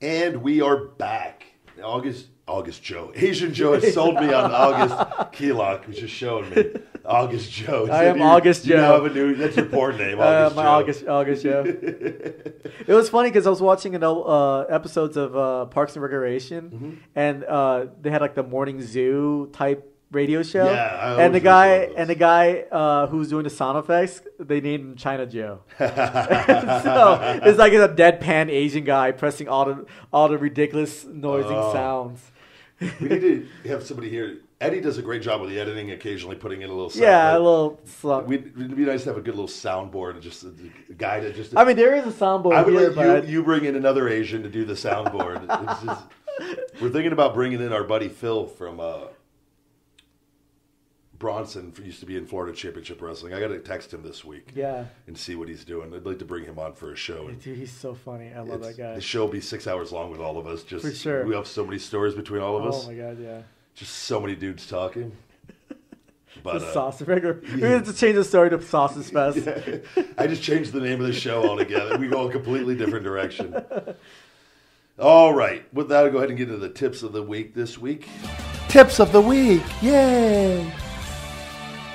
And we are back. August Joe. Asian Joe has sold me on August Keelock, who's just showing me. August Joe.
I am August Joe.
That's your porn name, August Joe.
August Joe. It was funny because I was watching episodes of Parks and Recreation, and they had like the morning zoo type radio show.
Yeah,
and the guy who's doing the sound effects, they named him China Joe. So it's like a deadpan Asian guy pressing all the ridiculous noising sounds.
We need to have somebody here. Eddie does a great job with the editing, occasionally putting in a little sound.
Yeah, a little slump.
It'd be nice to have a good little soundboard and just a guy to just...
I mean, there is a soundboard
I would
here,
let you bring in another Asian to do the soundboard. We're thinking about bringing in our buddy Phil from Bronson, used to be in Florida Championship Wrestling. I got to text him this week and see what he's doing. I'd like to bring him on for a show.
Dude, he's so funny. I love that guy.
The show will be 6 hours long with all of us. Just,
for sure.
We have so many stories between all of us.
Oh, my God, yeah.
Just so many dudes talking. But,
sausage regular. We have to change the story to Sausage Fest.
Yeah. I just changed the name of the show altogether. We go a completely different direction. All right. With that, I'll go ahead and get into the tips of the week this week.
Tips of the week. Yay!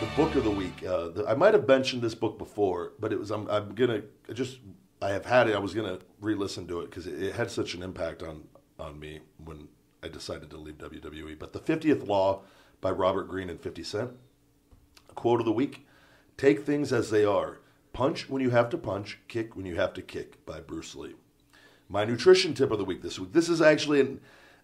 The book of the week. I might have mentioned this book before, but it was I'm gonna just I have had it. I was going to re-listen to it because it had such an impact on me when I decided to leave WWE. But the 50th Law by Robert Greene and 50 Cent. Quote of the week: "Take things as they are. Punch when you have to punch. Kick when you have to kick," by Bruce Lee. My nutrition tip of the week this week. This is actually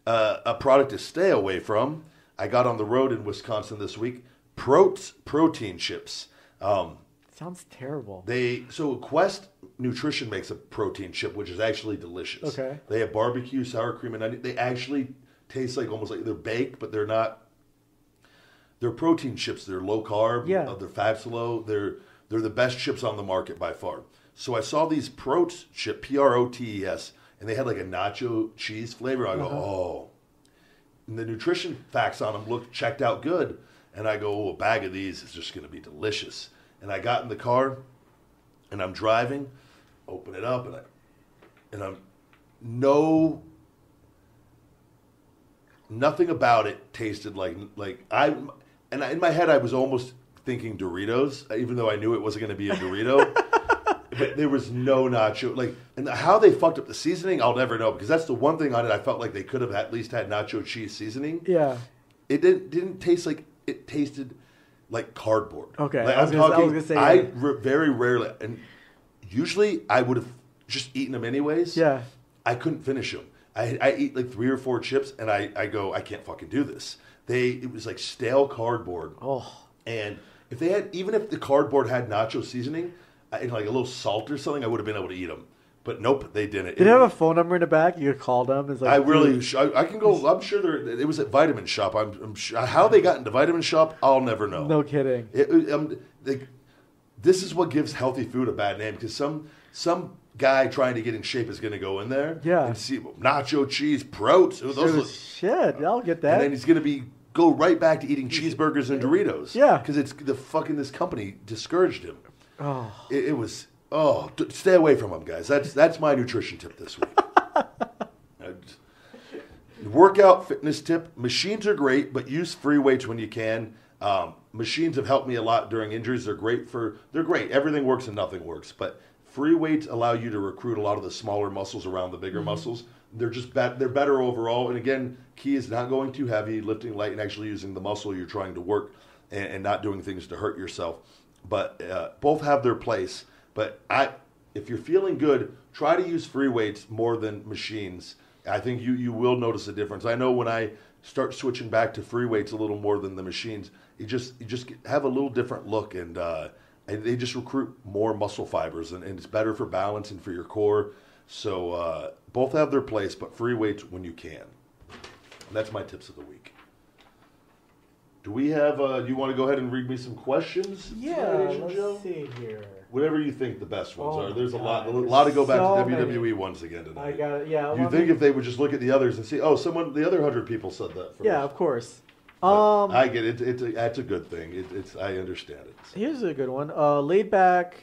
a product to stay away from. I got on the road in Wisconsin this week. Protein chips.
Sounds terrible.
So Quest Nutrition makes a protein chip, which is actually delicious.
Okay.
They have barbecue, sour cream, and onion. They actually taste like almost like they're baked, but they're not. They're protein chips. They're low carb.
Yeah.
Their fat's low. They're the best chips on the market by far. So I saw these Protes chip, Protes, and they had like a nacho cheese flavor. I go, oh. And the nutrition facts on them checked out good. And I go, oh, a bag of these is just going to be delicious. And I got in the car, and I'm driving, open it up, and nothing about it tasted in my head I was almost thinking Doritos, even though I knew it wasn't going to be a Dorito. But there was no nacho, and how they fucked up the seasoning, I'll never know, because that's the one thing on it I felt like they could have at least had nacho cheese seasoning.
Yeah.
It didn't taste like, it tasted like cardboard.
Okay,
like,
I was gonna say.
Very rarely, and usually I would have just eaten them anyways.
Yeah.
I couldn't finish them. I eat like 3 or 4 chips, and I go, I can't fucking do this. It was like stale cardboard.
Oh.
And even if the cardboard had nacho seasoning, and like a little salt or something, I would have been able to eat them. But nope, they didn't.
Did it have a phone number in the back? You could call them. It's like,
I can go. I'm sure it was at Vitamin Shop. I'm sure how they got into Vitamin Shop, I'll never know.
No kidding.
This is what gives healthy food a bad name, because some guy trying to get in shape is going to go in there, and see nacho cheese, Protes.
Shit, I'll get that.
And then he's going to go right back to eating cheeseburgers and Doritos.
Yeah,
because it's this company discouraged him.
Oh,
it was. Oh, stay away from them, guys. That's my nutrition tip this week. Workout fitness tip: machines are great, but use free weights when you can. Machines have helped me a lot during injuries. They're great. Everything works and nothing works. But free weights allow you to recruit a lot of the smaller muscles around the bigger muscles. They're just they're better overall. And again, key is not going too heavy, lifting light, and actually using the muscle you're trying to work, and not doing things to hurt yourself. But both have their place. But if you're feeling good, try to use free weights more than machines. I think you will notice a difference. I know when I start switching back to free weights a little more than the machines, you just have a little different look, and they just recruit more muscle fibers, and it's better for balance and for your core. So both have their place, but free weights when you can. And that's my tips of the week. Do we have? Do you want to go ahead and read me some questions?
Yeah, let's see here.
Whatever you think the best ones are. There's a lot to go back to WWE ones again tonight.
I got it. Yeah.
You think if they would just look at the others and see, the other 100 people said that first.
Yeah, of course.
I get it. That's a good thing. I understand it.
Here's a good one. Laidback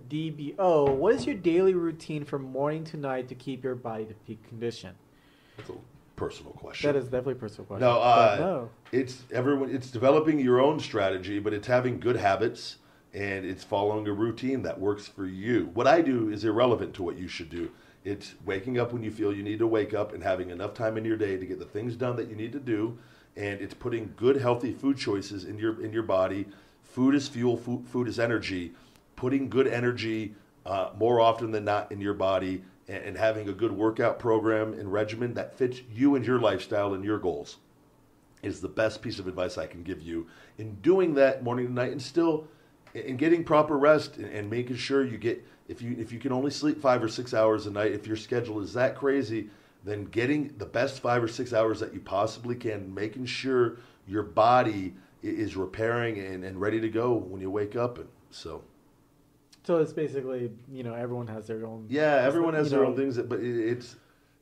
DBO. What is your daily routine from morning to night to keep your body to peak condition?
That's a personal question.
That is definitely a personal question.
No, it's developing your own strategy, but it's having good habits, and it's following a routine that works for you. What I do is irrelevant to what you should do. It's waking up when you feel you need to wake up and having enough time in your day to get the things done that you need to do, and it's putting good, healthy food choices in your body. Food is fuel. Food is energy. Putting good energy more often than not in your body, and having a good workout program and regimen that fits you and your lifestyle and your goals is the best piece of advice I can give you. In doing that morning to night, and still in getting proper rest, and making sure you get, if you can only sleep 5 or 6 hours a night, if your schedule is that crazy, then getting the best 5 or 6 hours that you possibly can, making sure your body is repairing and ready to go when you wake up. And so
it's basically, everyone has their own.
Yeah, everyone has their own things, but it's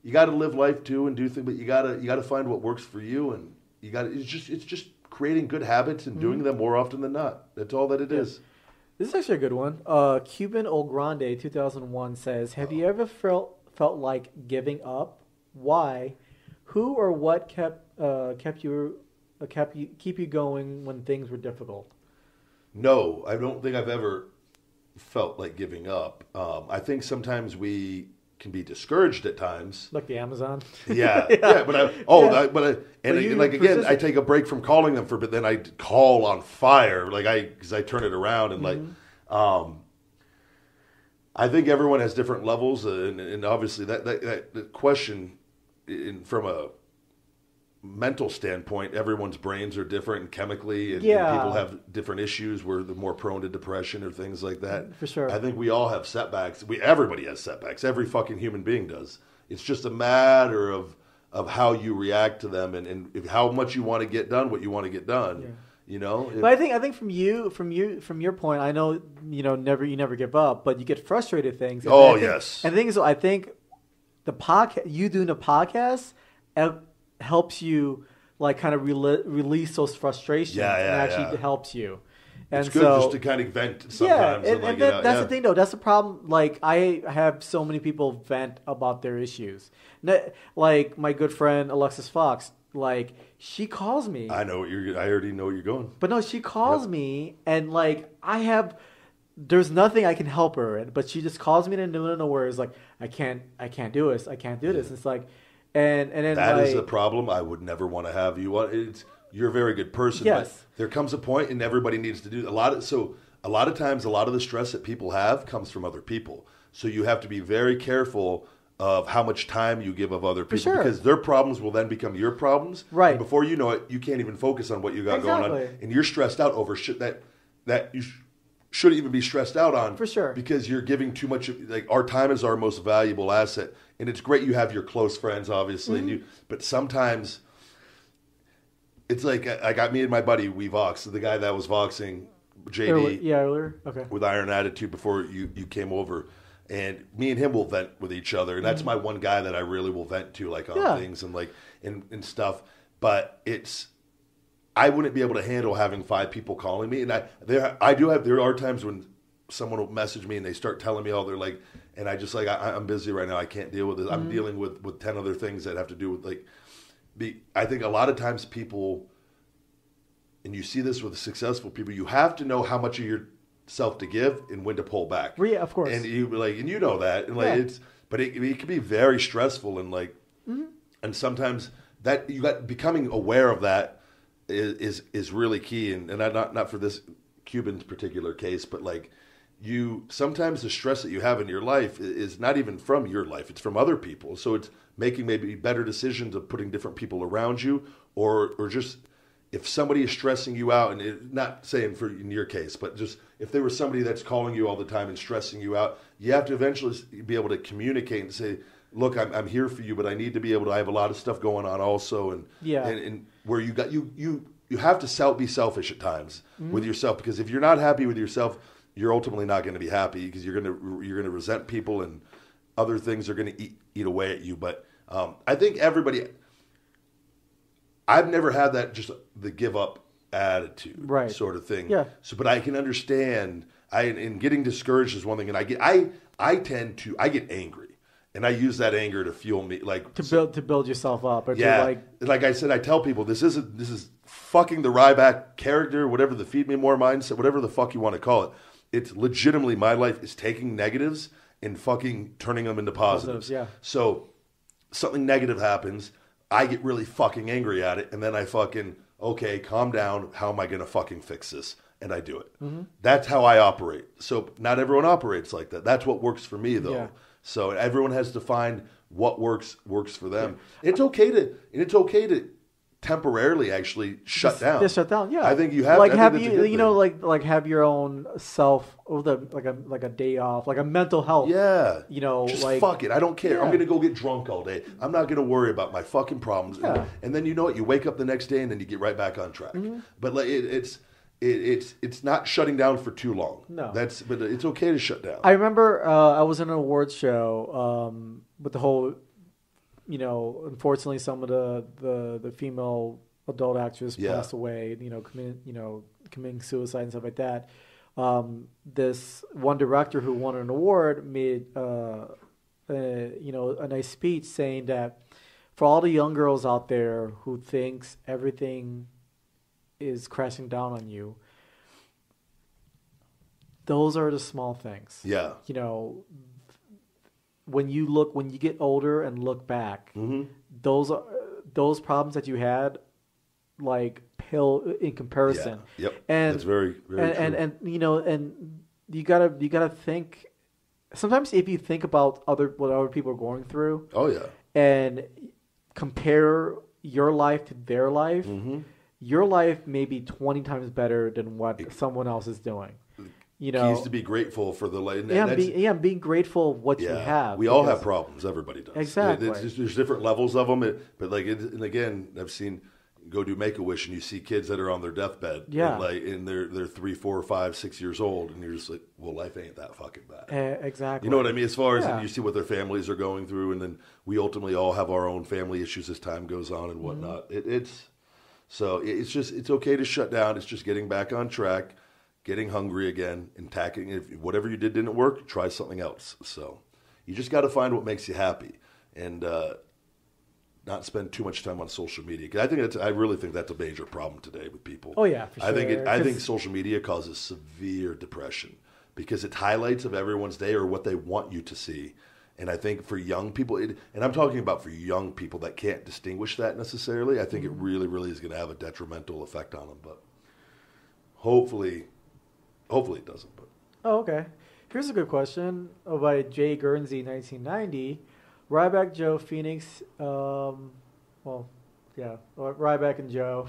you got to live life too and do things, but you got to find what works for you, and it's just creating good habits and doing them more often than not. That's all that it is.
This is actually a good one. Cuban El Grande 2001 says, "Have you ever felt like giving up? Why? Who or what keep you going when things were difficult?"
No, I don't think I've ever felt like giving up. I think sometimes we can be discouraged at times.
Like the Amazon.
Yeah,
Yeah.
Again, I take a break from calling them but then I call on fire, because I turn it around and I think everyone has different levels, and obviously that question, from a mental standpoint, everyone's brains are different and chemically, and people have different issues where they're more prone to depression or things like that.
For sure.
I think we all have setbacks. Everybody has setbacks. Every fucking human being does. It's just a matter of how you react to them and how much you want to get done, what you want to get done. Yeah.
But I think from your point, I know you never give up, but you get frustrated at things.
Yes.
And the thing is, I think the podcast, you doing the podcast, helps you kind of release those frustrations and actually helps you. And
it's good just to kind of vent sometimes.
That's the thing though. That's the problem. I have so many people vent about their issues. Like my good friend Alexis Fox. She calls me.
I already know where you're going.
But no, she calls me and there's nothing I can help her in, but she just calls me in the middle of nowhere. It's like I can't do this. I can't do this. It's like. And then
that is a problem I would never want to have. You're a very good person, but there comes a point, and everybody needs to do a lot of times, a lot of the stress that people have comes from other people. So you have to be very careful of how much time you give of other people, because their problems will then become your problems.
Right.
And before you know it, you can't even focus on what you got going on, and you're stressed out over shit that you shouldn't even be stressed out on.
For sure.
Because you're giving too much. Our time is our most valuable asset. And it's great you have your close friends, obviously, but sometimes it's like I got me and my buddy, we vox, the guy that was voxing, JD,
earlier, okay,
with Iron Attitude before you came over, and me and him will vent with each other, and that's my one guy that I really will vent to, on things and stuff. But I wouldn't be able to handle having 5 people calling me, and there are times when someone will message me and they start telling me all they're like. And I just I'm busy right now. I can't deal with this. I'm dealing with 10 other things that have to do with I think a lot of times people, and you see this with successful people, you have to know how much of yourself to give and when to pull back.
Yeah, of course.
And you that, and but it can be very stressful and sometimes that becoming aware of that is really key. And not for this Cuban's particular case, but sometimes the stress that you have in your life is not even from your life. It's from other people. So it's making maybe better decisions of putting different people around you or just if somebody is stressing you out, and not saying in your case, but just if there was somebody that's calling you all the time and stressing you out, you have to eventually be able to communicate and say, look, I'm here for you, but I need to be able to, I have a lot of stuff going on also. And where you have to be selfish at times with yourself, because if you're not happy with yourself, you're ultimately not going to be happy, because you're going to resent people and other things are going to eat away at you. But I think I've never had that, just the give up attitude sort of thing.
Yeah.
So, but I can understand. And getting discouraged is one thing, and I get angry, and I use that anger to fuel me,
to build yourself up. Or
like I said, I tell people this is fucking the Ryback character, whatever the feed me more mindset, whatever the fuck you want to call it. It's legitimately my life is taking negatives and fucking turning them into positives.
Yeah.
So something negative happens, I get really fucking angry at it, and then I fucking, okay, calm down. How am I going to fucking fix this? And I do it. That's how I operate. So not everyone operates like that. That's what works for me, though. Yeah. So everyone has to find what works for them. Yeah. It's okay to temporarily actually shut down.
Just shut down. Yeah.
I think you have
have your own self like a day off, like a mental health.
Yeah.
Just
fuck it. I don't care.
Yeah.
I'm going to go get drunk all day. I'm not going to worry about my fucking problems.
Yeah.
And then you know what? You wake up the next day and then you get right back on track. But it's not shutting down for too long.
No.
But it's okay to shut down.
I remember I was in an awards show with the whole, unfortunately some of the female adult actors passed away, committing suicide and stuff like that. This one director who won an award made a nice speech saying that for all the young girls out there who thinks everything is crashing down on you, those are the small things.
Yeah.
You know, when you get older and look back, those problems that you had, like, pale in comparison.
Yeah. Yep.
And
that's very, very true.
And you know, and you gotta think. Sometimes if you think about what other people are going through,
oh yeah,
and compare your life to their life, your life may be 20 times better than what someone else is doing. You know,
keys to be grateful for the light.
Being grateful of what you have.
We all have problems. Everybody does.
Exactly.
There's different levels of them, but like, and again, I've seen. Go do Make-A-Wish and you see kids that are on their deathbed, and they're 3, 4, 5, 6 years old, and you're just like, well, life ain't that fucking bad.
Exactly.
You know what I mean? As far as and you see what their families are going through, and then we ultimately all have our own family issues as time goes on and whatnot. It's okay to shut down. It's just getting back on track, getting hungry again, and tackling. If whatever you did didn't work, try something else. So you just got to find what makes you happy, and not spend too much time on social media. I really think that's a major problem today with people.
Oh yeah, for sure.
I think social media causes severe depression because it highlights of everyone's day or what they want you to see. And I think for young people, and I'm talking about for young people that can't distinguish that necessarily, I think it really, really is going to have a detrimental effect on them. But hopefully it doesn't. But
okay. Here's a good question by Jay Guernsey, 1990. Ryback, Joe, Phoenix, Ryback and Joe.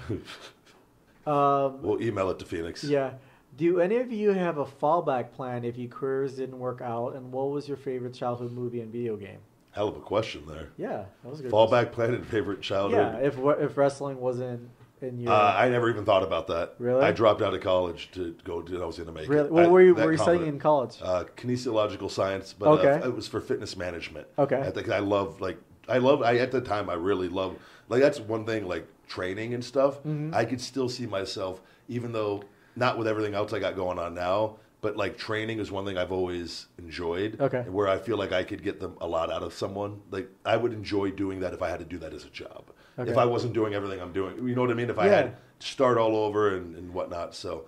We'll email it to Phoenix.
Yeah. Do any of you have a fallback plan if your careers didn't work out, and what was your favorite childhood movie and video game?
Hell of a question there.
Yeah, that was a good
fallback plan and favorite childhood.
Yeah, if wrestling wasn't in your...
I never even thought about that.
Really?
I dropped out of college to go. I was going to make
really?
it.
What were you studying in college?
Kinesiological science, but it was for fitness management.
Okay.
I think at the time I really loved, like, that's one thing, like training and stuff. I could still see myself, even though not with everything else I got going on now, but like training is one thing I've always enjoyed.
Okay.
Where I feel like I could get a lot out of someone. Like, I would enjoy doing that if I had to do that as a job. Okay. If I wasn't doing everything I'm doing, you know what I mean? If I had to start all over and whatnot. So,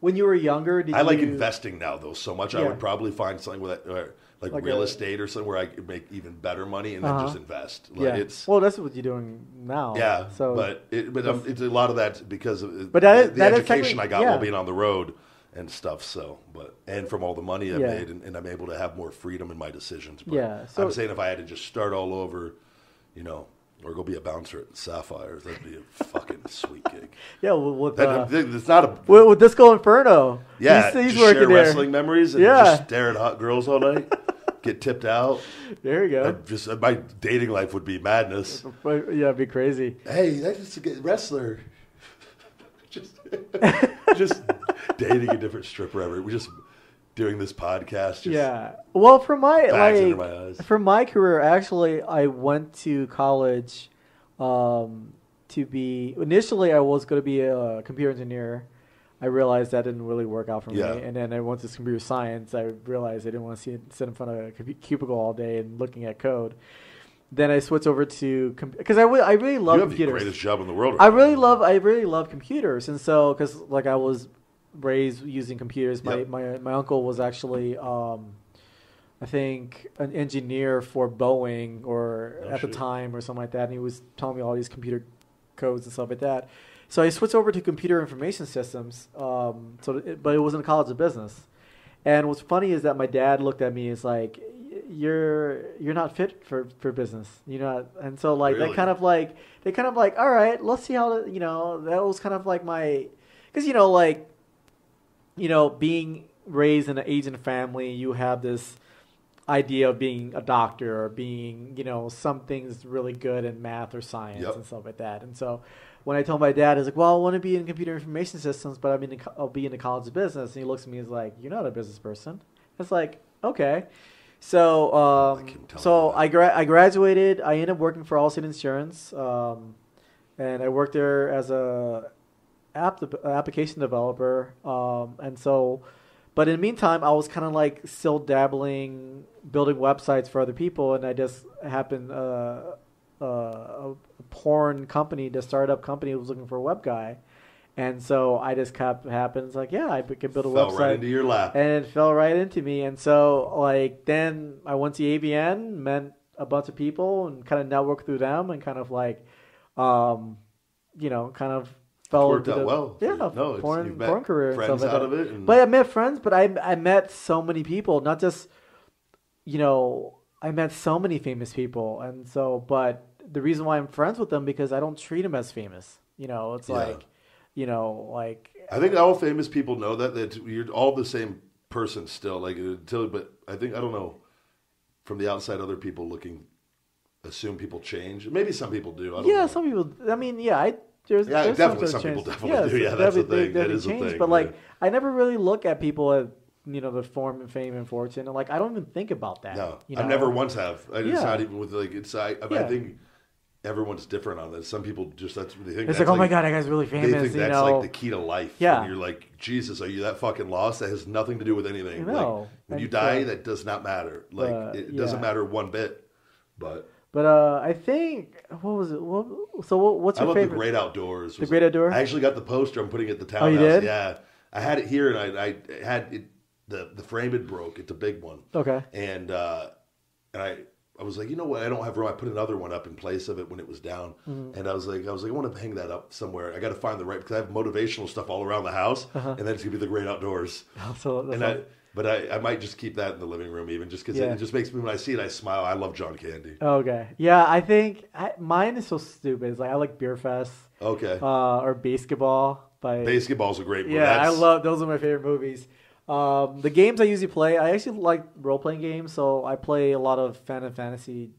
when you were younger,
I like investing now though so much. I would probably find something with like real estate or something where I could make even better money and then just invest. Like,
well, that's what you're doing now.
Yeah.
So,
it's a lot of that because of the education I got while being on the road and stuff. So, and from all the money I made, and I'm able to have more freedom in my decisions. But so I'm saying if I had to just start all over, you know, or go be a bouncer at Sapphires, that'd be a fucking sweet gig.
Yeah, with
it's not a
with Disco Inferno.
Yeah,
he's
just
working
share
there.
Wrestling memories and just stare at hot girls all night. Get tipped out.
There you go.
My dating life would be madness.
Yeah, it'd be crazy.
Hey, that's just a good wrestler. just dating a different stripper. We're just doing this podcast.
Well, for my
for
my career, actually, I went to college to be. Initially, I was going to be a computer engineer. I realized that didn't really work out for me, and then I went to computer science. I realized I didn't want to sit in front of a cubicle all day and looking at code. Then I switched over to because I really love computers.
You have the greatest job in the world.
I really love computers, and so because like I was raised using computers. My uncle was actually I think an engineer for Boeing at the time or something like that, and he was telling me all these computer codes and stuff like that. So I switched over to computer information systems. But it was in the College of Business. And what's funny is that my dad looked at me and was like, "You're not fit for business. You're not." And so like really? they kind of like, all right, let's see how that was kind of like my, because being raised in an Asian family, you have this idea of being a doctor or being some things really good in math or science and stuff like that. And so when I told my dad, he's like, "Well, I want to be in computer information systems, but I'll be in the College of Business." And he looks at me and is like, "You're not a business person." It's like, okay. So I graduated. I ended up working for Allstate Insurance, and I worked there as a application developer. But in the meantime, I was kind of like still dabbling, building websites for other people, and I just happened a porn company, the startup company, was looking for a web guy, And so I just kept happens like, yeah, I could build a
Fell
website.
right into your lap.
And it fell right into me. And so like then I went to AVN, met a bunch of people and kind of networked through them and kind of like, kind of fell
Worked
into
out well.
foreign
You've met
career and
friends
stuff like
out
that.
of it. And
But I met friends, but I met so many people, not just, I met so many famous people. And so, but the reason why I'm friends with them because I don't treat them as famous. It's like,
I think all famous people know that you're all the same person still. But I don't know. From the outside, other people assume people change. Maybe some people do. I don't know.
Some people. I mean, there's
definitely some
change.
people definitely do. Yeah, that's the thing. That is the thing.
But like, I never really look at people at the form and fame and fortune, and like I don't even think about that.
No, I never once have. It's not even with like it's. I
Yeah.
think everyone's different on this. Some people just that's what they think.
It's
that's
like, oh my god, that guy's really famous.
They think that's like the key to life.
Yeah.
And you're like, Jesus, are you that fucking lost? That has nothing to do with anything.
No.
Like, when you
And,
die, that does not matter. Like it doesn't matter one bit. But
I think what was it? What's
I
your
love
favorite?
The Great Outdoors.
The Great Outdoors?
I actually got the poster. I'm putting it at the townhouse.
Oh, you did?
Yeah, I had it here, and I had it. The frame had broke. It's a big one.
Okay.
And I was like, you know what? I don't have room. I put another one up in place of it when it was down.
Mm-hmm.
And I was like, I want to hang that up somewhere. I got to find the right because I have motivational stuff all around the house, and then it's gonna be the Great Outdoors. But I might just keep that in the living room, even just because it just makes me when I see it, I smile. I love John Candy.
Okay. Yeah, I think mine is so stupid. It's like I like Beer Fest.
Okay.
Or Basketball.
Basketball's a great movie.
Yeah, I love those are my favorite movies. The games I usually play, I actually like role playing games, so I play a lot of Final Fantasy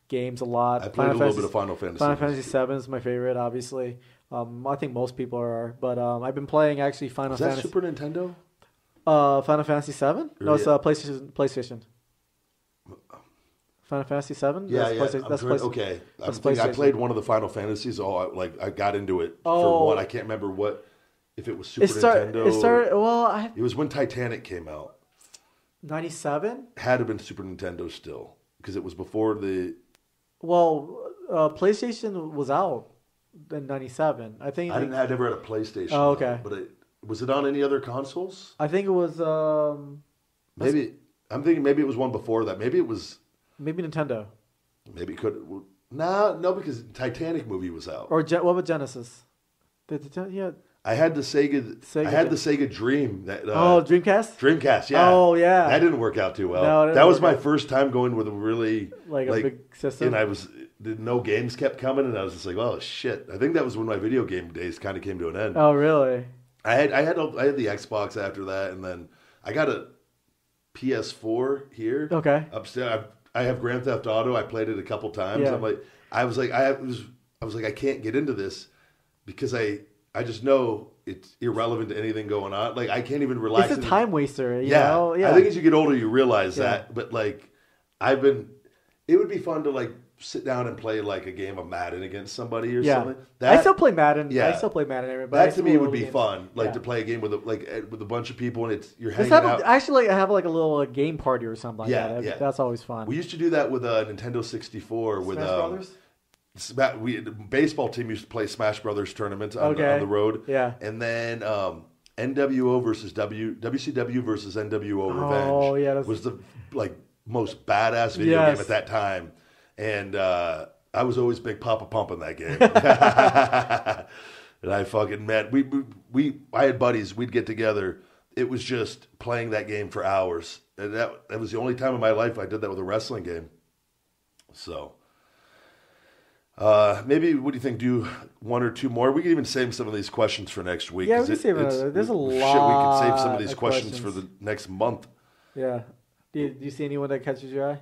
games a lot.
I played a little bit of Final Fantasy.
Final Fantasy 7 is my favorite, obviously. I think most people are, but I've been playing actually Final Fantasy.
Is that Super Nintendo?
Final Fantasy 7? No, it's PlayStation. Final Fantasy 7?
Yeah,
That's
yeah.
PlayStation.
Okay.
That's
I played one of the Final Fantasies. I got into it for one. I can't remember if it was Super Nintendo.
It
was when Titanic came out.
97?
Had to have been Super Nintendo still because it was before the.
Well, PlayStation was out in 97. I think.
I never had a PlayStation.
Oh, okay.
But was it on any other consoles?
I think it was.
Maybe I'm thinking maybe it was one before that. Maybe it was.
Maybe Nintendo.
Maybe it could. No, because Titanic movie was out.
Or what about Genesis? Yeah.
I had the Sega. I had the Sega Dream.
Dreamcast.
Dreamcast, yeah.
Oh, yeah.
That didn't work out too well.
No,
that was my first time going with a really
a big system.
And no games kept coming, and I was just like, oh shit. I think that was when my video game days kind of came to an end.
Oh, really?
I had the Xbox after that, and then I got a PS4 here.
Okay.
Upstairs, I have Grand Theft Auto. I played it a couple times.
Yeah.
I was like, I can't get into this because I just know it's irrelevant to anything going on. Like I can't even relax.
It's a time waster. You
yeah.
know? Yeah.
I think as you get older, you realize that. But like, it would be fun to like sit down and play like a game of Madden against somebody or something.
I still play Madden.
Yeah.
I still play Madden.
That to me would be fun. Like to play a game with a bunch of people and you're hanging out.
Actually, I have like a little game party or something like that.
Yeah.
That's always fun.
We used to do that with a Nintendo 64 with
Smash Brothers?
The baseball team used to play Smash Brothers tournaments on the road.
Yeah.
And then NWO versus WCW versus NWO Revenge.
Oh, yeah.
Was the most badass video game at that time. And I was always Big Papa Pump in that game. And I fucking I had buddies, we'd get together. It was just playing that game for hours. And that was the only time in my life I did that with a wrestling game. So maybe, what do you think? Do one or two more? We can even save some of these questions for next week.
Yeah, we can save it. There's a lot.
We can save some of these questions for the next month.
Yeah. Do you see anyone that catches your eye?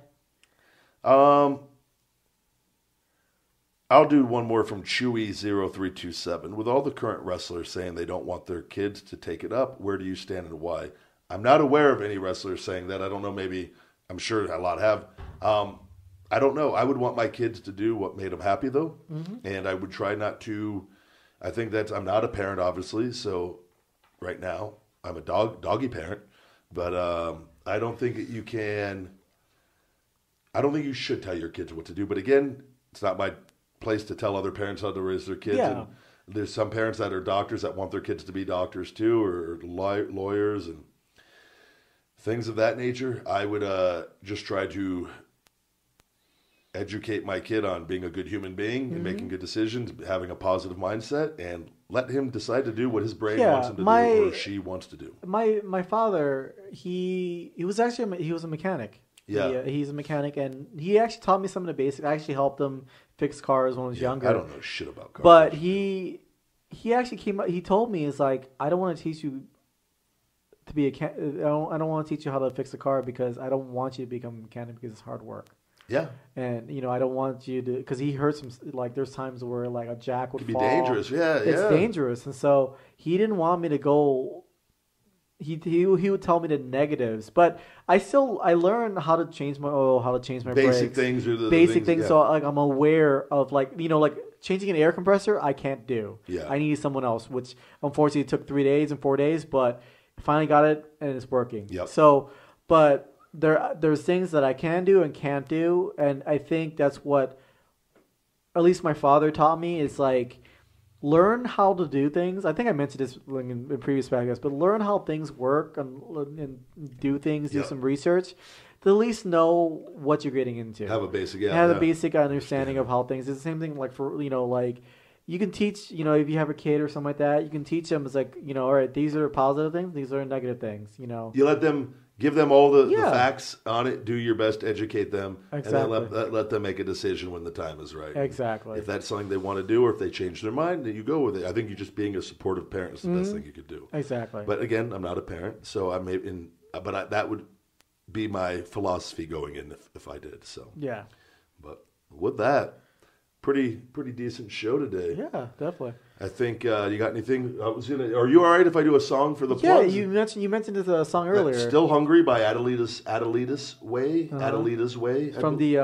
I'll do one more from Chewy0327. With all the current wrestlers saying they don't want their kids to take it up, where do you stand and why? I'm not aware of any wrestlers saying that. I don't know. Maybe I'm sure a lot have. I don't know. I would want my kids to do what made them happy, though, and I would try not to. I think I'm not a parent, obviously. So right now, I'm a doggy parent, but I don't think you can. I don't think you should tell your kids what to do. But again, it's not my place to tell other parents how to raise their kids.
Yeah.
There's some parents that are doctors that want their kids to be doctors too, or lawyers and things of that nature. I would just try to educate my kid on being a good human being and making good decisions, having a positive mindset, and let him decide to do what his brain wants him to do or she wants to do.
My father, he was a mechanic.
Yeah.
He's a mechanic, and he actually taught me some of the basics. I actually helped him fix cars when I was younger.
I don't know shit about cars.
But he actually came up, he told me, it's like, I don't want to teach you to be I don't want to teach you how to fix a car because I don't want you to become a mechanic because it's hard work.
Yeah.
And, I don't want you to, because he heard some, like, there's times where, like, a jack would fall.
It could be dangerous,
It's dangerous. And so he didn't want me to go, he would tell me the negatives. But I learned how to change my oil, how to change my brakes.
Basic things are the
basic things.
Yeah.
So, like, I'm aware of, like, like, changing an air compressor, I can't do.
Yeah.
I need someone else, which, unfortunately, took 3 days and 4 days, but finally got it, and it's working.
Yep.
So, but there's things that I can do and can't do, and I think that's what at least my father taught me is like learn how to do things. I think I mentioned this in previous podcasts, but learn how things work and do things, do some research to at least know what you're getting into.
Have a basic
a basic understanding of how things. It's the same thing like for like you can teach, if you have a kid or something like that, you can teach them. It's like, all right, these are positive things, these are negative things.
You let them. Give them all the facts on it. Do your best to educate them.
Exactly.
And then let them make a decision when the time is right.
Exactly.
If that's something they want to do or if they change their mind, then you go with it. I think you just being a supportive parent is the best thing you could do.
Exactly.
But again, I'm not a parent, so that would be my philosophy going in if I did. So
yeah.
But with that, pretty decent show today.
Yeah, definitely.
I think you got anything? Are you all right if I do a song for the plugs?
Yeah, you mentioned this song earlier.
Still Hungry by Adelita's Way. Adelita's Way.
From the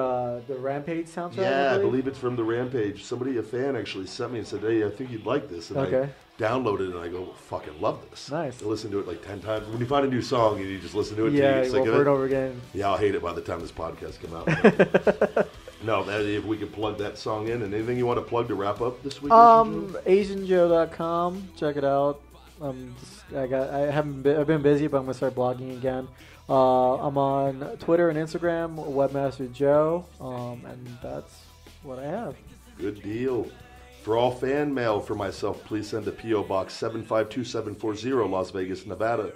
Rampage soundtrack?
Yeah, I believe it's from the Rampage. A fan actually sent me and said, hey, I think you'd like this. And I downloaded it and I go, fucking love this.
Nice.
I listened to it like 10 times. When you find a new song and you just listen to it,
yeah,
you get sick of it.
over and over again.
Yeah, I'll hate it by the time this podcast comes out. No, if we could plug that song in, and anything you want to plug to wrap up this week?
AsianJoe.com. Check it out. I've been busy, but I'm gonna start blogging again. I'm on Twitter and Instagram, Webmaster Joe, and that's what I have.
Good deal. For all fan mail for myself, please send to P.O. Box 752740, Las Vegas, Nevada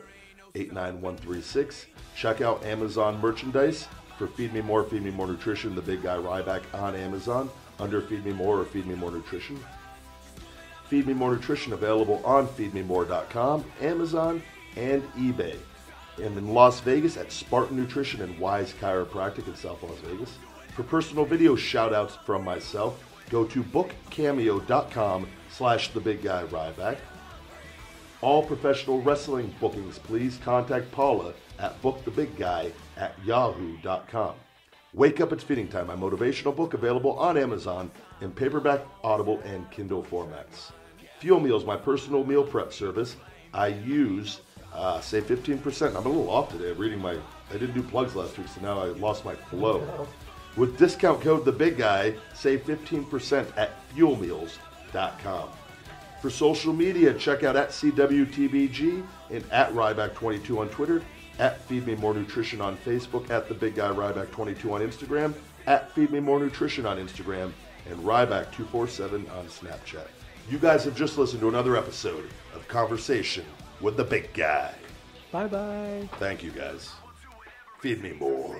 89136. Check out Amazon merchandise for Feed Me More Nutrition, the big guy Ryback on Amazon under Feed Me More or Feed Me More Nutrition. Feed Me More Nutrition available on feedmemore.com, Amazon, and eBay. And in Las Vegas at Spartan Nutrition and Wise Chiropractic in South Las Vegas. For personal video shout-outs from myself, go to bookcameo.com/thebigguy.Ryback. All professional wrestling bookings, please contact Paula at bookthebigguy@yahoo.com. Wake Up, It's Feeding Time, my motivational book available on Amazon in paperback, Audible, and Kindle formats. Fuel Meals, my personal meal prep service. I use, save 15%. I'm a little off today. I didn't do plugs last week, so now I lost my flow. With discount code TheBigGuy, save 15% at fuelmeals.com. For social media, check out at CWTBG and at Ryback22 on Twitter, at Feed Me More Nutrition on Facebook, at The Big Guy Ryback22 on Instagram, at Feed Me More Nutrition on Instagram, and Ryback247 on Snapchat. You guys have just listened to another episode of Conversation with the Big Guy.
Bye-bye.
Thank you, guys. Feed me more.